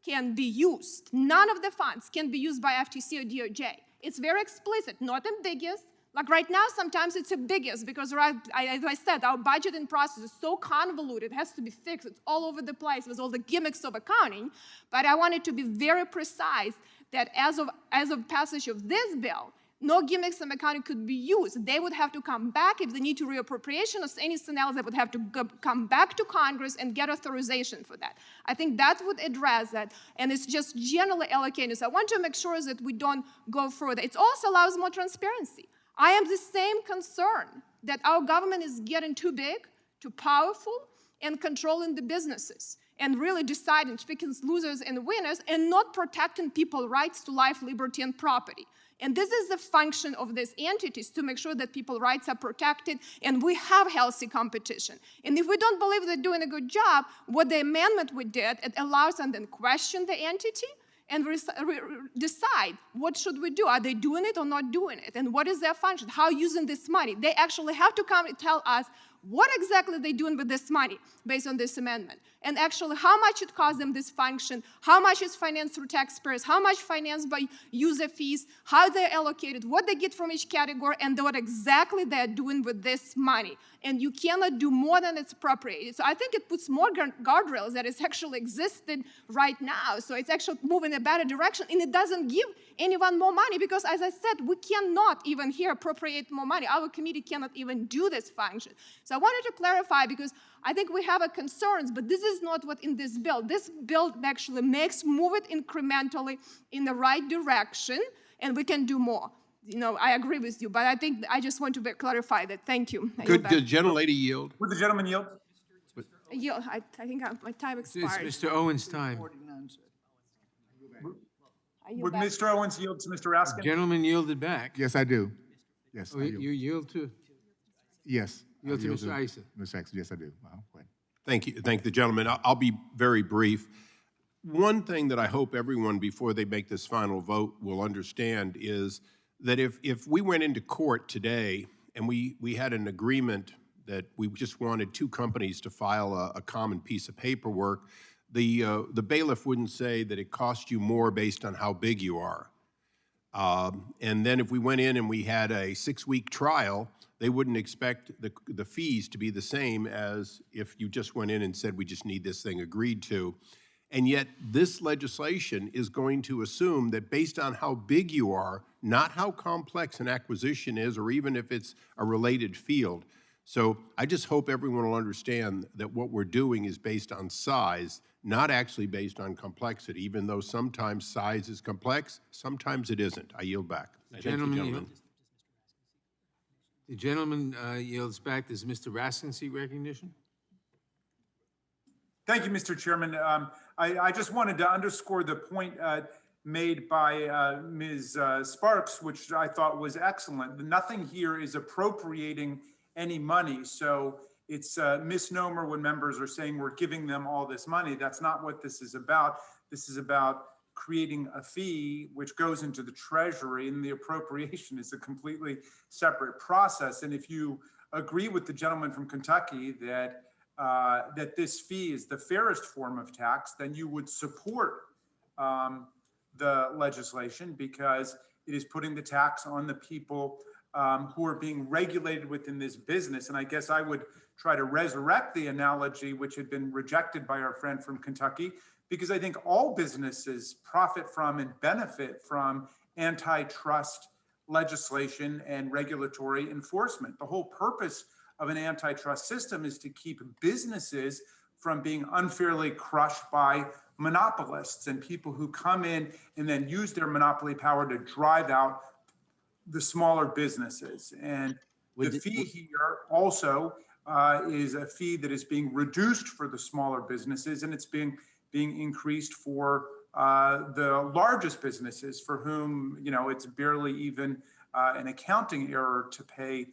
can be used. None of the funds can be used by FTC or DOJ. It's very explicit, not ambiguous. Like right now, sometimes it's ambiguous because, as I said, our budgeting process is so convoluted, it has to be fixed. It's all over the place with all the gimmicks of accounting. But I wanted to be very precise that as of passage of this bill, no gimmicks of accounting could be used. They would have to come back if they need to reappropriation or anything else. They would have to come back to Congress and get authorization for that. I think that would address that, and it's just generally allocated. So I want to make sure that we don't go further. It also allows more transparency. I am the same concern that our government is getting too big, too powerful, and controlling the businesses, and really deciding, picking losers and winners, and not protecting people's rights to life, liberty, and property. And this is the function of these entities, to make sure that people's rights are protected and we have healthy competition. And if we don't believe they're doing a good job, what the amendment we did, it allows them to then question the entity and decide what should we do. Are they doing it or not doing it? And what is their function? How using this money? They actually have to come and tell us what exactly they're doing with this money based on this amendment. And actually how much it costs them this function, how much is financed through taxpayers, how much financed by user fees, how they're allocated, what they get from each category, and what exactly they're doing with this money. And you cannot do more than it's appropriated. So I think it puts more guardrails that is actually existed right now. So it's actually moving in a better direction, and it doesn't give anyone more money because, as I said, we cannot even here appropriate more money. Our committee cannot even do this function. So I wanted to clarify because I think we have concerns, but this is not what in this bill. This bill actually move it incrementally in the right direction, and we can do more. I agree with you, but I think I just want to clarify that. Thank you. Could the gentlelady yield? Would the gentleman yield? I think my time expired. It's Mr. Owens' time. Would Mr. Owens yield to Mr. Raskin? Gentleman yielded back. Yes, I do. Yes, Oh, I do. you yield to? Yes. Yield I to Mr. Issa. Mr. Issa, yes, I do. Go ahead. Thank you. Thank the gentleman. I'll be very brief. One thing that I hope everyone, before they make this final vote, will understand is that if we went into court today and we had an agreement that we just wanted two companies to file a common piece of paperwork, the bailiff wouldn't say that it cost you more based on how big you are. And then if we went in and we had a 6-week trial, they wouldn't expect the fees to be the same as if you just went in and said, we just need this thing agreed to. And yet this legislation is going to assume that based on how big you are, not how complex an acquisition is, or even if it's a related field. So I just hope everyone will understand that what we're doing is based on size, not actually based on complexity, even though sometimes size is complex, sometimes it isn't. I yield back. Thank you, gentlemen. The gentleman yields back. Does Mr. Raskin seek recognition? Thank you, Mr. Chairman. I just wanted to underscore the point made by Ms. Sparks, which I thought was excellent. Nothing here is appropriating any money. So it's a misnomer when members are saying we're giving them all this money. That's not what this is about. This is about creating a fee which goes into the Treasury, and the appropriation is a completely separate process. And if you agree with the gentleman from Kentucky that that this fee is the fairest form of tax, then you would support the legislation because it is putting the tax on the people who are being regulated within this business. And I guess I would try to resurrect the analogy which had been rejected by our friend from Kentucky, because I think all businesses profit from and benefit from antitrust legislation and regulatory enforcement. The whole purpose of an antitrust system is to keep businesses from being unfairly crushed by monopolists and people who come in and then use their monopoly power to drive out the smaller businesses. And the fee here also is a fee that is being reduced for the smaller businesses, and it's being increased for the largest businesses for whom, you know, it's barely even an accounting error to pay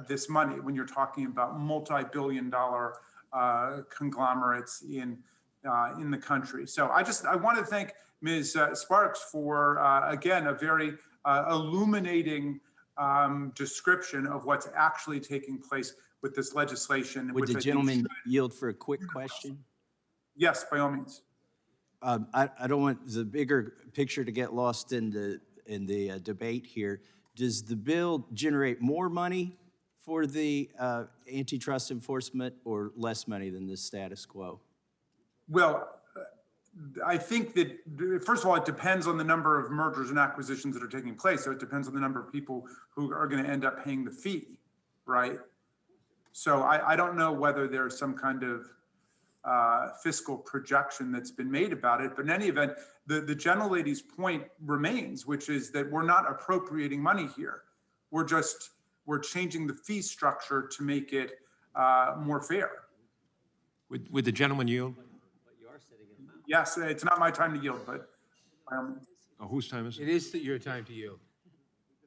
this money when you're talking about multi-billion-dollar conglomerates in the country. So I want to thank Ms. Sparks for, again, a very illuminating description of what's actually taking place with this legislation. Would the gentleman yield for a quick question? Yes, by all means. I don't want the bigger picture to get lost in the debate here. Does the bill generate more money for the antitrust enforcement or less money than the status quo? Well, I think that, first of all, it depends on the number of mergers and acquisitions that are taking place. So it depends on the number of people who are going to end up paying the fee, right? So I don't know whether there's some kind of fiscal projection that's been made about it. But in any event, the gentlelady's point remains, which is that we're not appropriating money here. We're changing the fee structure to make it more fair. Would the gentleman yield? Yes, it's not my time to yield, but. Oh, whose time is it? It is your time to yield.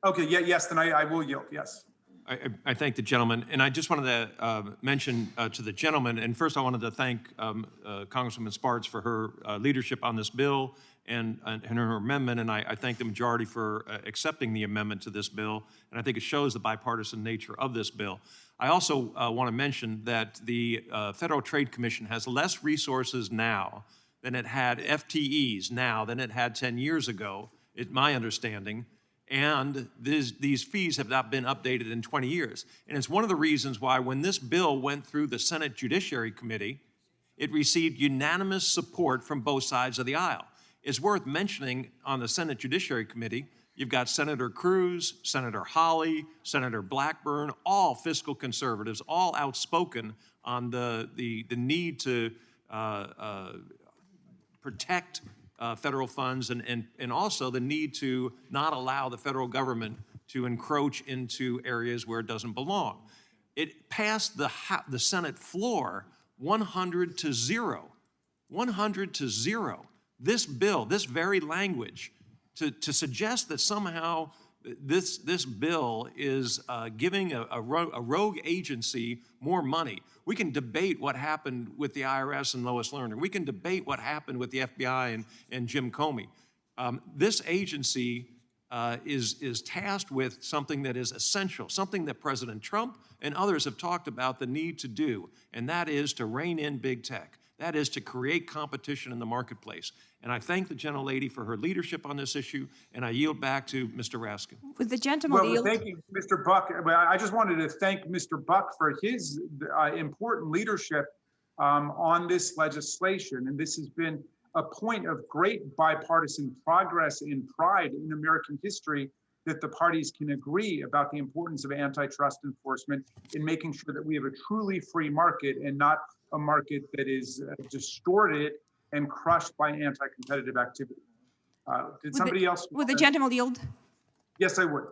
Okay, yes, then I will yield, yes. I thank the gentleman, and I just wanted to mention to the gentleman, and first I wanted to thank Congresswoman Sparks for her leadership on this bill and her amendment, and I thank the majority for accepting the amendment to this bill, and I think it shows the bipartisan nature of this bill. I also want to mention that the Federal Trade Commission has less resources now than it had FTEs now than it had 10 years ago, my understanding. And these fees have not been updated in 20 years. And it's one of the reasons why when this bill went through the Senate Judiciary Committee, it received unanimous support from both sides of the aisle. It's worth mentioning on the Senate Judiciary Committee, you've got Senator Cruz, Senator Hawley, Senator Blackburn, all fiscal conservatives, all outspoken on the need to protect federal funds and also the need to not allow the federal government to encroach into areas where it doesn't belong. It passed the Senate floor 100 to 0. 100 to 0. This bill, this very language, to suggest that somehow this bill is giving a rogue agency more money. We can debate what happened with the IRS and Lois Lerner. We can debate what happened with the FBI and Jim Comey. This agency is tasked with something that is essential, something that President Trump and others have talked about the need to do, and that is to rein in big tech. That is to create competition in the marketplace. And I thank the gentlelady for her leadership on this issue, and I yield back to Mr. Raskin. Would the gentleman Well, yield? thank you, Mr. Buck. I just wanted to thank Mr. Buck for his important leadership on this legislation. And this has been a point of great bipartisan progress and pride in American history that the parties can agree about the importance of antitrust enforcement in making sure that we have a truly free market and not a market that is distorted and crushed by anti-competitive activity. Did somebody else? Would the gentleman yield? Yes, I would.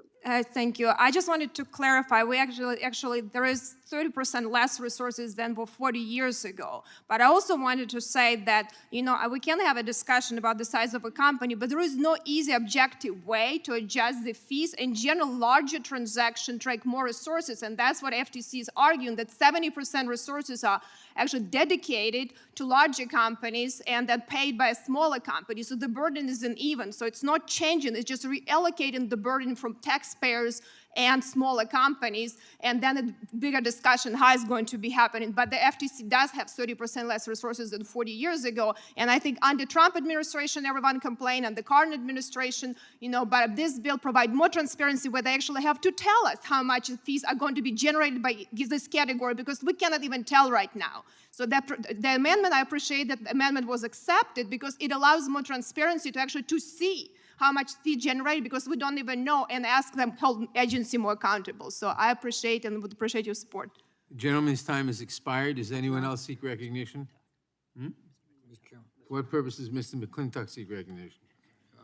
Thank you. I just wanted to clarify, we actually there is 30% less resources than 40 years ago. But I also wanted to say that, you know, we can have a discussion about the size of a company, but there is no easy objective way to adjust the fees. In general, larger transactions take more resources, and that's what FTC is arguing, that 70% resources are actually dedicated to larger companies and then paid by smaller companies. So the burden isn't even. So it's not changing. It's just reallocating the burden from taxpayers and smaller companies, and then a bigger discussion how it's going to be happening. But the FTC does have 30% less resources than 40 years ago, and I think under Trump administration, everyone complained, and the current administration, but this bill provides more transparency where they actually have to tell us how much fees are going to be generated by this category, because we cannot even tell right now. So the amendment, I appreciate that the amendment was accepted because it allows more transparency to see how much fee generated, because we don't even know, and ask them, hold agency more accountable. So I appreciate and would appreciate your support. The gentleman's time has expired. Does anyone else seek recognition? For what purpose does Mr. McClintock seek recognition?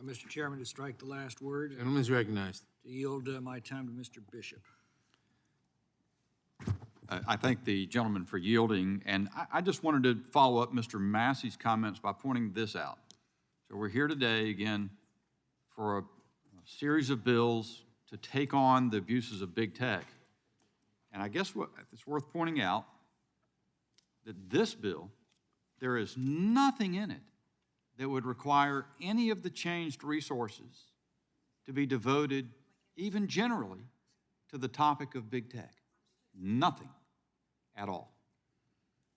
Mr. Chairman, to strike the last word. Gentleman is recognized. To yield my time to Mr. Bishop. I thank the gentleman for yielding, and I just wanted to follow up Mr. Massey's comments by pointing this out. So we're here today again for a series of bills to take on the abuses of big tech. And I guess what it's worth pointing out that this bill, there is nothing in it that would require any of the changed resources to be devoted, even generally, to the topic of big tech. Nothing at all.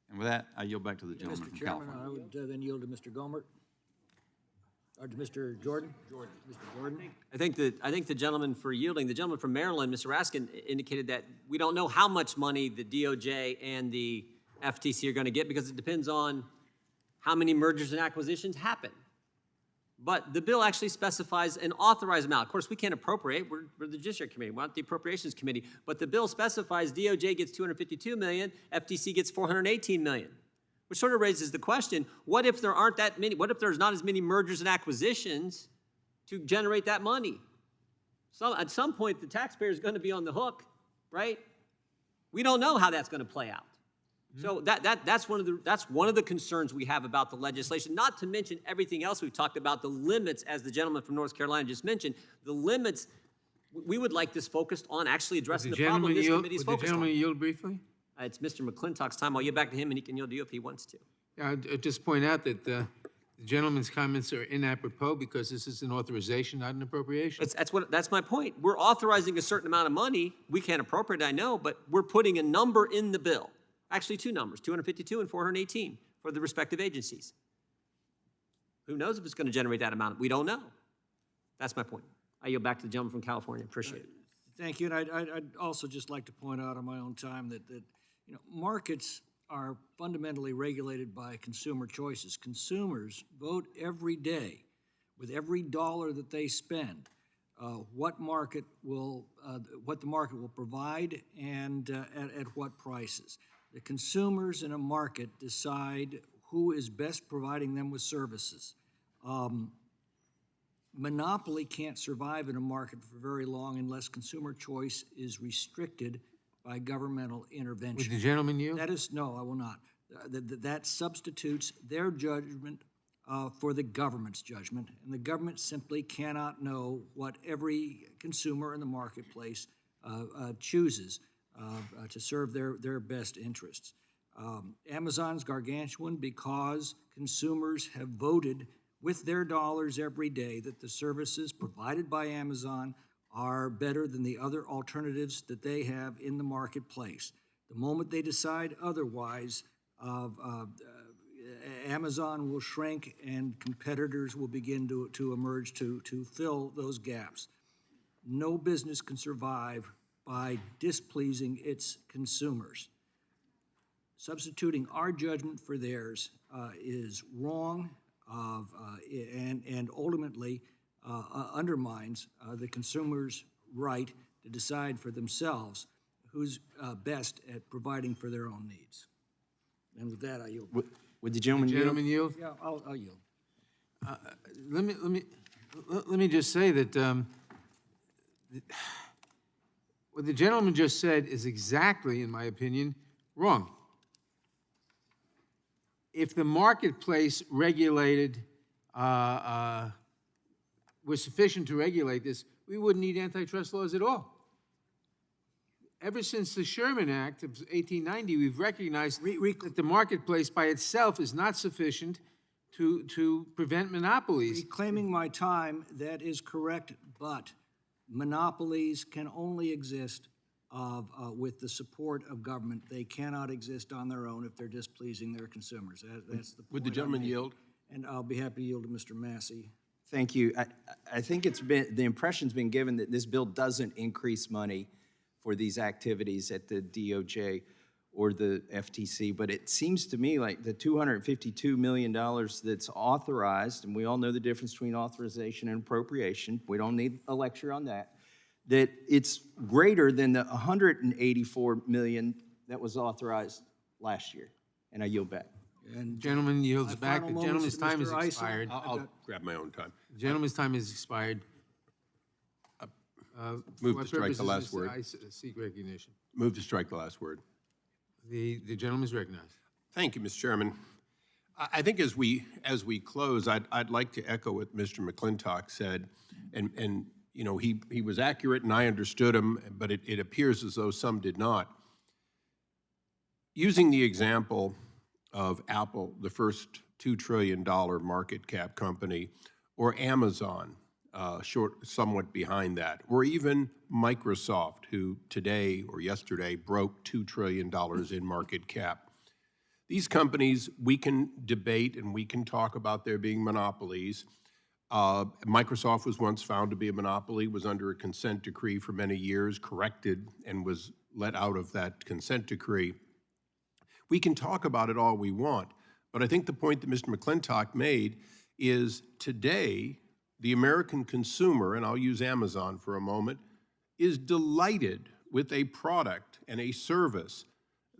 And with that, I yield back to the gentleman from California. Mr. Chairman, I would then yield to Mr. Gomert. Or to Mr. Jordan? Mr. Jordan? I think the gentleman for yielding, the gentleman from Maryland, Mr. Raskin, indicated that we don't know how much money the DOJ and the FTC are going to get because it depends on how many mergers and acquisitions happen. But the bill actually specifies an authorized amount. Of course, we can't appropriate. We're the Judiciary Committee. We're not the Appropriations Committee. But the bill specifies DOJ gets $252 million, FTC gets $418 million. Which sort of raises the question, what if there aren't that many, what if there's not as many mergers and acquisitions to generate that money? So at some point, the taxpayer is going to be on the hook, right? We don't know how that's going to play out. So that's one of the concerns we have about the legislation, not to mention everything else we've talked about, the limits, as the gentleman from North Carolina just mentioned, the limits. We would like this focused on actually addressing the problem this committee is focused on. Would the gentleman yield briefly? It's Mr. McClintock's time. I'll yield back to him, and he can yield to you if he wants to. Yeah, I'd just point out that the gentleman's comments are inapropos because this is an authorization, not an appropriation. That's my point. We're authorizing a certain amount of money. We can't appropriate, I know, but we're putting a number in the bill. Actually, two numbers, 252 and 418 for the respective agencies. Who knows if it's going to generate that amount? We don't know. That's my point. I yield back to the gentleman from California. Appreciate it. Thank you. And I'd also just like to point out on my own time that markets are fundamentally regulated by consumer choices. Consumers vote every day with every dollar that they spend what the market will provide and at what prices. The consumers in a market decide who is best providing them with services. Monopoly can't survive in a market for very long unless consumer choice is restricted by governmental intervention. Would the gentleman yield? No, I will not. That substitutes their judgment for the government's judgment, and the government simply cannot know what every consumer in the marketplace chooses to serve their best interests. Amazon's gargantuan because consumers have voted with their dollars every day that the services provided by Amazon are better than the other alternatives that they have in the marketplace. The moment they decide otherwise, Amazon will shrink and competitors will begin to emerge to fill those gaps. No business can survive by displeasing its consumers. Substituting our judgment for theirs is wrong and ultimately undermines the consumer's right to decide for themselves who's best at providing for their own needs. And with that, I yield. Would the gentleman yield? Yeah, I'll yield. Let me just say that what the gentleman just said is exactly, in my opinion, wrong. If the marketplace regulated was sufficient to regulate this, we wouldn't need antitrust laws at all. ever since the Sherman Act of 1890, we've recognized that the marketplace by itself is not sufficient to prevent monopolies. Reclaiming my time, that is correct, but monopolies can only exist with the support of government. They cannot exist on their own if they're displeasing their consumers. That's the point. Would the gentleman yield? And I'll be happy to yield to Mr. Massey. Thank you. I think the impression's been given that this bill doesn't increase money for these activities at the DOJ or the FTC, but it seems to me like the $252 million that's authorized, and we all know the difference between authorization and appropriation, we don't need a lecture on that, that it's greater than the $184 million that was authorized last year. And I yield back. And Gentleman yields back. The final gentleman's time moments has to Mr. Ison. expired. I'll grab my own time. The gentleman's time has expired. Move For to strike what the last purposes word. I seek recognition. Move to strike the last word. The gentleman is recognized. Thank you, Mr. Chairman. I think as we close, I'd like to echo what Mr. McClintock said, and you know, he was accurate and I understood him, but it appears as though some did not. Using the example of Apple, the first $2 trillion market cap company, or Amazon, somewhat behind that, or even Microsoft, who today or yesterday broke $2 trillion in market cap. These companies, we can debate and we can talk about there being monopolies. Microsoft was once found to be a monopoly, was under a consent decree for many years, corrected, and was let out of that consent decree. We can talk about it all we want, but I think the point that Mr. McClintock made is today, the American consumer, and I'll use Amazon for a moment, is delighted with a product and a service,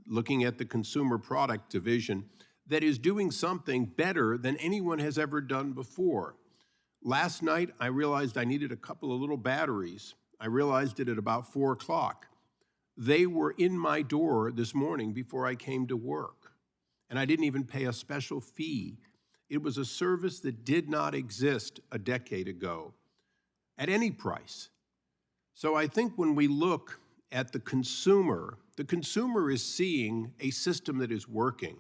looking at the consumer product division, that is doing something better than anyone has ever done before. Last night, I realized I needed a couple of little batteries. I realized it at about 4 o'clock. They were in my door this morning before I came to work, and I didn't even pay a special fee. It was a service that did not exist a decade ago at any price. So I think when we look at the consumer is seeing a system that is working.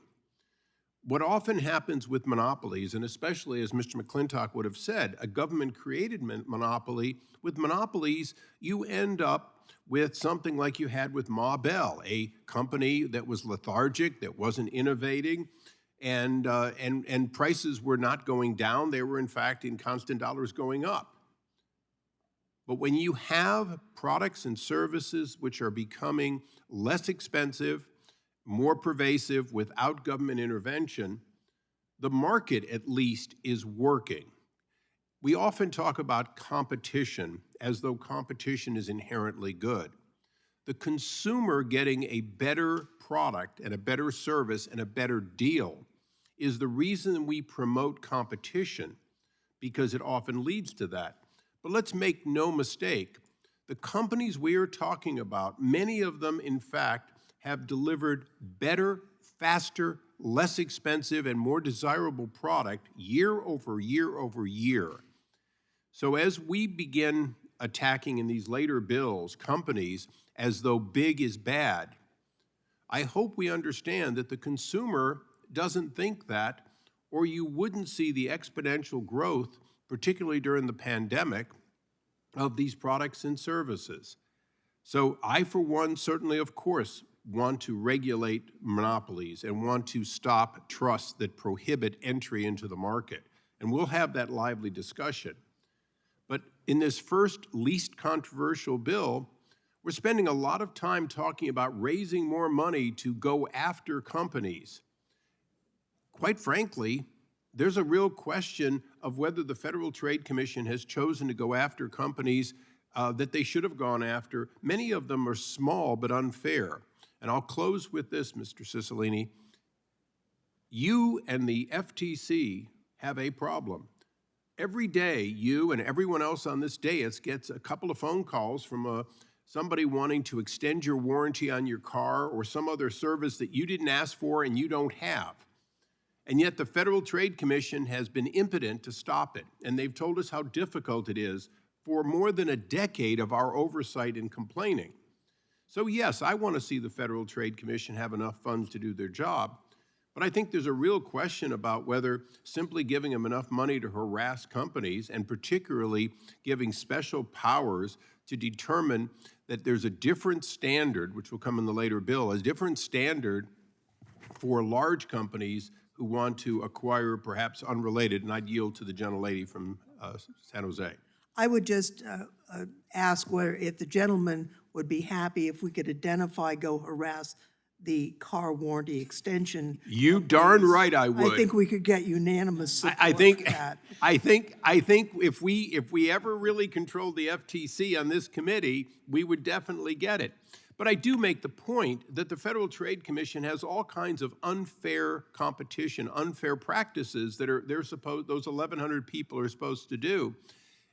What often happens with monopolies, and especially as Mr. McClintock would have said, a government-created monopoly, with monopolies, you end up with something like you had with Ma Bell, a company that was lethargic, that wasn't innovating, and prices were not going down. They were, in fact, in constant dollars going up. But when you have products and services which are becoming less expensive, more pervasive without government intervention, the market at least is working. We often talk about competition as though competition is inherently good. The consumer getting a better product and a better service and a better deal is the reason we promote competition, because it often leads to that. But let's make no mistake, the companies we are talking about, many of them, in fact, have delivered better, faster, less expensive, and more desirable product year over year over year. So as we begin attacking in these later bills companies as though big is bad, I hope we understand that the consumer doesn't think that, or you wouldn't see the exponential growth, particularly during the pandemic, of these products and services. So I, for one, certainly, of course, want to regulate monopolies and want to stop trusts that prohibit entry into the market. And we'll have that lively discussion. But in this first least controversial bill, we're spending a lot of time talking about raising more money to go after companies. Quite frankly, there's a real question of whether the Federal Trade Commission has chosen to go after companies that they should have gone after. Many of them are small but unfair. And I'll close with this, Mr. Cicilline. You and the FTC have a problem. Every day, you and everyone else on this dais gets a couple of phone calls from somebody wanting to extend your warranty on your car or some other service that you didn't ask for and you don't have. And yet the Federal Trade Commission has been impotent to stop it. And they've told us how difficult it is for more than a decade of our oversight and complaining. So yes, I want to see the Federal Trade Commission have enough funds to do their job, but I think there's a real question about whether simply giving them enough money to harass companies, and particularly giving special powers to determine that there's a different standard, which will come in the later bill, a different standard for large companies who want to acquire perhaps unrelated, and I'd yield to the gentlelady from San Jose. I would just ask whether, if the gentleman would be happy if we could identify Go Harass, the car warranty extension. You darn right I would. I think we could get unanimous support I think, for that. I think if we ever really controlled the FTC on this committee, we would definitely get it. But I do make the point that the Federal Trade Commission has all kinds of unfair competition, unfair practices that those 1,100 people are supposed to do.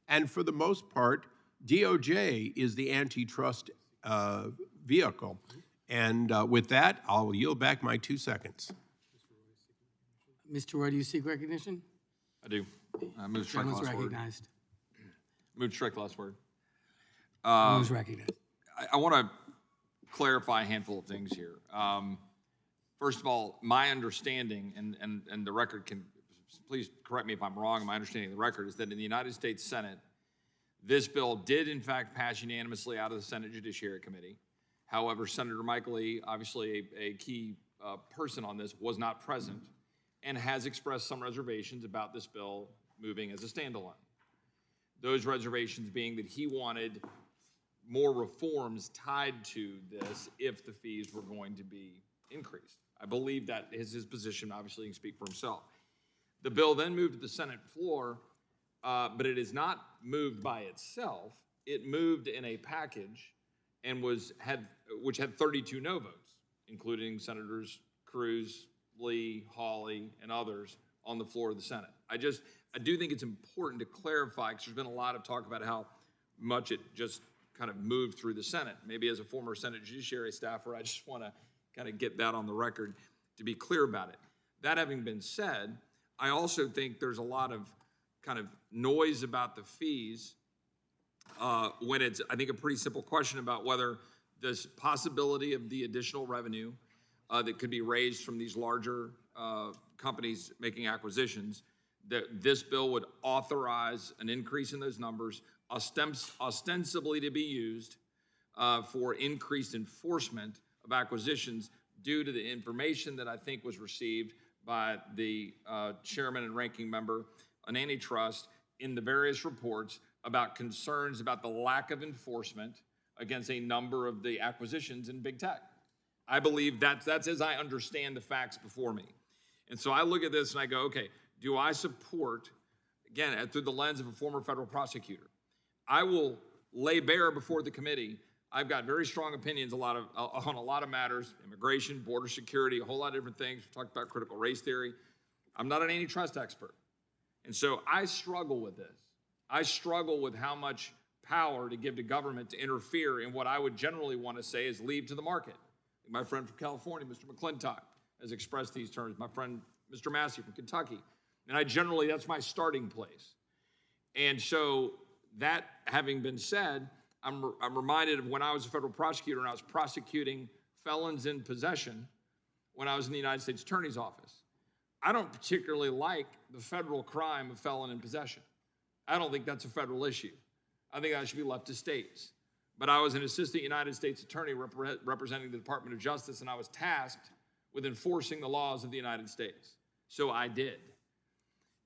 And for the most part, DOJ is the antitrust vehicle. And with that, I'll yield back my 2 seconds. Mr. Roy, do you seek recognition? I do. Move to strike the Gentleman's last word. recognized. Move to strike the last word. Gentleman's recognized. I want to clarify a handful of things here. First of all, my understanding, and the record can, please correct me if I'm wrong, my understanding of the record is that in the United States Senate, this bill did in fact pass unanimously out of the Senate Judiciary Committee. However, Senator Michael Lee, obviously a key person on this, was not present and has expressed some reservations about this bill moving as a standalone. Those reservations being that he wanted more reforms tied to this if the fees were going to be increased. I believe that is his position. Obviously, he can speak for himself. The bill then moved to the Senate floor, but it is not moved by itself. It moved in a package and which had 32 no votes, including Senators Cruz, Lee, Hawley, and others on the floor of the Senate. I do think it's important to clarify, because there's been a lot of talk about how much it just kind of moved through the Senate. Maybe as a former Senate Judiciary staffer, I just want to kind of get that on the record to be clear about it. That having been said, I also think there's a lot of kind of noise about the fees when it's, I think, a pretty simple question about whether this possibility of the additional revenue that could be raised from these larger companies making acquisitions, that this bill would authorize an increase in those numbers, ostensibly to be used for increased enforcement of acquisitions due to the information that I think was received by the chairman and ranking member on antitrust in the various reports about concerns about the lack of enforcement against a number of the acquisitions in big tech. I believe that's as I understand the facts before me. And so I look at this and I go, okay, do I support, again, through the lens of a former federal prosecutor, I will lay bare before the committee, I've got very strong opinions on a lot of matters, immigration, border security, a whole lot of different things. We talked about critical race theory. I'm not an antitrust expert. And so I struggle with this. I struggle with how much power to give to government to interfere in what I would generally want to say is leave to the market. My friend from California, Mr. McClintock, has expressed these terms. My friend, Mr. Massey from Kentucky. And that's my starting place. And so that having been said, I'm reminded of when I was a federal prosecutor and I was prosecuting felons in possession when I was in the United States Attorney's Office. I don't particularly like the federal crime of felon in possession. I don't think that's a federal issue. I think that should be left to states. But I was an assistant United States attorney representing the Department of Justice, and I was tasked with enforcing the laws of the United States. So I did.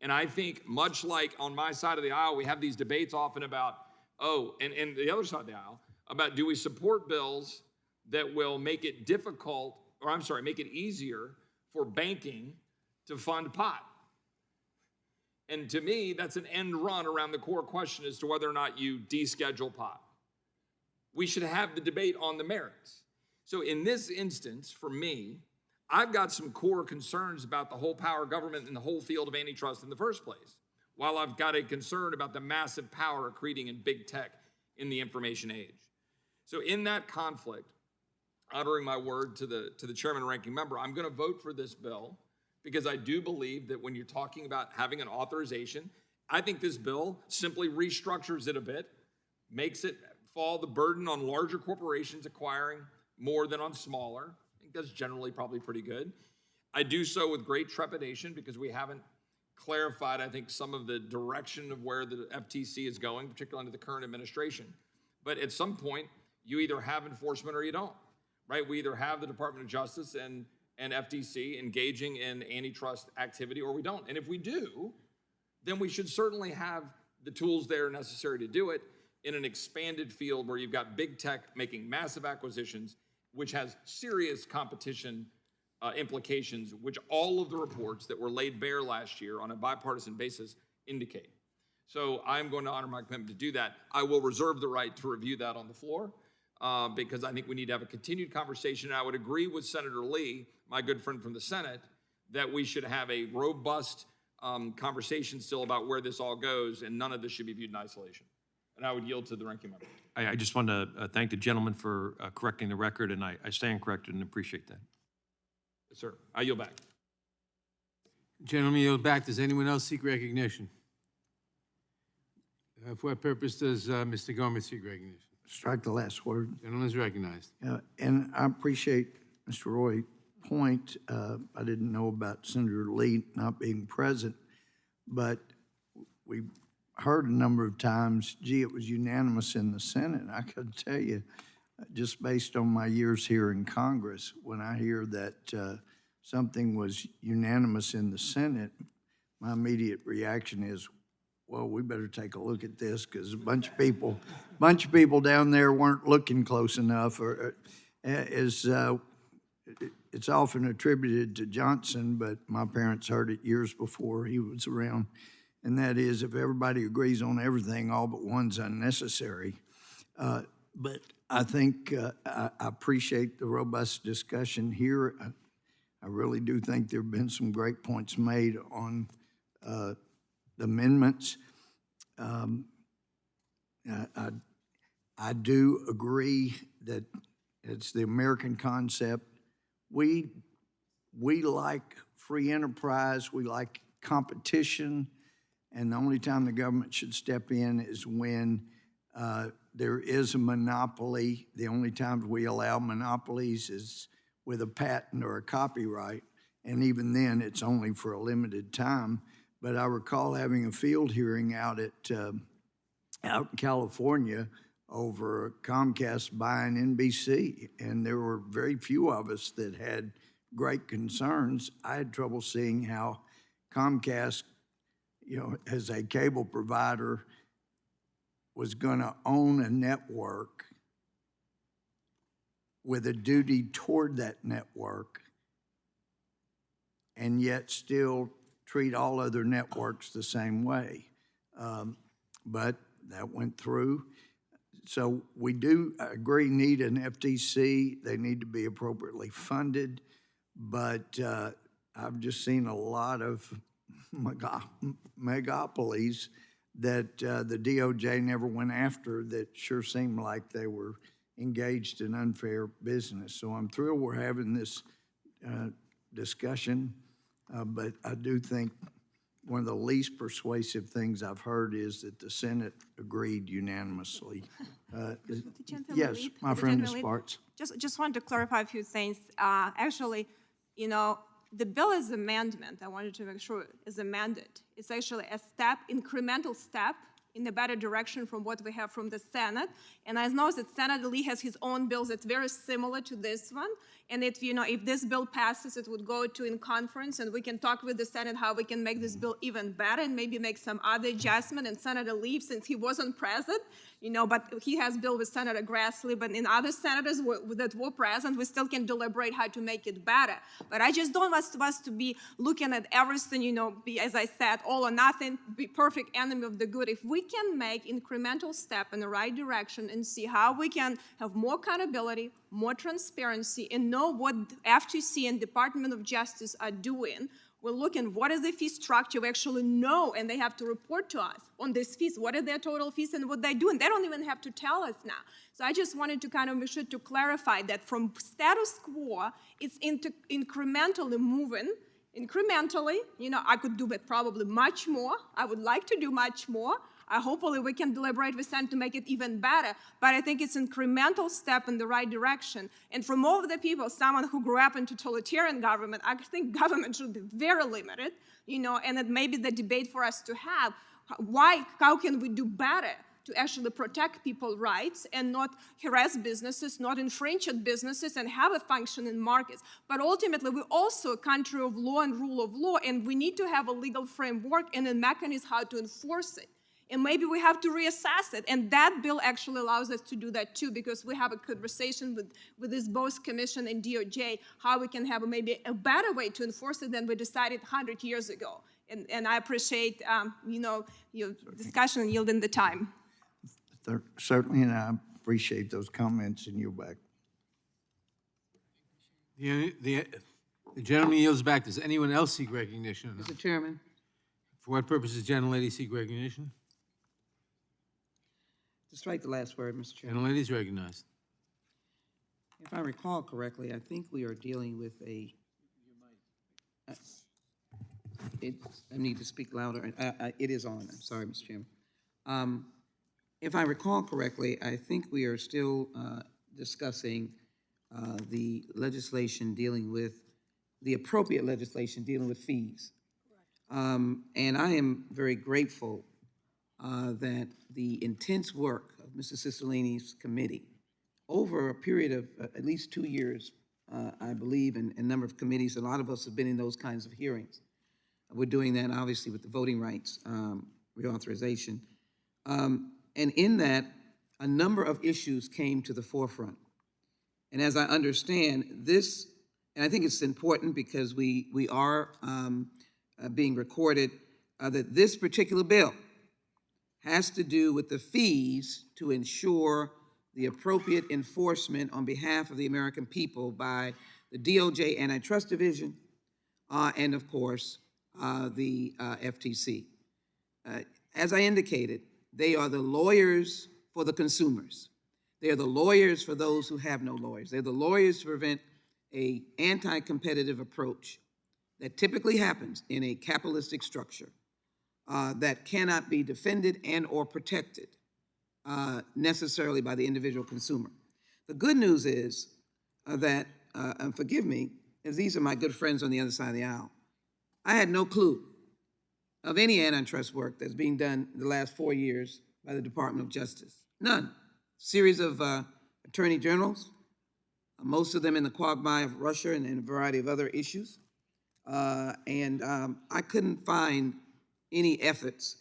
And I think much like on my side of the aisle, we have these debates often about, and the other side of the aisle, about do we support bills that will make it make it easier for banking to fund pot. And to me, that's an end run around the core question as to whether or not you deschedule pot. We should have the debate on the merits. So in this instance, for me, I've got some core concerns about the whole power of government and the whole field of antitrust in the first place, while I've got a concern about the massive power accreting in big tech in the information age. So in that conflict, honoring my word to the chairman and ranking member, I'm going to vote for this bill because I do believe that when you're talking about having an authorization, I think this bill simply restructures it a bit, makes it fall the burden on larger corporations acquiring more than on smaller. I think that's generally probably pretty good. I do so with great trepidation because we haven't clarified, I think, some of the direction of where the FTC is going, particularly under the current administration. But at some point, you either have enforcement or you don't, right? We either have the Department of Justice and FTC engaging in antitrust activity or we don't. And if we do, then we should certainly have the tools there necessary to do it in an expanded field where you've got big tech making massive acquisitions, which has serious competition implications, which all of the reports that were laid bare last year on a bipartisan basis indicate. So I'm going to honor my commitment to do that. I will reserve the right to review that on the floor because I think we need to have a continued conversation. And I would agree with Senator Lee, my good friend from the Senate, that we should have a robust conversation still about where this all goes, and none of this should be viewed in isolation. And I would yield to the ranking member. I just want to thank the gentleman for correcting the record, and I stand corrected and appreciate that. Yes, sir. I yield back. Gentlemen, yield back. Does anyone else seek recognition? For what purpose does Mr. Gomez seek recognition? Strike the last word. Gentleman is recognized. And I appreciate Mr. Roy's point. I didn't know about Senator Lee not being present, but we heard a number of times, gee, it was unanimous in the Senate. I could tell you, just based on my years here in Congress, when I hear that something was unanimous in the Senate, my immediate reaction is, well, we better take a look at this because a bunch of people down there weren't looking close enough. It's often attributed to Johnson, but my parents heard it years before he was around. And that is, if everybody agrees on everything, all but one's unnecessary. But I think I appreciate the robust discussion here. I really do think there have been some great points made on the amendments. I do agree that it's the American concept. We like free enterprise, we like competition, and the only time the government should step in is when there is a monopoly. The only time we allow monopolies is with a patent or a copyright, and even then it's only for a limited time. But I recall having a field hearing out in California over Comcast buying NBC, and there were very few of us that had great concerns. I had trouble seeing how Comcast, as a cable provider, was going to own a network with a duty toward that network and yet still treat all other networks the same way. But that went through. So we do agree need an FTC. They need to be appropriately funded. But I've just seen a lot of megapolies that the DOJ never went after that sure seemed like they were engaged in unfair business. So I'm thrilled we're having this discussion, but I do think one of the least persuasive things I've heard is that the Senate agreed unanimously. Yes, my friend Ms. Sparks. Just wanted to clarify a few things. Actually, the bill is amendment. I wanted to make sure is amended. It's actually a incremental step in the better direction from what we have from the Senate. And I know that Senator Lee has his own bills that's very similar to this one. And if this bill passes, it would go to in conference, and we can talk with the Senate how we can make this bill even better and maybe make some other adjustment. And Senator Lee, since he wasn't present, but he has bill with Senator Grassley, but in other senators that were present, we still can deliberate how to make it better. But I just don't want us to be looking at everything, be, as I said, all or nothing, be perfect enemy of the good. If we can make incremental step in the right direction and see how we can have more accountability, more transparency, and know what FTC and Department of Justice are doing. We're looking, what is the fee structure? We actually know, and they have to report to us on these fees. What are their total fees and what they do? And they don't even have to tell us now. So I just wanted to kind of make sure to clarify that from status quo, it's incrementally moving. Incrementally, I could do it probably much more. I would like to do much more. Hopefully we can deliberate with Senate to make it even better, but I think it's an incremental step in the right direction. And from all of the people, someone who grew up in totalitarian government, I think government should be very limited, and it may be the debate for us to have. How can we do better to actually protect people's rights and not harass businesses, not infringe on businesses, and have a functioning markets. But ultimately, we're also a country of law and rule of law, and we need to have a legal framework and a mechanism how to enforce it. And maybe we have to reassess it. And that bill actually allows us to do that too, because we have a conversation with this both commission and DOJ, how we can have maybe a better way to enforce it than we decided 100 years ago. And I appreciate, your discussion and yielding the time. Certainly, and I appreciate those comments and yield back. The gentleman yields back. Does anyone else seek recognition? Mr. Chairman, For what purpose does the gentlelady seek recognition? to strike the last word, Mr. Chairman. Gentlelady is recognized. If I recall correctly, I think we are dealing with a, I need to speak louder. It is on. I'm sorry, Mr. Chairman. If I recall correctly, I think we are still discussing the legislation dealing with, the appropriate legislation dealing with fees. And I am very grateful that the intense work of Mr. Cicilline's committee over a period of at least 2 years, I believe, in a number of committees, a lot of us have been in those kinds of hearings. We're doing that obviously with the voting rights reauthorization. And in that, a number of issues came to the forefront. And as I understand this, and I think it's important because we are being recorded, that this particular bill has to do with the fees to ensure the appropriate enforcement on behalf of the American people by the DOJ Antitrust Division and, of course, the FTC. As I indicated, they are the lawyers for the consumers. They are the lawyers for those who have no lawyers. They're the lawyers to prevent an anti-competitive approach that typically happens in a capitalistic structure that cannot be defended and or protected necessarily by the individual consumer. The good news is that, and forgive me, as these are my good friends on the other side of the aisle, I had no clue of any antitrust work that's being done in the last 4 years by the Department of Justice. None. Series of attorney generals, most of them in the quagmire of Russia and a variety of other issues. I couldn't find any efforts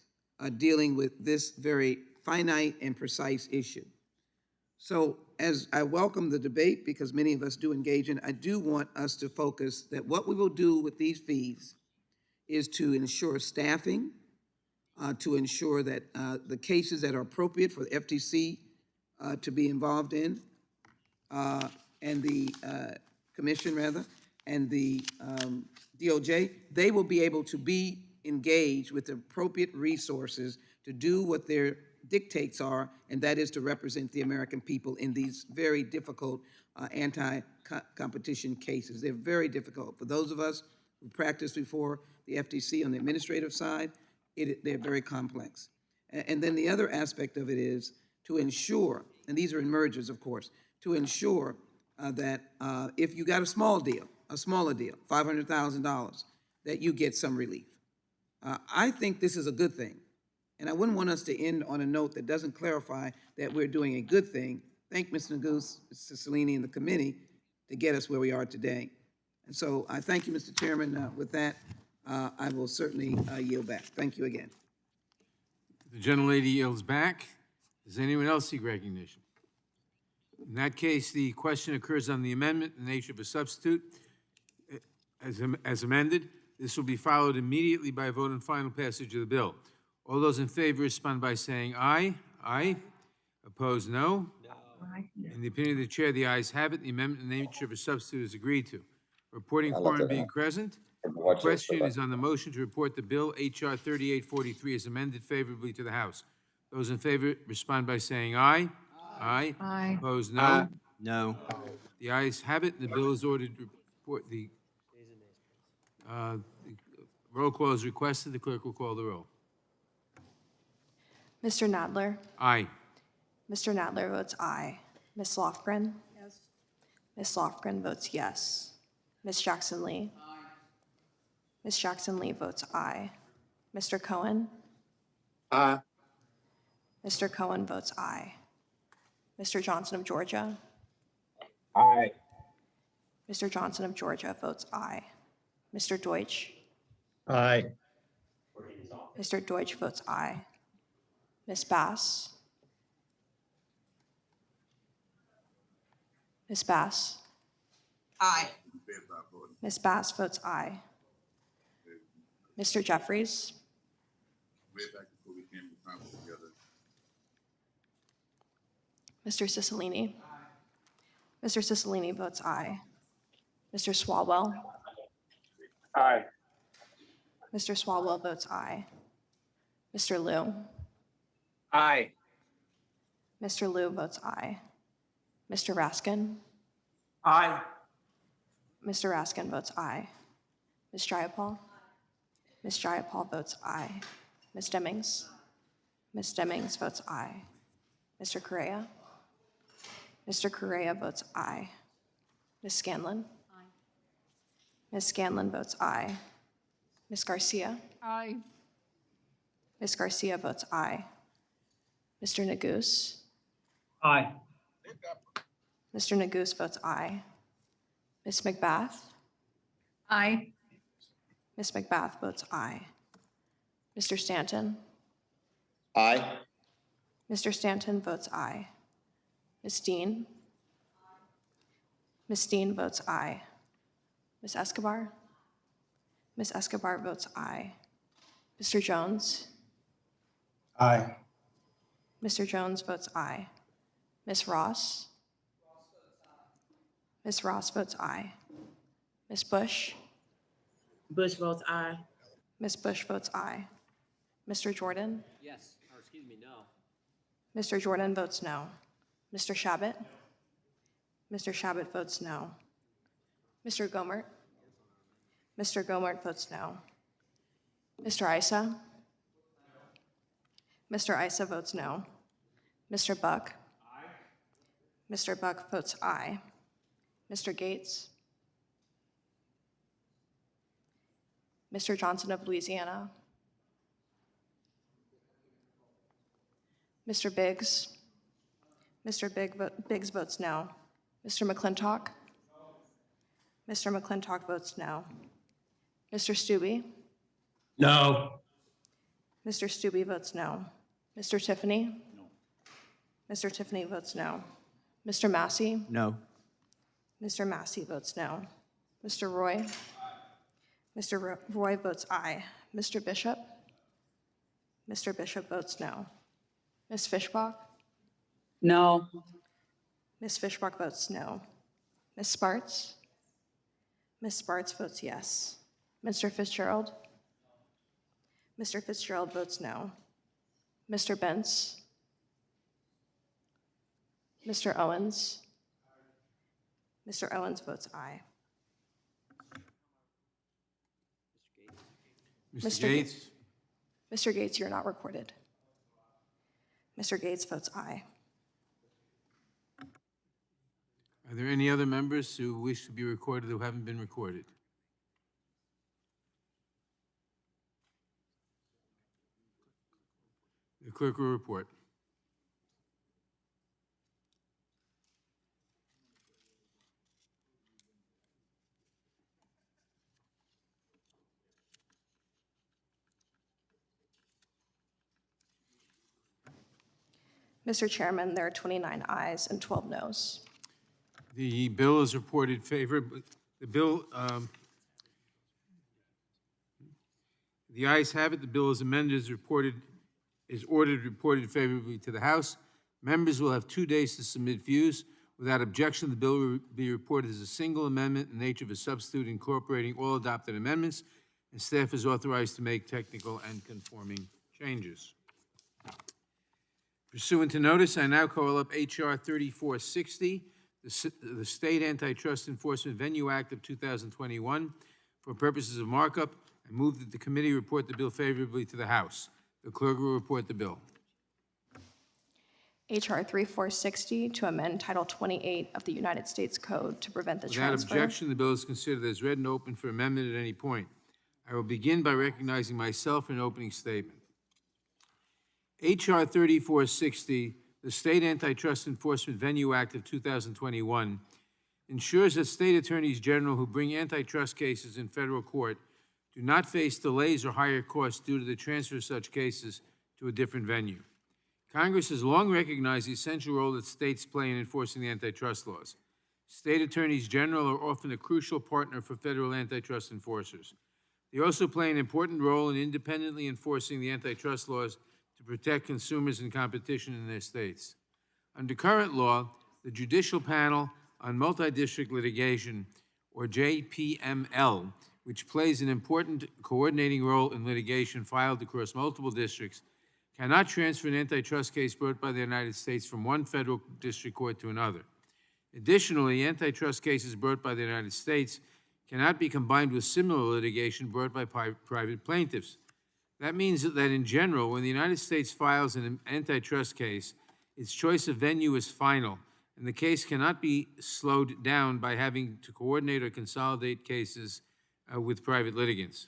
dealing with this very finite and precise issue. So as I welcome the debate, because many of us do engage in, I do want us to focus that what we will do with these fees is to ensure staffing, to ensure that the cases that are appropriate for the FTC to be involved in, and the commission rather, and the DOJ, they will be able to be engaged with the appropriate resources to do what their dictates are, and that is to represent the American people in these very difficult anti-competition cases. They're very difficult. For those of us who practiced before the FTC on the administrative side, they're very complex. And then the other aspect of it is to ensure, and these are in mergers, of course, to ensure that if you got a smaller deal, $500,000, that you get some relief. I think this is a good thing. And I wouldn't want us to end on a note that doesn't clarify that we're doing a good thing. Thank Mr. Neguse, Mr. Cicilline, and the committee to get us where we are today. And so I thank you, Mr. Chairman. With that, I will certainly yield back. Thank you again. The gentlelady yields back. Does anyone else seek recognition? In that case, the question occurs on the amendment in the nature of a substitute. As amended, this will be followed immediately by a vote on final passage of the bill. All those in favor respond by saying aye. Aye. Opposed, no. In the opinion of the chair, the ayes have it. The amendment in the nature of a substitute is agreed to. Reporting quorum being present, the question is on the motion to report the bill H.R. 3843 as amended favorably to the House. Those in favor respond by saying aye. Aye. Aye. Opposed, no. No. The ayes have it, and the bill is ordered to report. The roll call is requested. The clerk will call the roll. Mr. Nadler? Aye. Mr. Nadler votes aye. Ms. Lofgren? Yes. Ms. Lofgren votes yes. Ms. Jackson Lee? Aye. Ms. Jackson Lee votes aye. Mr. Cohen? Aye. Mr. Cohen votes aye. Mr. Johnson of Georgia? Aye. Mr. Johnson of Georgia votes aye. Mr. Deutsch? Aye. Mr. Deutsch votes aye. Ms. Bass? Ms. Bass? Aye. Ms. Bass votes aye. Mr. Jeffries? Mr. Cicilline? Mr. Cicilline votes aye. Mr. Swalwell? Aye. Mr. Swalwell votes aye. Mr. Liu? Aye. Mr. Liu votes aye. Mr. Raskin? Aye. Mr. Raskin votes aye. Ms. Jayapal? Ms. Jayapal votes aye. Ms. Demmings? Ms. Demmings votes aye. Mr. Correa? Mr. Correa votes aye. Ms. Scanlon? Aye. Ms. Scanlon votes aye. Ms. Garcia? Aye. Ms. Garcia votes aye. Mr. Neguse? Aye. Mr. Neguse votes aye. Ms. McBath? Aye. Ms. McBath votes aye. Mr. Stanton? Aye. Mr. Stanton votes aye. Ms. Dean? Ms. Dean votes aye. Ms. Escobar? Ms. Escobar votes aye. Mr. Jones? Aye. Mr. Jones votes aye. Ms. Ross? Ms. Ross votes aye. Ms. Bush? Bush votes aye. Ms. Bush votes aye. Mr. Jordan? Yes, or excuse me, no. Mr. Jordan votes no. Mr. Shabbat? Mr. Shabbat votes no. Mr. Gomert? Mr. Gomert votes no. Mr. Issa? Mr. Issa votes no. Mr. Buck? Mr. Buck votes aye. Mr. Gates? Mr. Johnson of Louisiana? Mr. Biggs? Mr. Biggs votes no. Mr. McClintock? Mr. McClintock votes no. Mr. Stubbe? No. Mr. Stubbe votes no. Mr. Tiffany? No. Mr. Tiffany votes no. Mr. Massey? No. Mr. Massey votes no. Mr. Roy? Mr. Roy votes aye. Mr. Bishop? Mr. Bishop votes no. Ms. Fishbach? No. Ms. Fishbach votes no. Ms. Spartz? Ms. Spartz votes yes. Mr. Fitzgerald? Mr. Fitzgerald votes no. Mr. Bentz? Mr. Owens? Mr. Owens votes aye. Mr. Gates? Mr. Gates, you're not recorded. Mr. Gates votes aye. Are there any other members who wish to be recorded who haven't been recorded? The clerk will report. Mr. Chairman, there are 29 ayes and 12 noes. The bill is reported favorably. The bill, the ayes have it. The bill is amended, is ordered reported favorably to the House. Members will have 2 days to submit views. Without objection, the bill will be reported as a single amendment in the nature of a substitute incorporating all adopted amendments, and staff is authorized to make technical and conforming changes. Pursuant to notice, I now call up H.R. 3460, the State Antitrust Enforcement Venue Act of 2021, for purposes of markup. I move that the committee report the bill favorably to the House. The clerk will report the bill. H.R. 3460 to amend Title 28 of the United States Code to prevent the Without transfer. objection, the bill is considered as read and open for amendment at any point. I will begin by recognizing myself for an opening statement. H.R. 3460, the State Antitrust Enforcement Venue Act of 2021, ensures that state attorneys general who bring antitrust cases in federal court do not face delays or higher costs due to the transfer of such cases to a different venue. Congress has long recognized the essential role that states play in enforcing the antitrust laws. State attorneys general are often a crucial partner for federal antitrust enforcers. They also play an important role in independently enforcing the antitrust laws to protect consumers and competition in their states. Under current law, the Judicial Panel on Multi-District Litigation, or JPML, which plays an important coordinating role in litigation filed across multiple districts, cannot transfer an antitrust case brought by the United States from one federal district court to another. Additionally, antitrust cases brought by the United States cannot be combined with similar litigation brought by private plaintiffs. That means that in general, when the United States files an antitrust case, its choice of venue is final, and the case cannot be slowed down by having to coordinate or consolidate cases with private litigants.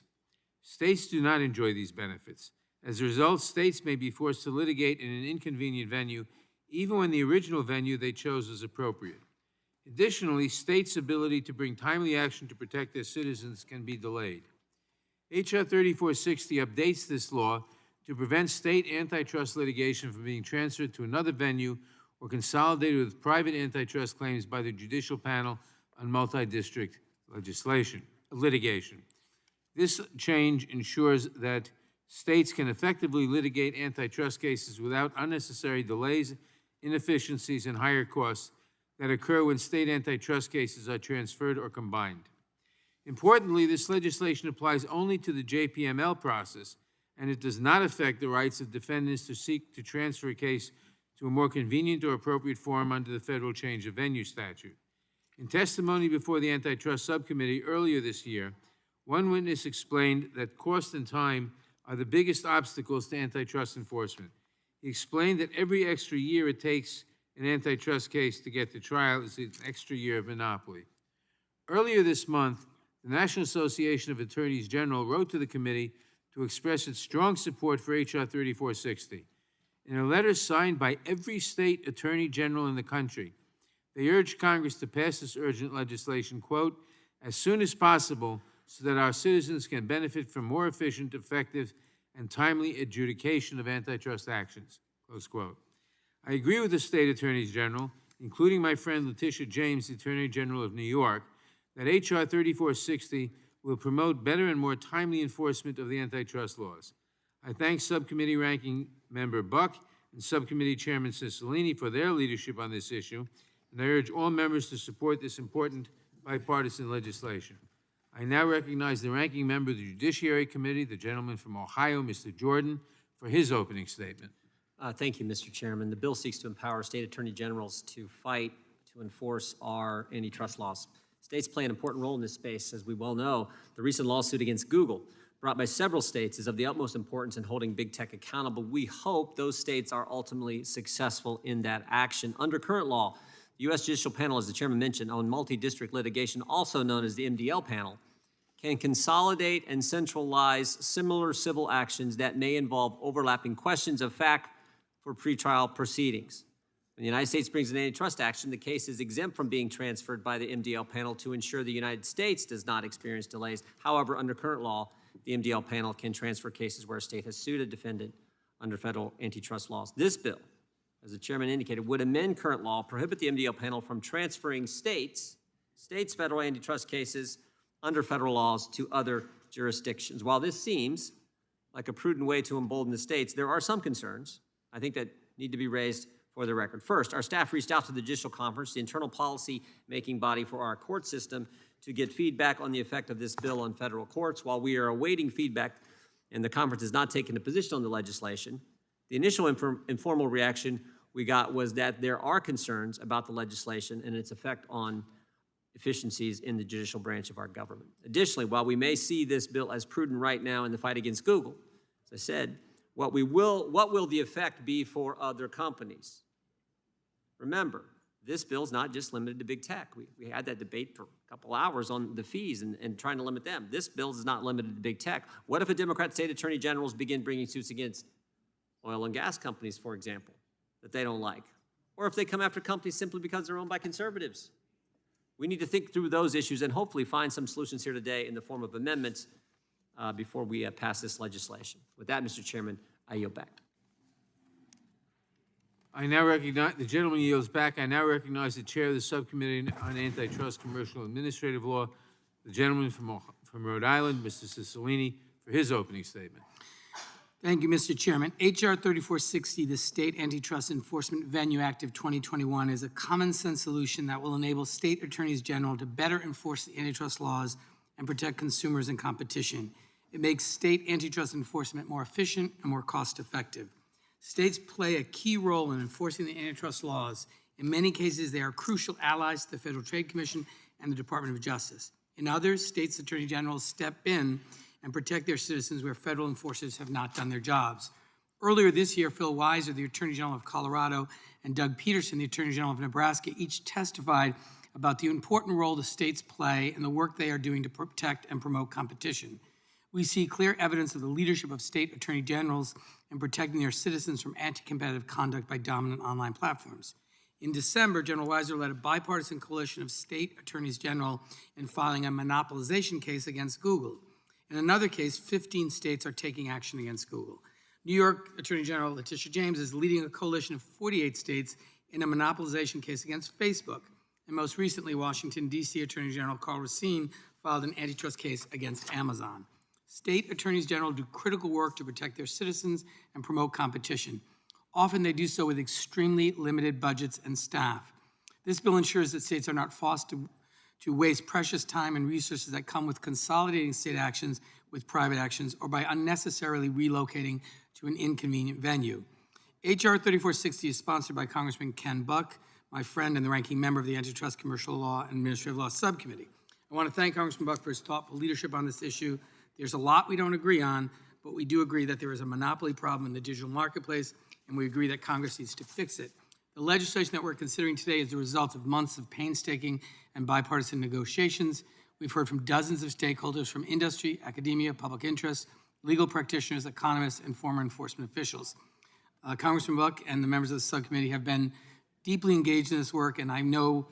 States do not enjoy these benefits. As a result, states may be forced to litigate in an inconvenient venue, even when the original venue they chose was appropriate. Additionally, states' ability to bring timely action to protect their citizens can be delayed. H.R. 3460 updates this law to prevent state antitrust litigation from being transferred to another venue or consolidated with private antitrust claims by the Judicial Panel on Multi-District litigation. This change ensures that states can effectively litigate antitrust cases without unnecessary delays, inefficiencies, and higher costs that occur when state antitrust cases are transferred or combined. Importantly, this legislation applies only to the JPML process, and it does not affect the rights of defendants to seek to transfer a case to a more convenient or appropriate forum under the federal change of venue statute. In testimony before the Antitrust Subcommittee earlier this year, one witness explained that cost and time are the biggest obstacles to antitrust enforcement. He explained that every extra year it takes an antitrust case to get to trial is an extra year of monopoly. Earlier this month, the National Association of Attorneys General wrote to the committee to express its strong support for H.R. 3460. In a letter signed by every state attorney general in the country, they urged Congress to pass this urgent legislation, quote, as soon as possible so that our citizens can benefit from more efficient, effective, and timely adjudication of antitrust actions, close quote. I agree with the state attorneys general, including my friend Letitia James, the Attorney General of New York, that H.R. 3460 will promote better and more timely enforcement of the antitrust laws. I thank Subcommittee Ranking Member Buck and Subcommittee Chairman Cicilline for their leadership on this issue, and I urge all members to support this important bipartisan legislation. I now recognize the Ranking Member of the Judiciary Committee, the gentleman from Ohio, Mr. Jordan, for his opening statement. Thank you, Mr. Chairman. The bill seeks to empower state attorney generals to fight to enforce our antitrust laws. States play an important role in this space. As we well know, the recent lawsuit against Google, brought by several states, is of the utmost importance in holding big tech accountable. We hope those states are ultimately successful in that action. Under current law, the U.S. Judicial Panel, as the chairman mentioned, on multi-district litigation, also known as the MDL panel, can consolidate and centralize similar civil actions that may involve overlapping questions of fact for pretrial proceedings. When the United States brings an antitrust action, the case is exempt from being transferred by the MDL panel to ensure the United States does not experience delays. However, under current law, the MDL panel can transfer cases where a state has sued a defendant under federal antitrust laws. This bill, as the chairman indicated, would amend current law, prohibit the MDL panel from transferring states' federal antitrust cases under federal laws to other jurisdictions. While this seems like a prudent way to embolden the states, there are some concerns, I think, that need to be raised for the record. First, our staff reached out to the Judicial Conference, the internal policy-making body for our court system, to get feedback on the effect of this bill on federal courts. While we are awaiting feedback and the conference has not taken a position on the legislation, the initial informal reaction we got was that there are concerns about the legislation and its effect on efficiencies in the judicial branch of our government. Additionally, while we may see this bill as prudent right now in the fight against Google, as I said, what will the effect be for other companies? Remember, this bill's not just limited to big tech. We had that debate for a couple hours on the fees and trying to limit them. This bill is not limited to big tech. What if a Democrat state attorney generals begin bringing suits against oil and gas companies, for example, that they don't like? Or if they come after companies simply because they're owned by conservatives? We need to think through those issues and hopefully find some solutions here today in the form of amendments before we pass this legislation. With that, Mr. Chairman, I yield back. I now recognize, the gentleman yields back. I now recognize the chair of the Subcommittee on Antitrust, Commercial, and Administrative Law, the gentleman from Rhode Island, Mr. Cicilline, for his opening statement. Thank you, Mr. Chairman. H.R. 3460, the State Antitrust Enforcement Venue Act of 2021, is a common-sense solution that will enable state attorneys general to better enforce the antitrust laws and protect consumers and competition. It makes state antitrust enforcement more efficient and more cost-effective. States play a key role in enforcing the antitrust laws. In many cases, they are crucial allies to the Federal Trade Commission and the Department of Justice. In others, states' attorney generals step in and protect their citizens where federal enforcers have not done their jobs. Earlier this year, Phil Weiser, the Attorney General of Colorado, and Doug Peterson, the Attorney General of Nebraska, each testified about the important role the states play and the work they are doing to protect and promote competition. We see clear evidence of the leadership of state attorney generals in protecting their citizens from anti-competitive conduct by dominant online platforms. In December, General Weiser led a bipartisan coalition of state attorneys general in filing a monopolization case against Google. In another case, 15 states are taking action against Google. New York Attorney General Letitia James is leading a coalition of 48 states in a monopolization case against Facebook. And most recently, Washington, D.C. Attorney General Carl Racine filed an antitrust case against Amazon. State attorneys general do critical work to protect their citizens and promote competition. Often they do so with extremely limited budgets and staff. This bill ensures that states are not forced to waste precious time and resources that come with consolidating state actions with private actions or by unnecessarily relocating to an inconvenient venue. H.R. 3460 is sponsored by Congressman Ken Buck, my friend and the ranking member of the Antitrust, Commercial Law, and Administrative Law Subcommittee. I want to thank Congressman Buck for his thoughtful leadership on this issue. There's a lot we don't agree on, but we do agree that there is a monopoly problem in the digital marketplace, and we agree that Congress needs to fix it. The legislation that we're considering today is the result of months of painstaking and bipartisan negotiations. We've heard from dozens of stakeholders from industry, academia, public interest, legal practitioners, economists, and former enforcement officials. Congressman Buck and the members of the subcommittee have been deeply engaged in this work, and I know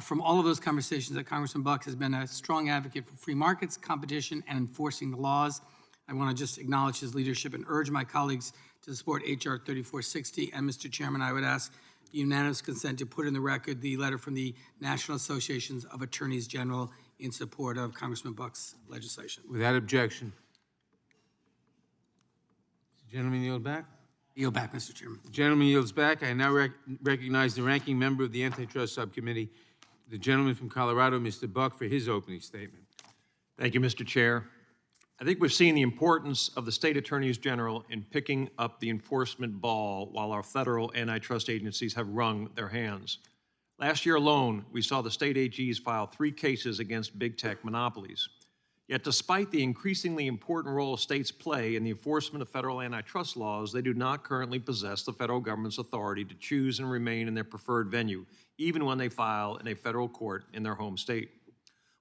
from all of those conversations that Congressman Buck has been a strong advocate for free markets, competition, and enforcing the laws. I want to just acknowledge his leadership and urge my colleagues to support H.R. 3460. And Mr. Chairman, I would ask unanimous consent to put in the record the letter from the National Associations of Attorneys General in support of Congressman Buck's legislation. Without objection. The gentleman yield back? Yield back, Mr. Chairman. The gentleman yields back. I now recognize the ranking member of the Antitrust Subcommittee, the gentleman from Colorado, Mr. Buck, for his opening statement. Thank you, Mr. Chair. I think we've seen the importance of the state attorneys general in picking up the enforcement ball while our federal antitrust agencies have wrung their hands. Last year alone, we saw the state AGs file 3 cases against big tech monopolies. Yet despite the increasingly important role states play in the enforcement of federal antitrust laws, they do not currently possess the federal government's authority to choose and remain in their preferred venue, even when they file in a federal court in their home state.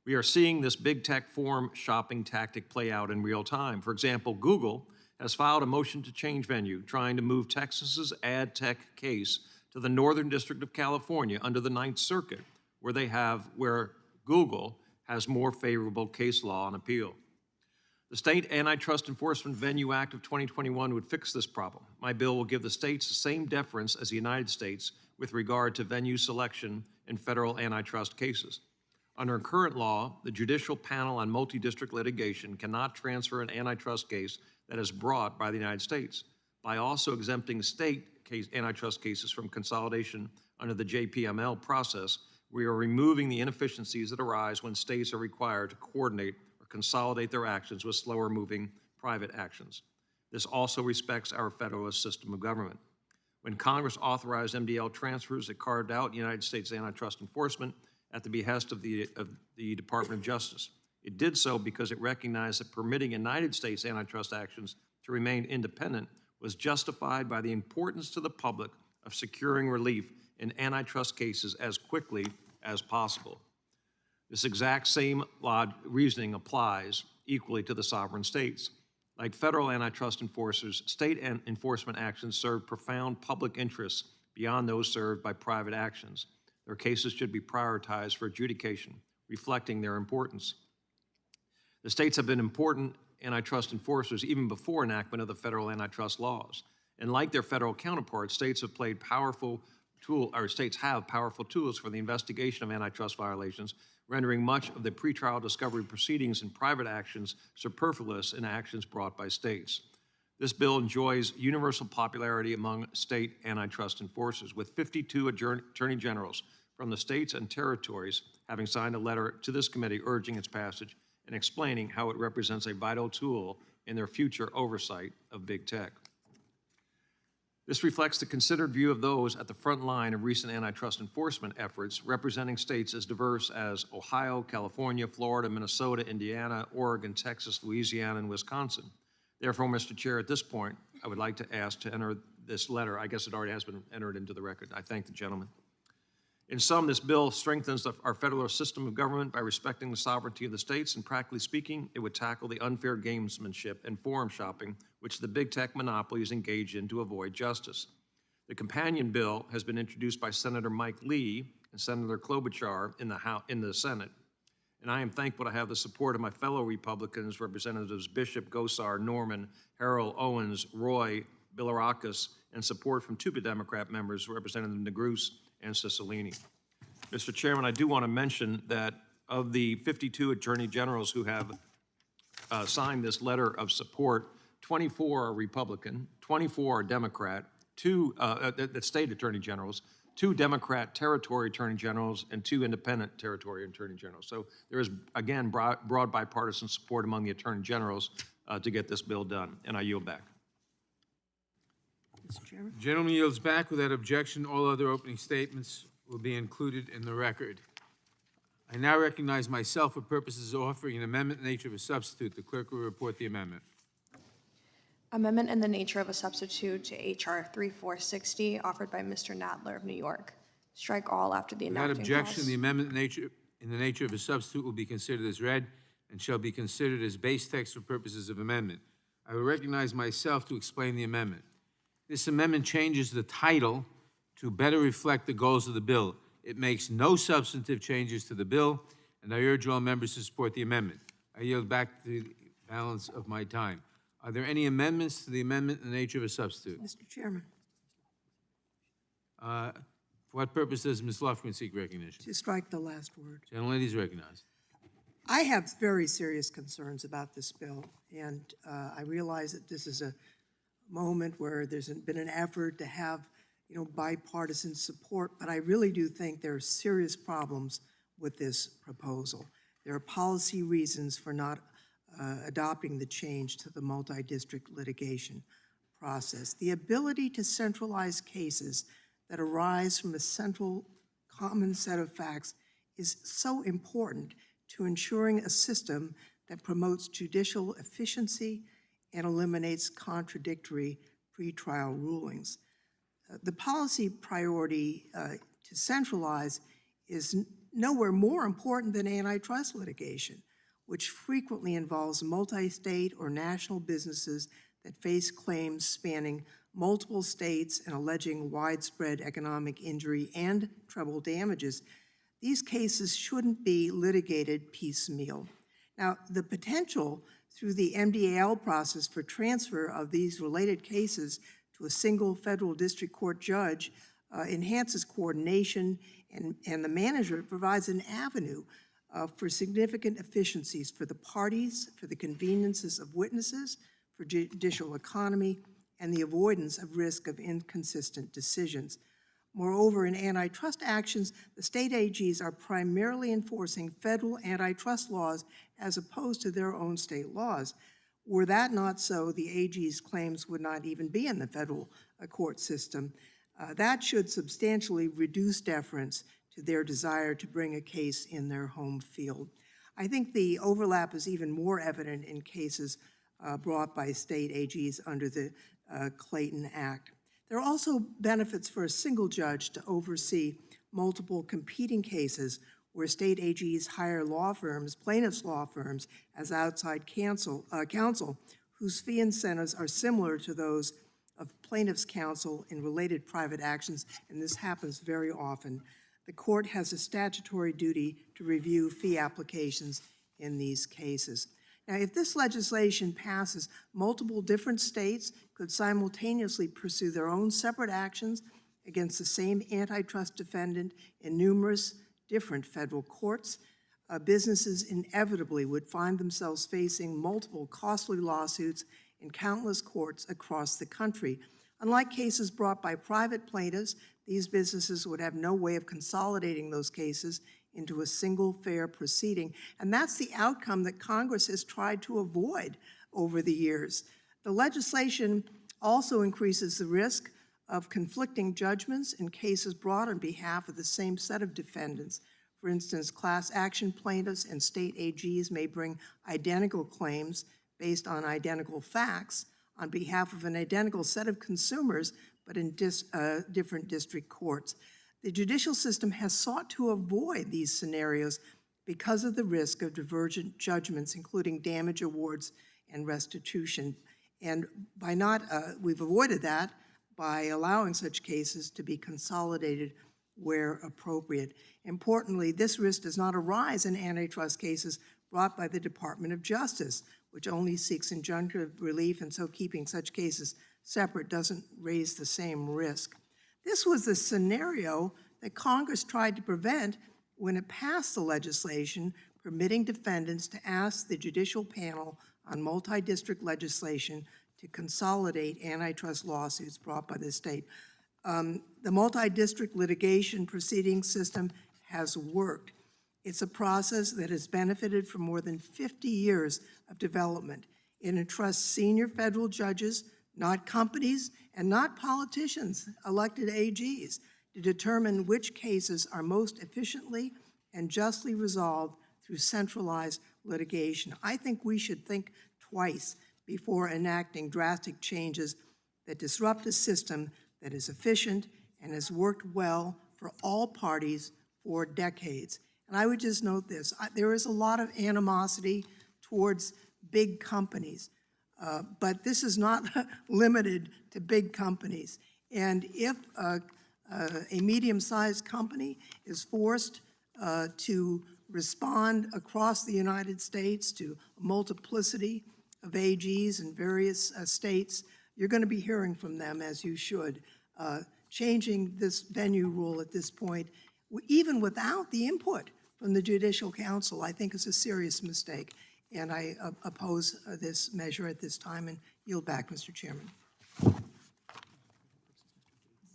We are seeing this big tech forum shopping tactic play out in real time. For example, Google has filed a motion to change venue, trying to move Texas's ad tech case to the Northern District of California under the Ninth Circuit, where Google has more favorable case law on appeal. The State Antitrust Enforcement Venue Act of 2021 would fix this problem. My bill will give the states the same deference as the United States with regard to venue selection in federal antitrust cases. Under current law, the Judicial Panel on Multi-District Litigation cannot transfer an antitrust case that is brought by the United States. By also exempting state antitrust cases from consolidation under the JPML process, we are removing the inefficiencies that arise when states are required to coordinate or consolidate their actions with slower-moving private actions. This also respects our federalist system of government. When Congress authorized MDL transfers, it carved out United States antitrust enforcement at the behest of the Department of Justice. It did so because it recognized that permitting United States antitrust actions to remain independent was justified by the importance to the public of securing relief in antitrust cases as quickly as possible. This exact same reasoning applies equally to the sovereign states. Like federal antitrust enforcers, state enforcement actions serve profound public interests beyond those served by private actions. Their cases should be prioritized for adjudication, reflecting their importance. The states have been important antitrust enforcers even before enactment of the federal antitrust laws. And like their federal counterparts, states have powerful tools for the investigation of antitrust violations, rendering much of the pretrial discovery proceedings in private actions superfluous in actions brought by states. This bill enjoys universal popularity among state antitrust enforcers, with 52 attorney generals from the states and territories having signed a letter to this committee urging its passage and explaining how it represents a vital tool in their future oversight of big tech. This reflects the considered view of those at the front line of recent antitrust enforcement efforts, representing states as diverse as Ohio, California, Florida, Minnesota, Indiana, Oregon, Texas, Louisiana, and Wisconsin. Therefore, Mr. Chair, at this point, I would like to ask to enter this letter. I guess it already has been entered into the record. I thank the gentleman. In sum, this bill strengthens our federal system of government by respecting the sovereignty of the states, and practically speaking, it would tackle the unfair gamesmanship and forum shopping which the big tech monopolies engage in to avoid justice. The companion bill has been introduced by Senator Mike Lee and Senator Klobuchar in the Senate, and I am thankful to have the support of my fellow Republicans, Representatives Bishop, Gosar, Norman, Harrell, Owens, Roy, Bilirakis, and support from two Democrat members, Representative Neguse and Cicilline. Mr. Chairman, I do want to mention that of the 52 attorney generals who have signed this letter of support, 24 are Republican, 24 are Democrat, two state attorney generals, 2 Democrat territory attorney generals, and 2 independent territory attorney generals. So there is, again, broad bipartisan support among the attorney generals to get this bill done, and I yield back. Mr. Chairman? The gentleman yields back. Without objection, all other opening statements will be included in the record. I now recognize myself for purposes of offering an amendment in the nature of a substitute. The clerk will report the amendment. Amendment in the nature of a substitute to H.R. 3460, offered by Mr. Nadler of New York. Strike all after the Without enacting objection, clause. the amendment in the nature of a substitute will be considered as read and shall be considered as base text for purposes of amendment. I will recognize myself to explain the amendment. This amendment changes the title to better reflect the goals of the bill. It makes no substantive changes to the bill, and I urge all members to support the amendment. I yield back the balance of my time. Are there any amendments to the amendment in the nature of a substitute? Mr. Chairman, For what purpose does Ms. Lofgren seek recognition? to strike the last word. Gentlelady is recognized. I have very serious concerns about this bill, and I realize that this is a moment where there's been an effort to have, bipartisan support, but I really do think there are serious problems with this proposal. There are policy reasons for not adopting the change to the multi-district litigation process. The ability to centralize cases that arise from a central common set of facts is so important to ensuring a system that promotes judicial efficiency and eliminates contradictory pretrial rulings. The policy priority to centralize is nowhere more important than antitrust litigation, which frequently involves multi-state or national businesses that face claims spanning multiple states and alleging widespread economic injury and treble damages. These cases shouldn't be litigated piecemeal. Now, the potential through the MDAL process for transfer of these related cases to a single federal district court judge enhances coordination, and the management provides an avenue for significant efficiencies for the parties, for the conveniences of witnesses, for judicial economy, and the avoidance of risk of inconsistent decisions. Moreover, in antitrust actions, the state AGs are primarily enforcing federal antitrust laws as opposed to their own state laws. Were that not so, the AG's claims would not even be in the federal court system. That should substantially reduce deference to their desire to bring a case in their home field. I think the overlap is even more evident in cases brought by state AGs under the Clayton Act. There are also benefits for a single judge to oversee multiple competing cases where state AGs hire law firms, plaintiffs' law firms, as outside counsel whose fee incentives are similar to those of plaintiffs' counsel in related private actions, and this happens very often. The court has a statutory duty to review fee applications in these cases. Now, if this legislation passes, multiple different states could simultaneously pursue their own separate actions against the same antitrust defendant in numerous different federal courts. Businesses inevitably would find themselves facing multiple costly lawsuits in countless courts across the country. Unlike cases brought by private plaintiffs, these businesses would have no way of consolidating those cases into a single fair proceeding. And that's the outcome that Congress has tried to avoid over the years. The legislation also increases the risk of conflicting judgments in cases brought on behalf of the same set of defendants. For instance, class action plaintiffs and state AGs may bring identical claims based on identical facts on behalf of an identical set of consumers, but in different district courts. The judicial system has sought to avoid these scenarios because of the risk of divergent judgments, including damage awards and restitution. And we've avoided that by allowing such cases to be consolidated where appropriate. Importantly, this risk does not arise in antitrust cases brought by the Department of Justice, which only seeks injunctive relief, and so keeping such cases separate doesn't raise the same risk. This was the scenario that Congress tried to prevent when it passed the legislation permitting defendants to ask the judicial panel on multi-district legislation to consolidate antitrust lawsuits brought by the state. The multi-district litigation proceeding system has worked. It's a process that has benefited from more than 50 years of development. It entrusts senior federal judges, not companies, and not politicians, elected AGs, to determine which cases are most efficiently and justly resolved through centralized litigation. I think we should think twice before enacting drastic changes that disrupt a system that is efficient and has worked well for all parties for decades. And I would just note this, there is a lot of animosity towards big companies, but this is not limited to big companies. And if a medium-sized company is forced to respond across the United States to a multiplicity of AGs in various states, you're going to be hearing from them, as you should. Changing this venue rule at this point, even without the input from the Judicial Council, I think is a serious mistake. And I oppose this measure at this time and yield back, Mr. Chairman.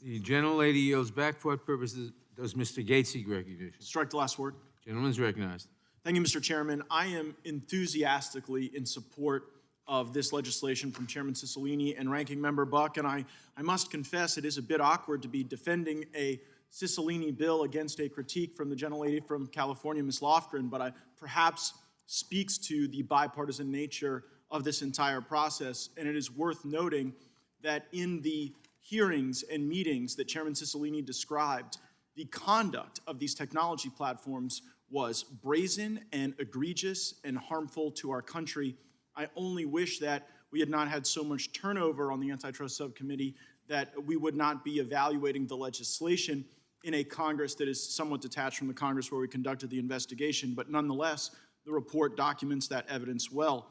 The gentlelady yields back. For what purposes does Mr. Gates seek recognition? Strike the last word. Gentleman's recognized. Thank you, Mr. Chairman. I am enthusiastically in support of this legislation from Chairman Cicilline and Ranking Member Buck, and I must confess it is a bit awkward to be defending a Cicilline bill against a critique from the gentlelady from California, Ms. Lofgren, but perhaps speaks to the bipartisan nature of this entire process. And it is worth noting that in the hearings and meetings that Chairman Cicilline described, the conduct of these technology platforms was brazen and egregious and harmful to our country. I only wish that we had not had so much turnover on the Antitrust Subcommittee, that we would not be evaluating the legislation in a Congress that is somewhat detached from the Congress where we conducted the investigation. But nonetheless, the report documents that evidence well.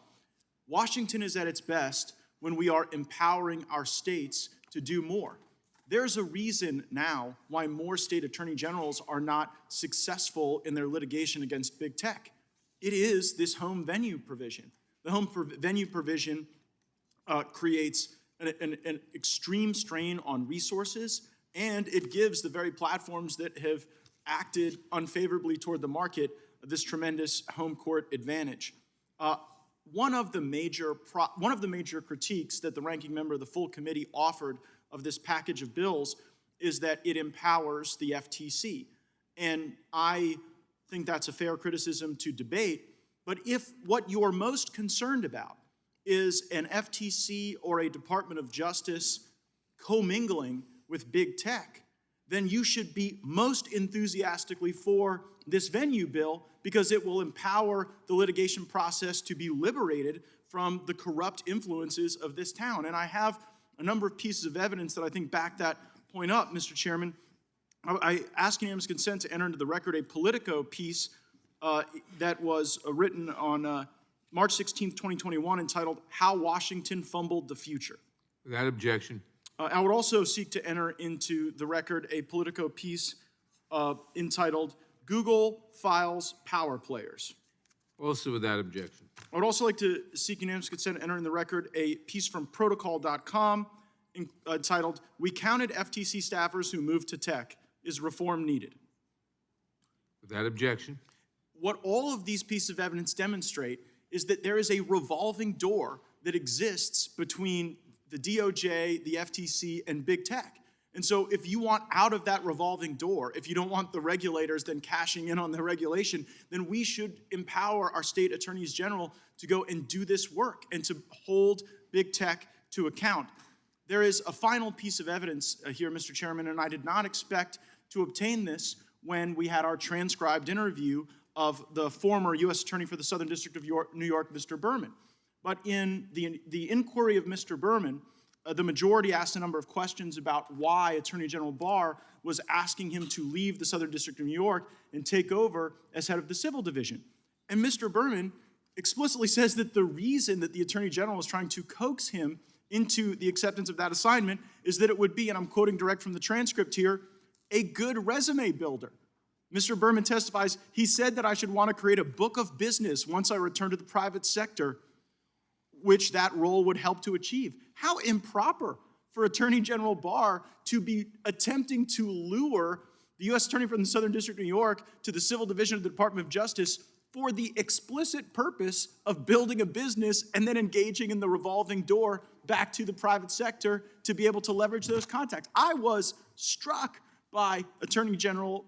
Washington is at its best when we are empowering our states to do more. There's a reason now why more state attorney generals are not successful in their litigation against big tech. It is this home venue provision. The home venue provision creates an extreme strain on resources, and it gives the very platforms that have acted unfavorably toward the market this tremendous home court advantage. One of the major critiques that the ranking member of the full committee offered of this package of bills is that it empowers the FTC. And I think that's a fair criticism to debate. But if what you're most concerned about is an FTC or a Department of Justice commingling with big tech, then you should be most enthusiastically for this venue bill because it will empower the litigation process to be liberated from the corrupt influences of this town. And I have a number of pieces of evidence that I think back that point up, Mr. Chairman. I ask unanimous consent to enter into the record a Politico piece that was written on March 16th, 2021, entitled "How Washington Fumbled the Future." Without objection. I would also seek to enter into the record a Politico piece entitled "Google Files Power Players." Also without objection. I would also like to seek unanimous consent to enter in the record a piece from protocol.com entitled "We Counted FTC Staffers Who Moved to Tech. Is Reform Needed?" Without objection. What all of these pieces of evidence demonstrate is that there is a revolving door that exists between the DOJ, the FTC, and big tech. And so if you want out of that revolving door, if you don't want the regulators then cashing in on the regulation, then we should empower our state attorneys general to go and do this work and to hold big tech to account. There is a final piece of evidence here, Mr. Chairman, and I did not expect to obtain this when we had our transcribed interview of the former U.S. Attorney for the Southern District of New York, Mr. Berman. But in the inquiry of Mr. Berman, the majority asked a number of questions about why Attorney General Barr was asking him to leave the Southern District of New York and take over as head of the Civil Division. And Mr. Berman explicitly says that the reason that the Attorney General is trying to coax him into the acceptance of that assignment is that it would be, and I'm quoting direct from the transcript here, a good resume builder. Mr. Berman testifies, he said that I should want to create a book of business once I return to the private sector, which that role would help to achieve. How improper for Attorney General Barr to be attempting to lure the U.S. Attorney from the Southern District of New York to the Civil Division of the Department of Justice for the explicit purpose of building a business and then engaging in the revolving door back to the private sector to be able to leverage those contacts. I was struck by Attorney General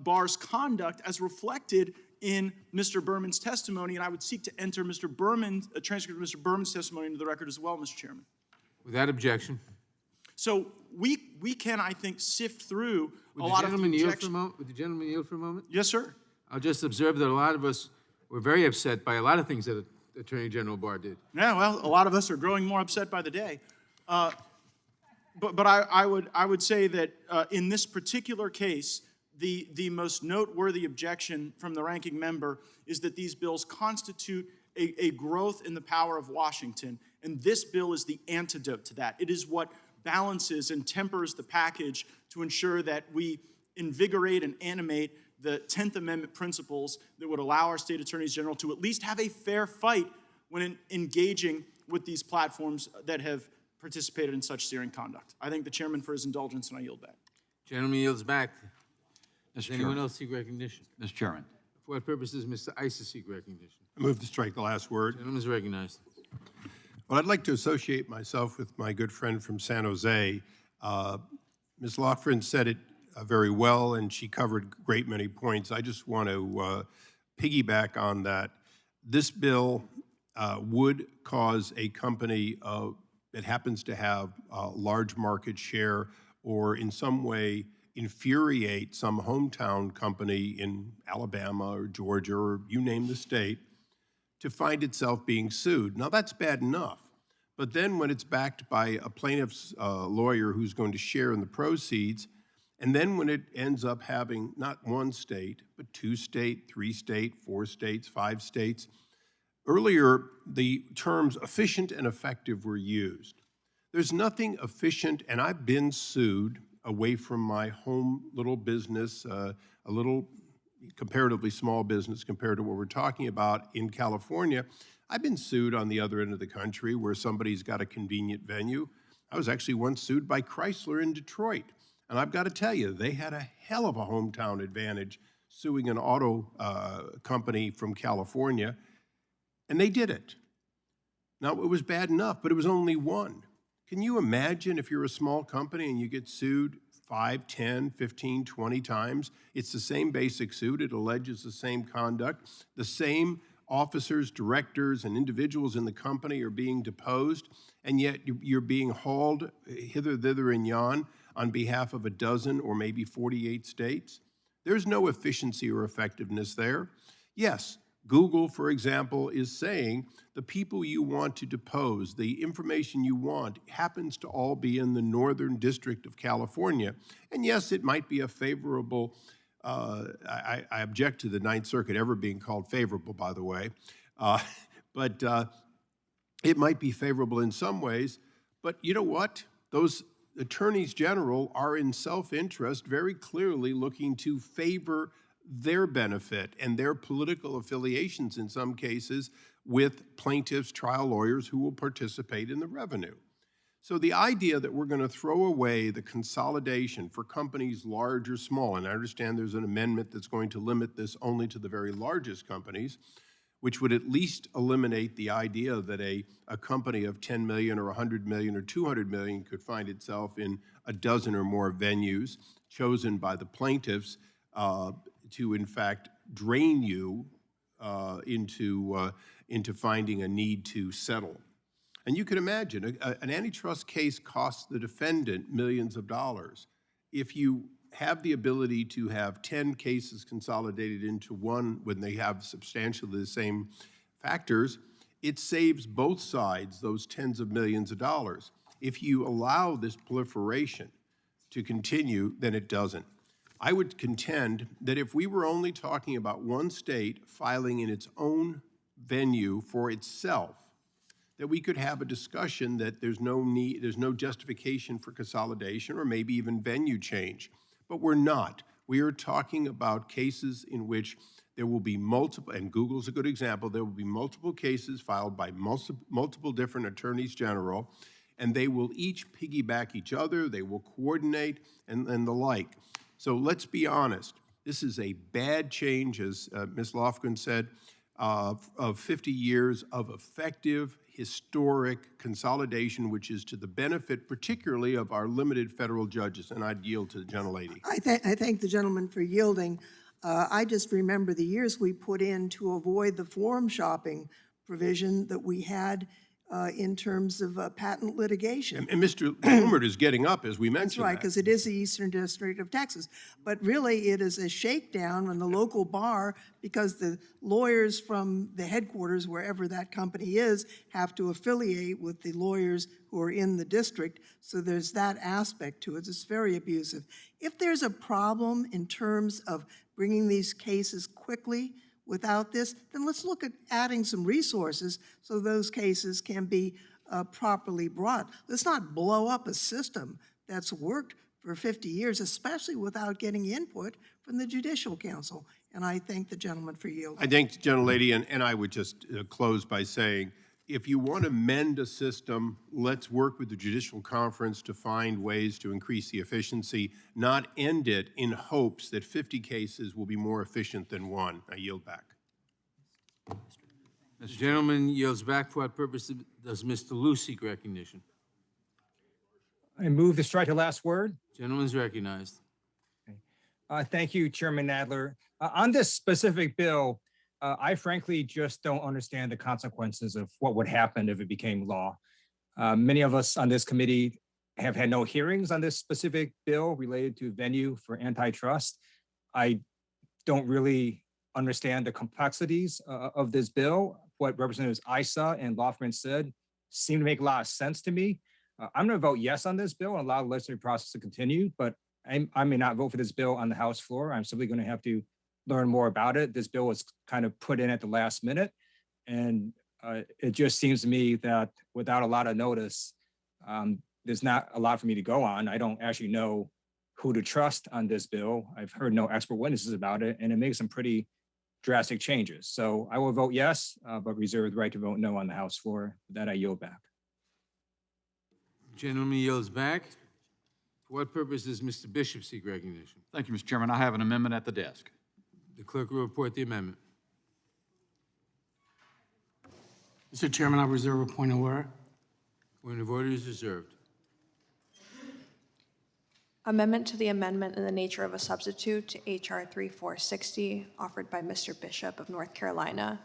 Barr's conduct as reflected in Mr. Berman's testimony, and I would seek to enter a transcript of Mr. Berman's testimony into the record as well, Mr. Chairman. Without objection. So we can, I think, sift through Would a the lot of the gentleman yield for a objections. moment? Would the gentleman yield for a moment? Yes, sir. I'll just observe that a lot of us were very upset by a lot of things that Attorney General Barr did. Yeah, well, a lot of us are growing more upset by the day. But I would say that in this particular case, the most noteworthy objection from the ranking member is that these bills constitute a growth in the power of Washington, and this bill is the antidote to that. It is what balances and tempers the package to ensure that we invigorate and animate the 10th Amendment principles that would allow our state attorneys general to at least have a fair fight when engaging with these platforms that have participated in such searing conduct. I thank the chairman for his indulgence, and I yield back. Gentleman yields back. Does Mr. anyone Chairman. else seek recognition? Mr. Chairman. For what purpose does Mr. Issa seek recognition? I move to strike the last word. Gentleman is recognized. Well, I'd like to associate myself with my good friend from San Jose. Ms. Loughran said it very well, and she covered a great many points. I just want to piggyback on that. This bill would cause a company that happens to have a large market share or in some way infuriate some hometown company in Alabama or Georgia or you name the state to find itself being sued. Now, that's bad enough. But then when it's backed by a plaintiff's lawyer who's going to share in the proceeds, and then when it ends up having not one state, but 2 states, 3 states, 4 states, 5 states, earlier the terms efficient and effective were used. There's nothing efficient, and I've been sued away from my home little business, a little comparatively small business compared to what we're talking about in California. I've been sued on the other end of the country where somebody's got a convenient venue. I was actually once sued by Chrysler in Detroit. And I've got to tell you, they had a hell of a hometown advantage suing an auto company from California, and they did it. Now, it was bad enough, but it was only one. Can you imagine if you're a small company and you get sued 5, 10, 15, 20 times? It's the same basic suit. It alleges the same conduct. The same officers, directors, and individuals in the company are being deposed, and yet you're being hauled hither, thither, and yon on behalf of a dozen or maybe 48 states? There's no efficiency or effectiveness there. Yes, Google, for example, is saying the people you want to depose, the information you want, happens to all be in the Northern District of California. And yes, it might be a favorable, I object to the Ninth Circuit ever being called favorable, by the way, but it might be favorable in some ways. But you know what? Those attorneys general are in self-interest very clearly looking to favor their benefit and their political affiliations in some cases with plaintiffs, trial lawyers who will participate in the revenue. So the idea that we're going to throw away the consolidation for companies large or small, and I understand there's an amendment that's going to limit this only to the very largest companies, which would at least eliminate the idea that a company of 10 million or 100 million or 200 million could find itself in a dozen or more venues chosen by the plaintiffs to, in fact, drain you into finding a need to settle. And you can imagine, an antitrust case costs the defendant millions of dollars. If you have the ability to have 10 cases consolidated into one when they have substantially the same factors, it saves both sides those tens of millions of dollars. If you allow this proliferation to continue, then it doesn't. I would contend that if we were only talking about one state filing in its own venue for itself, that we could have a discussion that there's no justification for consolidation or maybe even venue change. But we're not. We are talking about cases in which there will be multiple, and Google's a good example, there will be multiple cases filed by multiple different attorneys general, and they will each piggyback each other, they will coordinate, and the like. So let's be honest. This is a bad change, as Ms. Lofgren said, of 50 years of effective, historic consolidation, which is to the benefit particularly of our limited federal judges. And I'd yield to the gentlelady. I thank the gentleman for yielding. I just remember the years we put in to avoid the forum shopping provision that we had in terms of patent litigation. And Mr. Blumert is getting up, as we mentioned. That's right, because it is the Eastern District of Texas. But really, it is a shakedown on the local bar because the lawyers from the headquarters, wherever that company is, have to affiliate with the lawyers who are in the district. So there's that aspect to it. It's very abusive. If there's a problem in terms of bringing these cases quickly without this, then let's look at adding some resources so those cases can be properly brought. Let's not blow up a system that's worked for 50 years, especially without getting input from the Judicial Council. And I thank the gentleman for yielding. I thank the gentlelady, and I would just close by saying, if you want to mend a system, let's work with the Judicial Conference to find ways to increase the efficiency, not end it in hopes that 50 cases will be more efficient than one. I yield back. The gentleman yields back. For what purpose does Mr. Liu seek recognition? I move to strike the last word. Gentleman's recognized. Thank you, Chairman Nadler. On this specific bill, I frankly just don't understand the consequences of what would happen if it became law. Many of us on this committee have had no hearings on this specific bill related to venue for antitrust. I don't really understand the complexities of this bill. What Representatives Issa and Lofgren said seem to make a lot of sense to me. I'm going to vote yes on this bill and allow the legislative process to continue, but I may not vote for this bill on the House floor. I'm simply going to have to learn more about it. This bill was kind of put in at the last minute, and it just seems to me that without a lot of notice, there's not a lot for me to go on. I don't actually know who to trust on this bill. I've heard no expert witnesses about it, and it makes some pretty drastic changes. So I will vote yes, but reserve the right to vote no on the House floor. For that, I yield back. Gentleman yields back. For what purpose does Mr. Bishop seek recognition? Thank you, Mr. Chairman. I have an amendment at the desk. The clerk will report the amendment. Mr. Chairman, I reserve a point of order. Point of order is reserved. Amendment to the amendment in the nature of a substitute to H.R. 3460, offered by Mr. Bishop of North Carolina.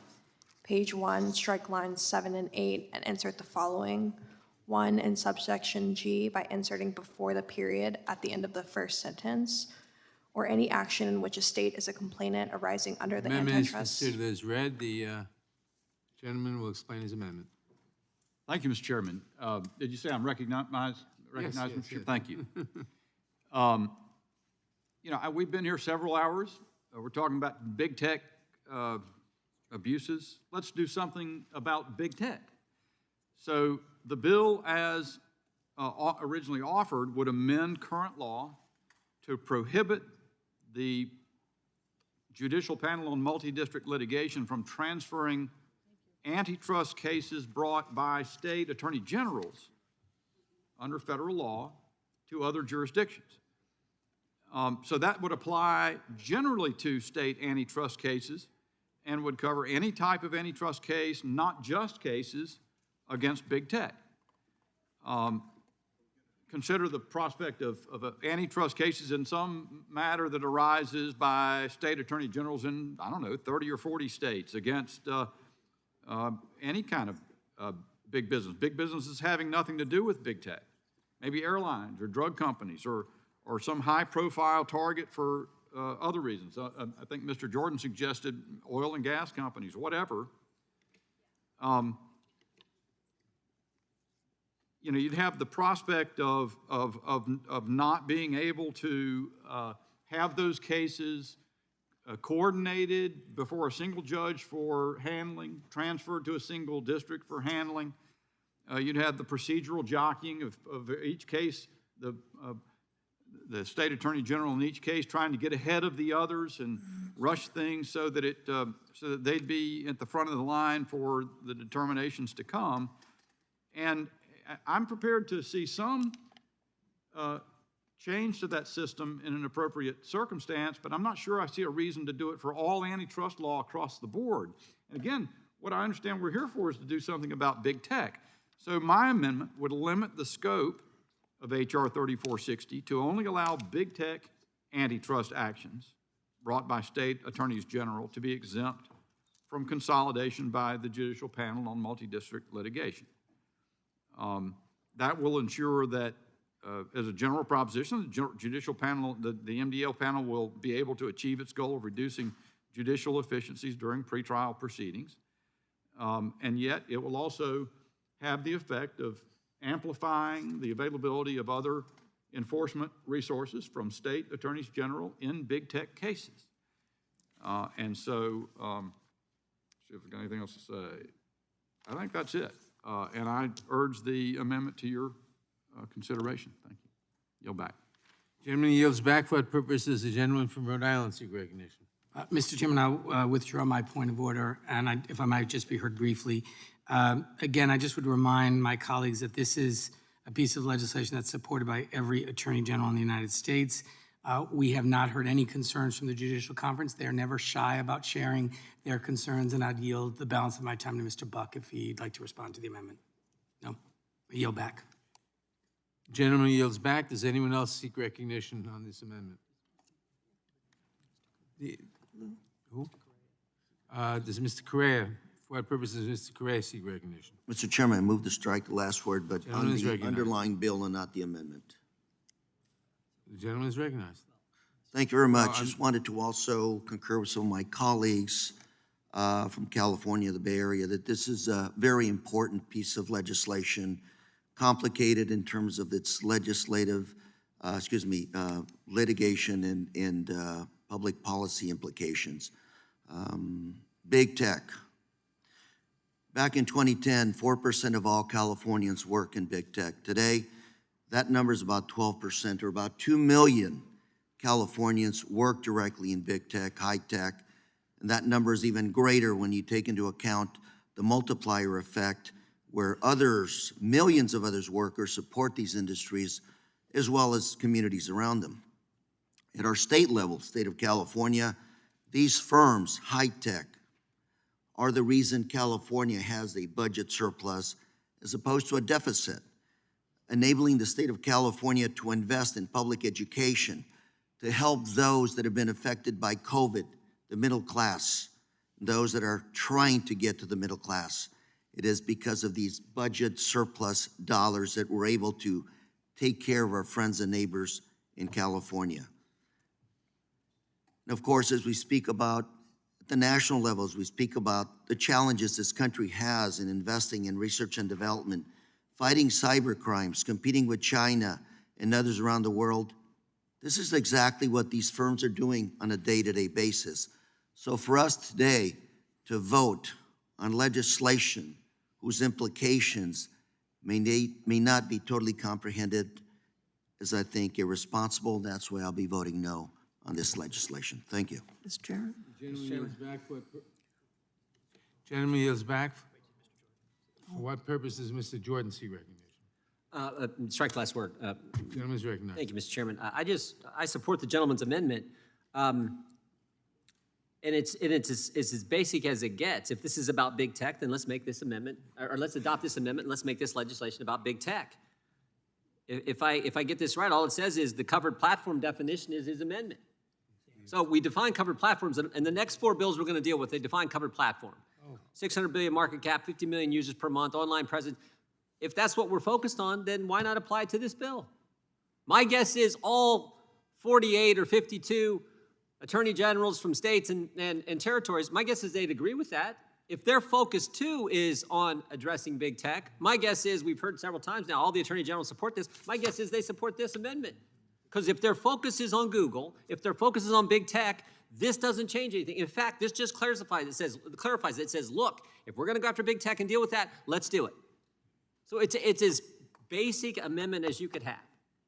Page 1, strike lines 7 and 8 and insert the following. 1 in subsection G by inserting before the period at the end of the first sentence, or any action in which a state is a complainant arising under the Amendment is antitrust. considered as read. The gentleman will explain his amendment. Thank you, Mr. Chairman. Did you say I'm recognized, yes, Mr. Chair? yes. Thank you. You know, we've been here several hours. We're talking about big tech abuses. Let's do something about big tech. So the bill as originally offered would amend current law to prohibit the Judicial Panel on Multi-District Litigation from transferring antitrust cases brought by state attorney generals under federal law to other jurisdictions. So that would apply generally to state antitrust cases and would cover any type of antitrust case, not just cases against big tech. Consider the prospect of antitrust cases in some matter that arises by state attorney generals in, I don't know, 30 or 40 states against any kind of big business. Big businesses having nothing to do with big tech. Maybe airlines or drug companies or some high-profile target for other reasons. I think Mr. Jordan suggested oil and gas companies, whatever. You know, you'd have the prospect of not being able to have those cases coordinated before a single judge for handling, transferred to a single district for handling. You'd have the procedural jockeying of each case, the state attorney general in each case trying to get ahead of the others and rush things so that so that they'd be at the front of the line for the determinations to come. And I'm prepared to see some change to that system in an appropriate circumstance, but I'm not sure I see a reason to do it for all antitrust law across the board. And again, what I understand we're here for is to do something about big tech. So my amendment would limit the scope of H.R. 3460 to only allow big tech antitrust actions brought by state attorneys general to be exempt from consolidation by the Judicial Panel on Multi-District Litigation. That will ensure that, as a general proposition, the Judicial Panel, the MDL panel will be able to achieve its goal of reducing judicial efficiencies during pretrial proceedings. And yet, it will also have the effect of amplifying the availability of other enforcement resources from state attorneys general in big tech cases. And so, see if I've got anything else to say. I think that's it. And I urge the amendment to your consideration. Thank you. Yield back. Gentleman yields back. For what purpose does the gentleman from Rhode Island seek recognition? Mr. Chairman, I'll withdraw my point of order, and if I might just be heard briefly. Again, I just would remind my colleagues that this is a piece of legislation that's supported by every Attorney General in the United States. We have not heard any concerns from the Judicial Conference. They're never shy about sharing their concerns, and I'd yield the balance of my time to Mr. Buck if he'd like to respond to the amendment. No? I yield back. Gentleman yields back. Does anyone else seek recognition on this amendment? Who? Does Mr. Correa, for what purpose does Mr. Correa seek recognition? Mr. Chairman, I move to strike the last word, but Gentleman on is the recognized. underlying bill and not the amendment. The gentleman is recognized. Thank you very much. Just wanted to also concur with some of my colleagues from California, the Bay Area, that this is a very important piece of legislation, complicated in terms of its legislative, litigation and public policy implications. Big tech. Back in 2010, 4% of all Californians work in big tech. Today, that number is about 12%, or about 2 million Californians work directly in big tech, high tech, and that number is even greater when you take into account the multiplier effect where others, millions of others workers support these industries as well as communities around them. At our state level, state of California, these firms, high tech, are the reason California has a budget surplus as opposed to a deficit, enabling the state of California to invest in public education, to help those that have been affected by COVID, the middle class, those that are trying to get to the middle class. It is because of these budget surplus dollars that we're able to take care of our friends and neighbors in California. And of course, as we speak about at the national levels, we speak about the challenges this country has in investing in research and development, fighting cyber crimes, competing with China and others around the world. This is exactly what these firms are doing on a day-to-day basis. So for us today to vote on legislation whose implications may not be totally comprehended is, I think, irresponsible. That's why I'll be voting no on this legislation. Thank you. Mr. Chairman? Gentleman yields back. For what purpose does Mr. Jordan seek recognition? Strike the last word. Gentleman's recognized. Thank you, Mr. Chairman. I support the gentleman's amendment. And it's as basic as it gets. If this is about big tech, then let's make this amendment, or let's adopt this amendment, and let's make this legislation about big tech. If I get this right, all it says is the covered platform definition is his amendment. So we define covered platforms, and the next four bills we're going to deal with, they define covered platform. 600 billion market cap, 50 million users per month, online presence. If that's what we're focused on, then why not apply it to this bill? My guess is all 48 or 52 attorney generals from states and territories, my guess is they'd agree with that. If their focus too is on addressing big tech, my guess is, we've heard several times now, all the attorney generals support this, my guess is they support this amendment. Because if their focus is on Google, if their focus is on big tech, this doesn't change anything. In fact, this just clarifies it. It says, look, if we're gonna go after big tech and deal with that, let's do it. So it's as basic amendment as you could have.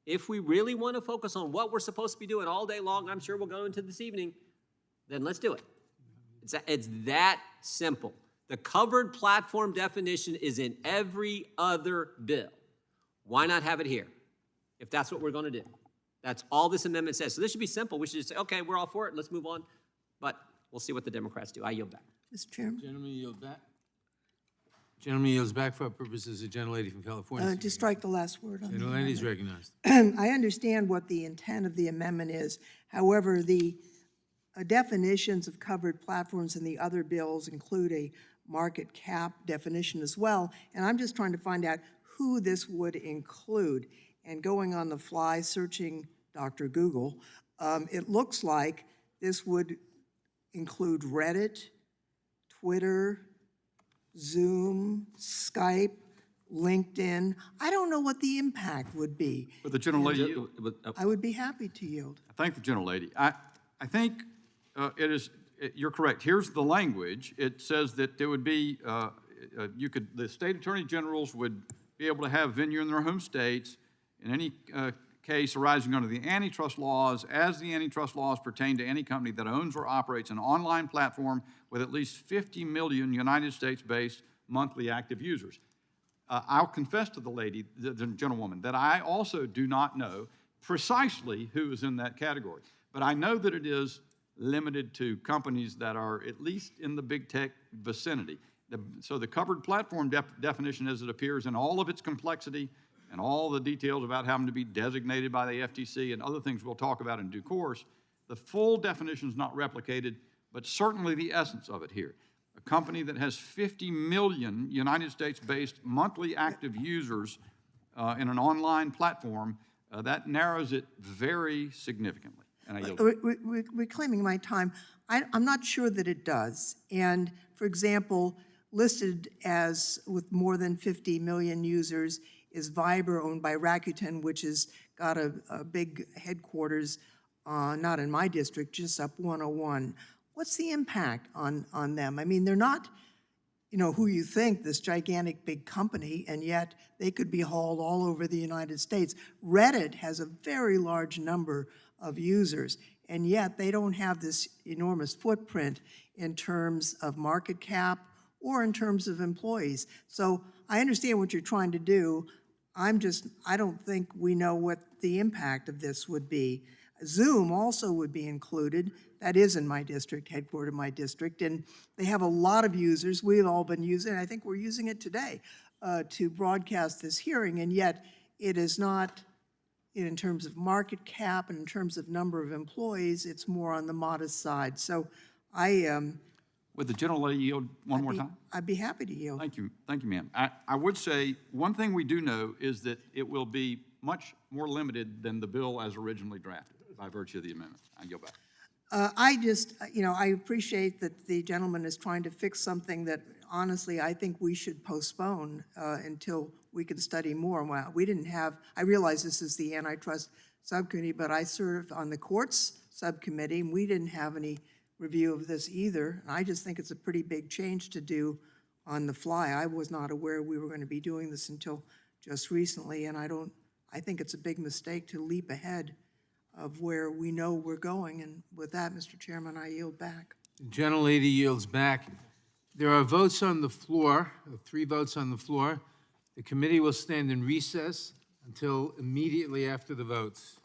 If we really want to focus on what we're supposed to be doing all day long, I'm sure we'll go into this evening, then let's do it. It's that simple. The covered platform definition is in every other bill. Why not have it here, if that's what we're going to do? That's all this amendment says. So this should be simple. We should just say, okay, we're all for it, let's move on. But we'll see what the Democrats do. I yield back. Mr. Chairman? Gentleman yield back. Gentleman yields back for purposes of gentlelady from California. To strike the last word on the Gentlelady is recognized. I understand what the intent of the amendment is. However, the definitions of covered platforms in the other bills include a market cap definition as well, and I'm just trying to find out who this would include. And going on the fly, searching Dr. Google, it looks like this would include Reddit, Twitter, Zoom, Skype, LinkedIn. I don't know what the impact would be. But the gentlelady, I would be happy to yield. I thank the gentlelady. I think you're correct. Here's the language. It says that there would be, the state attorney generals would be able to have venue in their home states in any case arising under the antitrust laws, as the antitrust laws pertain to any company that owns or operates an online platform with at least 50 million United States-based monthly active users. I'll confess to the lady, the gentlewoman, that I also do not know precisely who is in that category. But I know that it is limited to companies that are at least in the big tech vicinity. So the covered platform definition as it appears in all of its complexity and all the details about having to be designated by the FTC and other things we'll talk about in due course, the full definition is not replicated, but certainly the essence of it here. A company that has 50 million United States-based monthly active users in an online platform, that narrows it very significantly. And I yield. Reclaiming my time, I'm not sure that it does. And for example, listed as with more than 50 million users is Viber, owned by Rakuten, which has got a big headquarters, not in my district, just up 101. What's the impact on them? I mean, they're not, who you think, this gigantic big company, and yet they could be hauled all over the United States. Reddit has a very large number of users, and yet they don't have this enormous footprint in terms of market cap or in terms of employees. So I understand what you're trying to do. I don't think we know what the impact of this would be. Zoom also would be included. That is in my district, headquartered in my district, and they have a lot of users. We've all been using it. I think we're using it today to broadcast this hearing, and yet it is not, in terms of market cap and in terms of number of employees, it's more on the modest side. So I Would the gentlelady yield one more time? I'd be happy to yield. Thank you, ma'am. I would say, one thing we do know is that it will be much more limited than the bill as originally drafted by virtue of the amendment. I yield back. I just, I appreciate that the gentleman is trying to fix something that honestly, I think we should postpone until we can study more. Well, we didn't have, I realize this is the Antitrust Subcommittee, but I serve on the Courts Subcommittee, and we didn't have any review of this either. And I just think it's a pretty big change to do on the fly. I was not aware we were going to be doing this until just recently, and I think it's a big mistake to leap ahead of where we know we're going. And with that, Mr. Chairman, I yield back. The gentlelady yields back. There are votes on the floor, 3 votes on the floor. The committee will stand in recess until immediately after the votes.